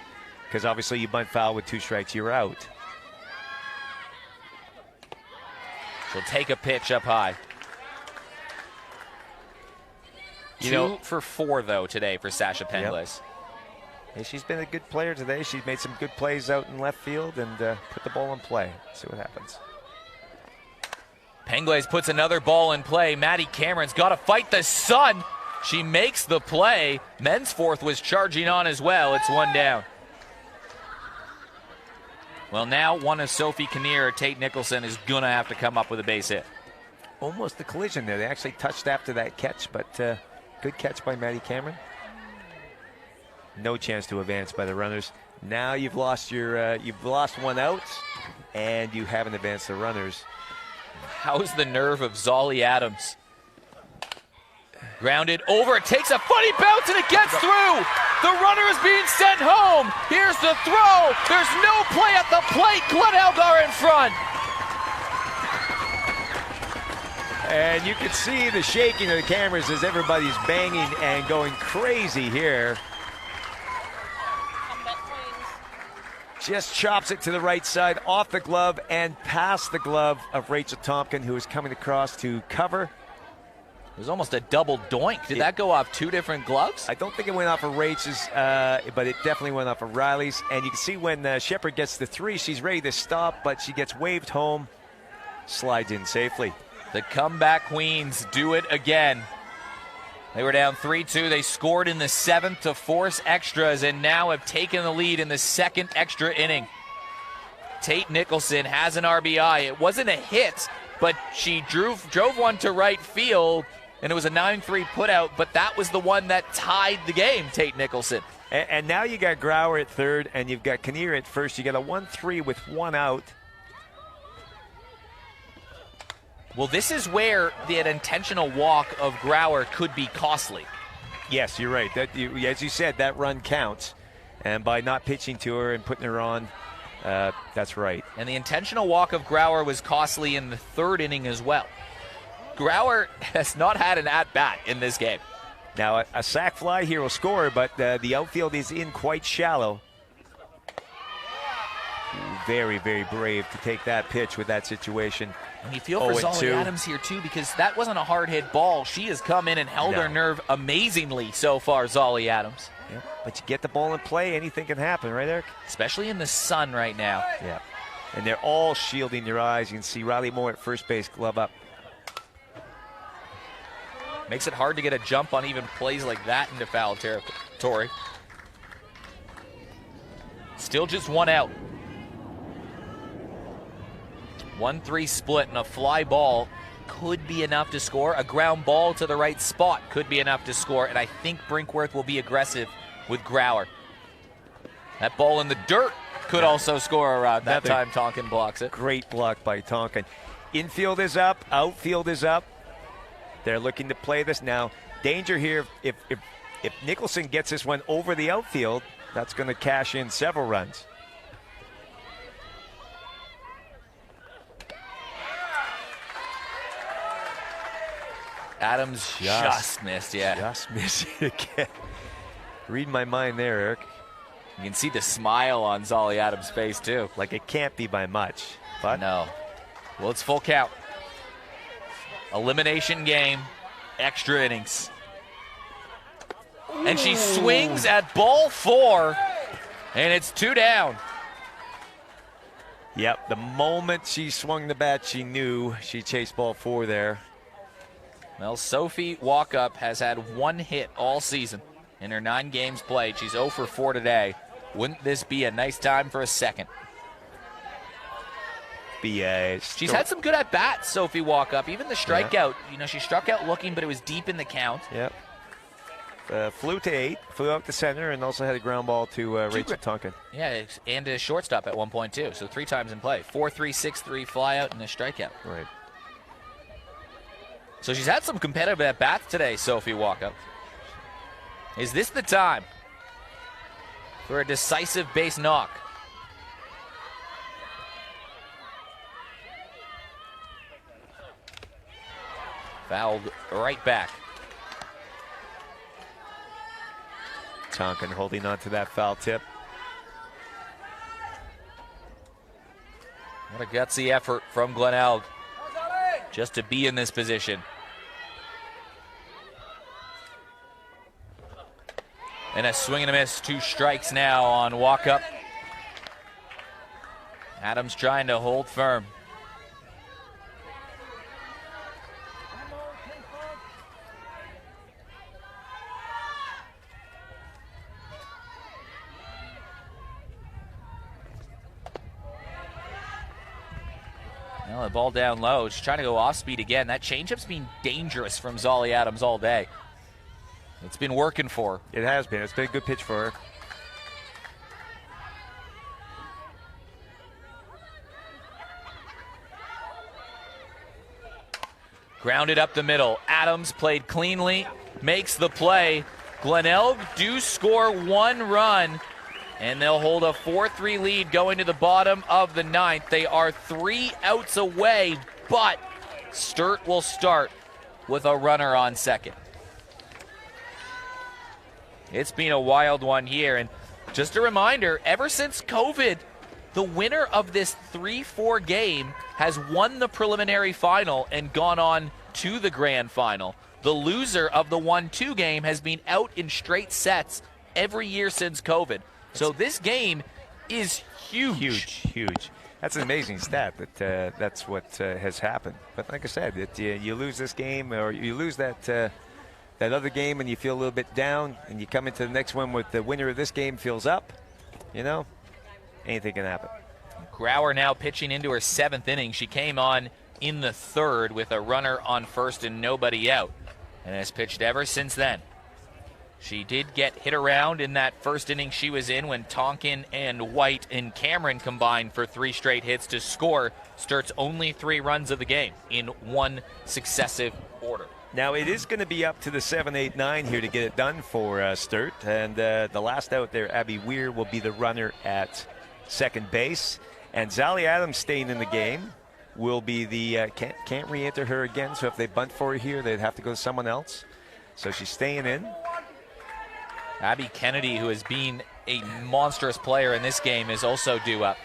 because obviously you bunt foul with 2 strikes, you're out. She'll take a pitch up high. 2 for 4, though, today for Sasha Penglis. Yep. Hey, she's been a good player today. She's made some good plays out in left field and put the ball in play. See what happens. Penglis puts another ball in play. Maddie Cameron's got to fight the sun. She makes the play. Mensforth was charging on as well. It's 1 down. Well, now one of Sophie Kinnear or Tate Nicholson is going to have to come up with a base hit. Almost a collision there. They actually touched after that catch, but good catch by Maddie Cameron. No chance to advance by the runners. Now you've lost you've lost 1 out, and you haven't advanced the runners. How's the nerve of Zolly Adams? Grounded over, it takes a funny bounce and it gets through. The runner is being sent home. Here's the throw. There's no play at the plate. Glenelg are in front. And you can see the shaking of the cameras as everybody's banging and going crazy here. Just chops it to the right side, off the glove and past the glove of Rachel Tompkin, who is coming across to cover. It was almost a double doink. Did that go off 2 different gloves? I don't think it went off of Rachel's, but it definitely went off of Riley's. And you can see when Shepard gets the 3, she's ready to stop, but she gets waved home, slides in safely. The comeback queens do it again. They were down 3-2. They scored in the 7th to force extras and now have taken the lead in the 2nd extra inning. Tate Nicholson has an RBI. It wasn't a hit, but she drove one to right field, and it was a 9-3 putout, but that was the one that tied the game, Tate Nicholson. And now you got Grauer at third, and you've got Kinnear at first. You got a 1-3 with 1 out. Well, this is where the intentional walk of Grauer could be costly. Yes, you're right. As you said, that run counts. And by not pitching to her and putting her on, that's right. And the intentional walk of Grauer was costly in the 3rd inning as well. Grauer has not had an at-bat in this game. Now, a sac fly here will score, but the outfield is in quite shallow. Very, very brave to take that pitch with that situation. And you feel for Zolly Adams here, too, because that wasn't a hard-hit ball. She has come in and held her nerve amazingly so far, Zolly Adams. Yep. But you get the ball in play, anything can happen, right, Eric? Especially in the sun right now. Yeah. And they're all shielding their eyes. You can see Riley Moore at first base, glove up. Makes it hard to get a jump on even plays like that into foul territory. Still just one out. 1-3 split, and a fly ball could be enough to score. A ground ball to the right spot could be enough to score, and I think Brinkworth will be aggressive with Grauer. That ball in the dirt could also score a run. That time Tonkin blocks it. Great block by Tonkin. Infield is up, outfield is up. They're looking to play this now. Danger here, if Nicholson gets this one over the outfield, that's going to cash in several runs. Adams just missed, yeah. Just missed it again. Read my mind there, Eric. You can see the smile on Zolly Adams' face, too. Like it can't be by much. But no. Well, it's full count. Elimination game, extra innings. Ooh. And she swings at ball 4, and it's 2 down. Yep, the moment she swung the bat, she knew she chased ball 4 there. Well, Sophie Walkup has had 1 hit all season in her 9 games played. She's 0 for 4 today. Wouldn't this be a nice time for a second? She's had some good at-bats, Sophie Walkup. Even the strikeout, she struck out looking, but it was deep in the count. Yep. Flew to 8, flew out to center, and also had a ground ball to Rachel Tonkin. Yeah, and a shortstop at one point, too. So 3 times in play. 4-3, 6-3, fly out, and a strikeout. Right. So she's had some competitive at-bats today, Sophie Walkup. Is this the time for a decisive base knock? Fouled right back. Tonkin holding on to that foul tip. What a gutsy effort from Glenelg just to be in this position. And a swing and a miss, 2 strikes now on Walkup. Adams trying to hold firm. Well, the ball down low. She's trying to go off speed again. That changeup's been dangerous from Zolly Adams all day. It's been working for her. It has been. It's been a good pitch for her. Grounded up the middle. Adams played cleanly, makes the play. Glenelg do score 1 run, and they'll hold a 4-3 lead going to the bottom of the 9th. They are 3 outs away, but Sturt will start with a runner on second. It's been a wild one here, and just a reminder, ever since COVID, the winner of this 3-4 game has won the preliminary final and gone on to the grand final. The loser of the 1-2 game has been out in straight sets every year since COVID. So this game is huge. Huge. That's an amazing stat that that's what has happened. But like I said, you lose this game or you lose that other game and you feel a little bit down, and you come into the next one with the winner of this game feels up, anything can happen. Grauer now pitching into her 7th inning. She came on in the 3rd with a runner on first and nobody out, and has pitched ever since then. She did get hit around in that first inning she was in when Tonkin and White and Cameron combined for 3 straight hits to score Sturt's only 3 runs of the game in one successive order. Now it is going to be up to the 7, 8, 9 here to get it done for Sturt, and the last out there, Abby Weir, will be the runner at second base, and Zolly Adams staying in the game. will be the can't re-enter her again. So if they bunt for her here, they'd have to go to someone else. So she's staying in. Abby Kennedy, who has been a monstrous player in this game, is also due up.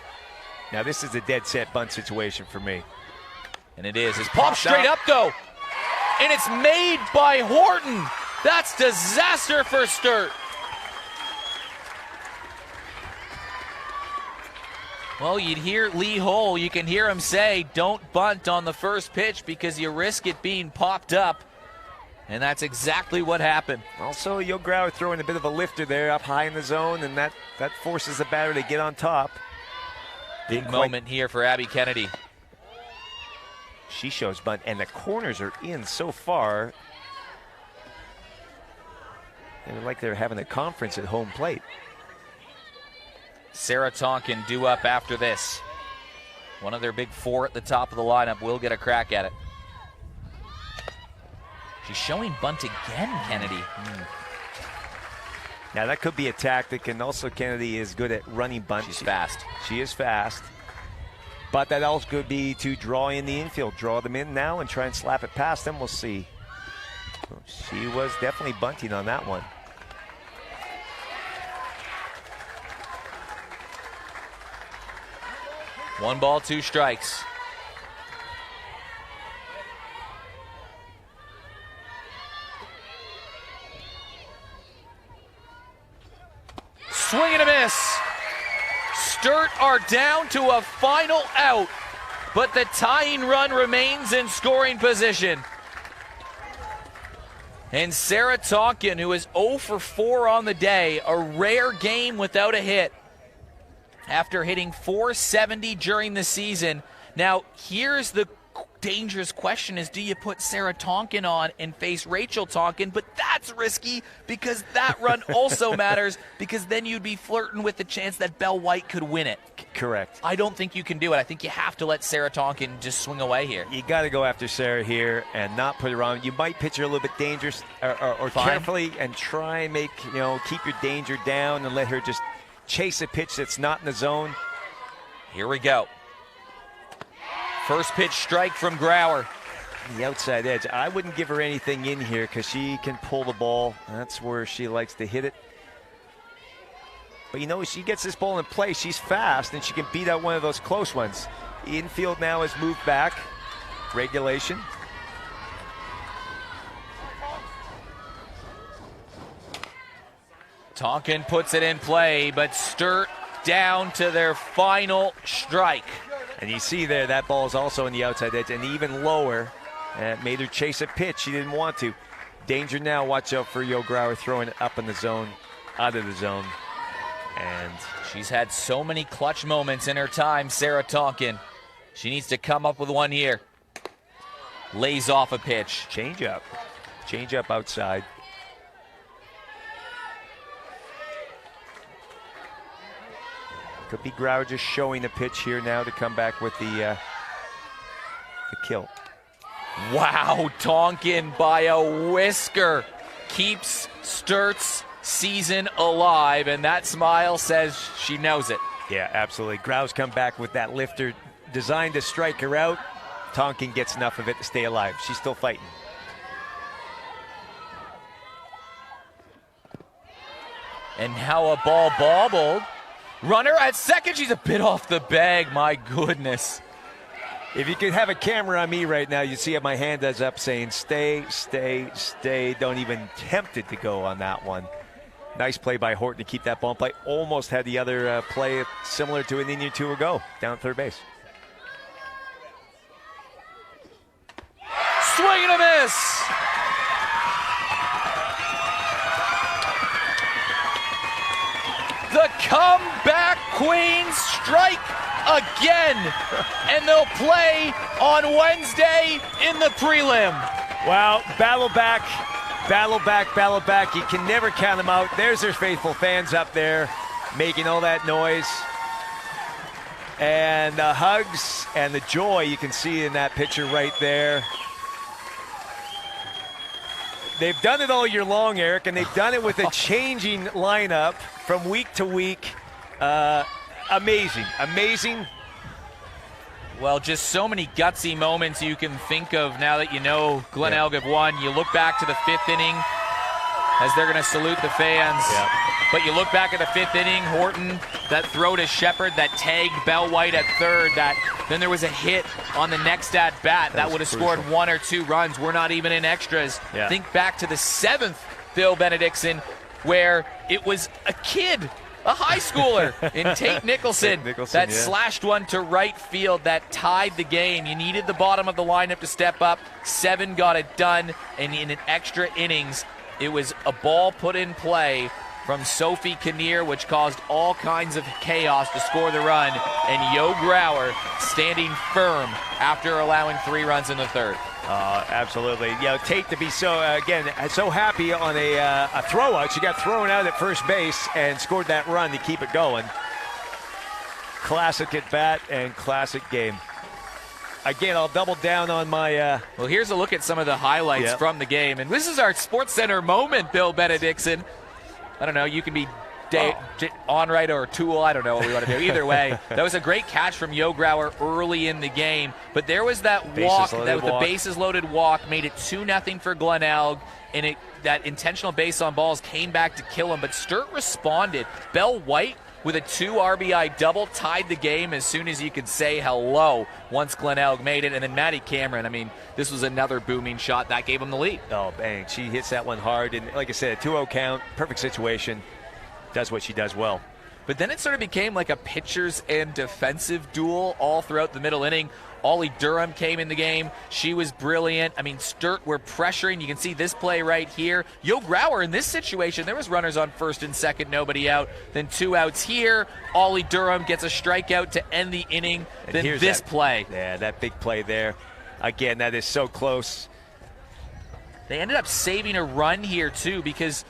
Now this is a dead set bunt situation for me. And it is. It's popped straight up, though. And it's made by Horton. That's disaster for Sturt. Well, you'd hear Lee Hull. You can hear him say, don't bunt on the first pitch because you risk it being popped up. And that's exactly what happened. Also, Yo Grauer throwing a bit of a lifter there up high in the zone, and that forces the batter to get on top. Big moment here for Abby Kennedy. She shows bunt, and the corners are in so far. They're like they're having a conference at home plate. Sarah Tonkin due up after this. One of their big four at the top of the lineup will get a crack at it. She's showing bunt again, Kennedy. Now that could be a tactic, and also Kennedy is good at running bunt. She's fast. She is fast. But that also could be to draw in the infield, draw them in now and try and slap it past them. We'll see. She was definitely bunting on that one. One ball, two strikes. Swing and a miss. Sturt are down to a final out, but the tying run remains in scoring position. And Sarah Tonkin, who is 0 for 4 on the day, a rare game without a hit after hitting .470 during the season. Now, here's the dangerous question is, do you put Sarah Tonkin on and face Rachel Tonkin? But that's risky because that run also matters, because then you'd be flirting with the chance that Belle White could win it. Correct. I don't think you can do it. I think you have to let Sarah Tonkin just swing away here. You got to go after Sarah here and not put her on. You might pitch her a little bit dangerous or carefully and try and make, keep your danger down and let her just chase a pitch that's not in the zone. Here we go. First pitch strike from Grauer. The outside edge. I wouldn't give her anything in here because she can pull the ball. That's where she likes to hit it. But she gets this ball in play. She's fast and she can beat out one of those close ones. Infield now has moved back. Regulation. Tonkin puts it in play, but Sturt down to their final strike. And you see there, that ball is also in the outside edge and even lower. And it made her chase a pitch. She didn't want to. Danger now. Watch out for Yo Grauer throwing it up in the zone, out of the zone. And she's had so many clutch moments in her time, Sarah Tonkin. She needs to come up with one here. Lays off a pitch. Change up outside. Could be Grauer just showing the pitch here now to come back with the kill. Wow, Tonkin by a whisker keeps Sturt's season alive, and that smile says she knows it. Yeah, absolutely. Grauer's come back with that lifter designed to strike her out. Tonkin gets enough of it to stay alive. She's still fighting. And now a ball bobbled. Runner at second. She's a bit off the bag. My goodness. If you could have a camera on me right now, you'd see my hand is up saying, stay, stay, stay. Don't even tempt it to go on that one. Nice play by Horton to keep that ball in play. Almost had the other play similar to an inning or two ago, down third base. Swing and a miss. The comeback queens strike again, and they'll play on Wednesday in the prelim. Wow, battle back, battle back, battle back. You can never count them out. There's their faithful fans up there making all that noise. And the hugs and the joy you can see in that picture right there. They've done it all year long, Eric, and they've done it with a changing lineup from week to week. Amazing, amazing. Well, just so many gutsy moments you can think of now that you know Glenelg have won. You look back to the 5th inning as they're going to salute the fans. Yep. But you look back at the 5th inning, Horton, that throw to Shepard, that tagged Bell White at third, then there was a hit on the next at bat that would have scored 1 or 2 runs. We're not even in extras. Yeah. Think back to the 7th Bill Benedictson, where it was a kid, a high schooler in Tate Nicholson, that slashed one to right field that tied the game. You needed the bottom of the lineup to step up. 7 got it done, and in an extra innings, it was a ball put in play from Sophie Kinnear, which caused all kinds of chaos to score the run, and Yo Grauer standing firm after allowing 3 runs in the 3rd. Absolutely. Tate to be so happy on a throw out. She got thrown out at first base and scored that run to keep it going. Classic at bat and classic game. Again, I'll double down on my... Well, here's a look at some of the highlights from the game. And this is our Sports Center moment, Bill Benedictson. I don't know, you can be on right or Tool. I don't know what we want to do. Either way, that was a great catch from Yo Grauer early in the game. But there was that walk, the bases loaded walk, made it 2-0 for Glenelg, and that intentional base on balls came back to kill him. But Sturt responded. Bell White with a 2 RBI double tied the game as soon as you could say hello once Glenelg made it. And then Maddie Cameron, I mean, this was another booming shot that gave him the lead. Oh, bang. She hits that one hard. And like I said, a 2-0 count, perfect situation. Does what she does well. But then it sort of became like a pitchers and defensive duel all throughout the middle inning. Ollie Durham came in the game. She was brilliant. I mean, Sturt were pressuring. You can see this play right here. Yo Grauer in this situation, there was runners on first and second, nobody out. Then 2 outs here. Ollie Durham gets a strikeout to end the inning. And then this play. Yeah, that big play there. Again, that is so close. They ended up saving a run here, too, because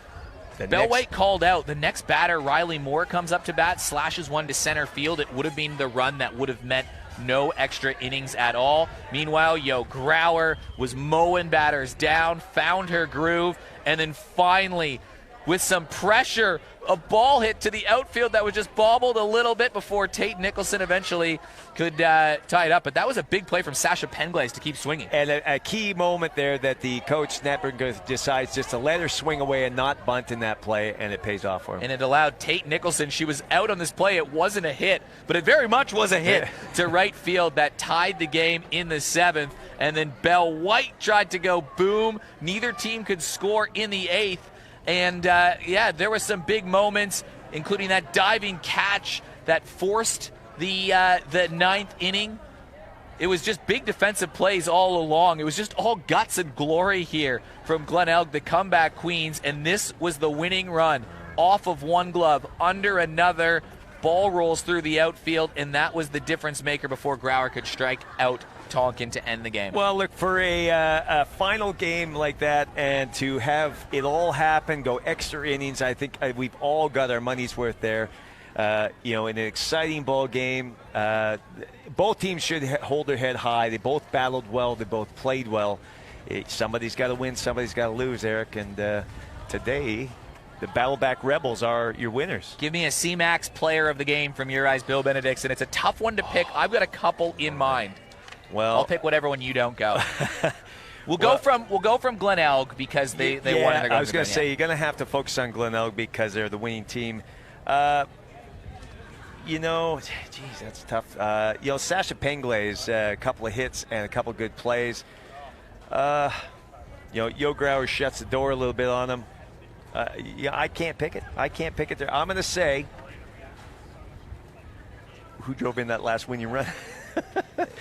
Bell White called out. The next batter, Riley Moore, comes up to bat, slashes one to center field. It would have been the run that would have meant no extra innings at all. Meanwhile, Yo Grauer was mowing batters down, found her groove, and then finally, with some pressure, a ball hit to the outfield that was just bobbled a little bit before Tate Nicholson eventually could tie it up. But that was a big play from Sasha Penglaze to keep swinging. And a key moment there that the coach, Snapper, decides just to let her swing away and not bunt in that play, and it pays off for him. And it allowed Tate Nicholson, she was out on this play. It wasn't a hit, but it very much was a hit to right field that tied the game in the 7th. And then Bell White tried to go boom. Neither team could score in the 8th. And, there were some big moments, including that diving catch that forced the 9th inning. It was just big defensive plays all along. It was just all guts and glory here from Glenelg, the comeback queens, and this was the winning run off of one glove, under another. Ball rolls through the outfield, and that was the difference maker before Grauer could strike out Tonkin to end the game. Well, look, for a final game like that and to have it all happen, go extra innings, I think we've all got our money's worth there. In an exciting ball game, both teams should hold their head high. They both battled well. They both played well. Somebody's got to win. Somebody's got to lose, Eric. And today, the Battleback Rebels are your winners. Give me a C-Max player of the game from your eyes, Bill Benedictson. It's a tough one to pick. I've got a couple in mind. Well, I'll pick whatever one you don't go. We'll go from Glenelg because they won. And I was going to say you're going to have to focus on Glenelg because they're the winning team. Geez, that's tough. Sasha Penglaze, a couple of hits and a couple of good plays. Yo Grauer shuts the door a little bit on him. I can't pick it. There. I'm going to say who drove in that last winning run.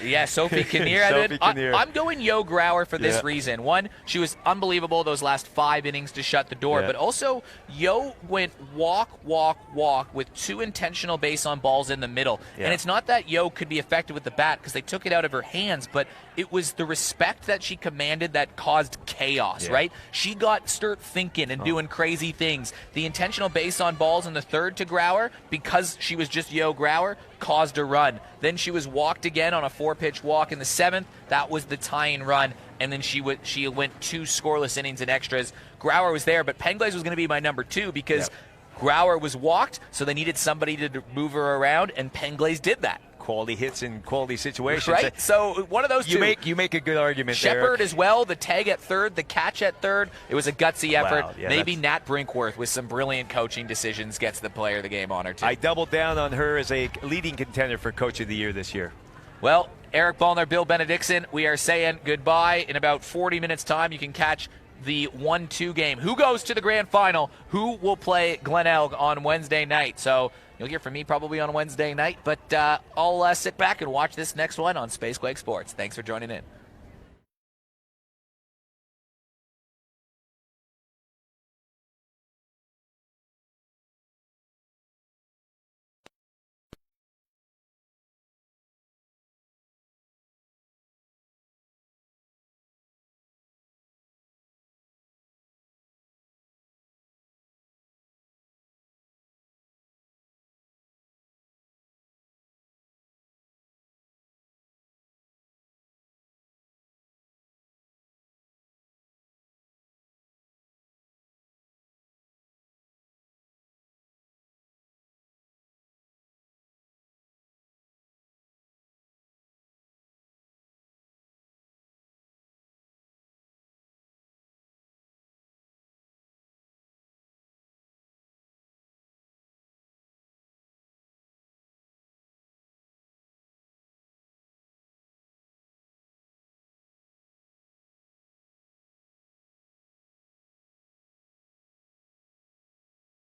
Yeah, Sophie Kinnear. I'm going Yo Grauer for this reason. One, she was unbelievable those last 5 innings to shut the door, but also Yo went walk with 2 intentional base on balls in the middle. And it's not that Yo could be effective with the bat because they took it out of her hands, but it was the respect that she commanded that caused chaos, right? She got Sturt thinking and doing crazy things. The intentional base on balls in the 3rd to Grauer, because she was just Yo Grauer, caused a run. Then she was walked again on a 4-pitch walk in the 7th. That was the tying run. And then she went 2 scoreless innings and extras. Grauer was there, but Penglaze was going to be my number 2 because Grauer was walked, so they needed somebody to move her around, and Penglaze did that. quality hits in quality situations. Right? So one of those two. You make a good argument there. Shepard as well, the tag at third, the catch at third. It was a gutsy effort. Wow, yeah, Maybe Nat Brinkworth with some brilliant coaching decisions gets the player of the game honor too. I doubled down on her as a leading contender for Coach of the Year this year. Well, Eric Ballner, Bill Benedictson, we are saying goodbye. In about 40 minutes' time, you can catch the 1-2 game. Who goes to the grand final? Who will play Glenelg on Wednesday night? So you'll hear from me probably on Wednesday night, but I'll sit back and watch this next one on Spacequake Sports. Thanks for joining in.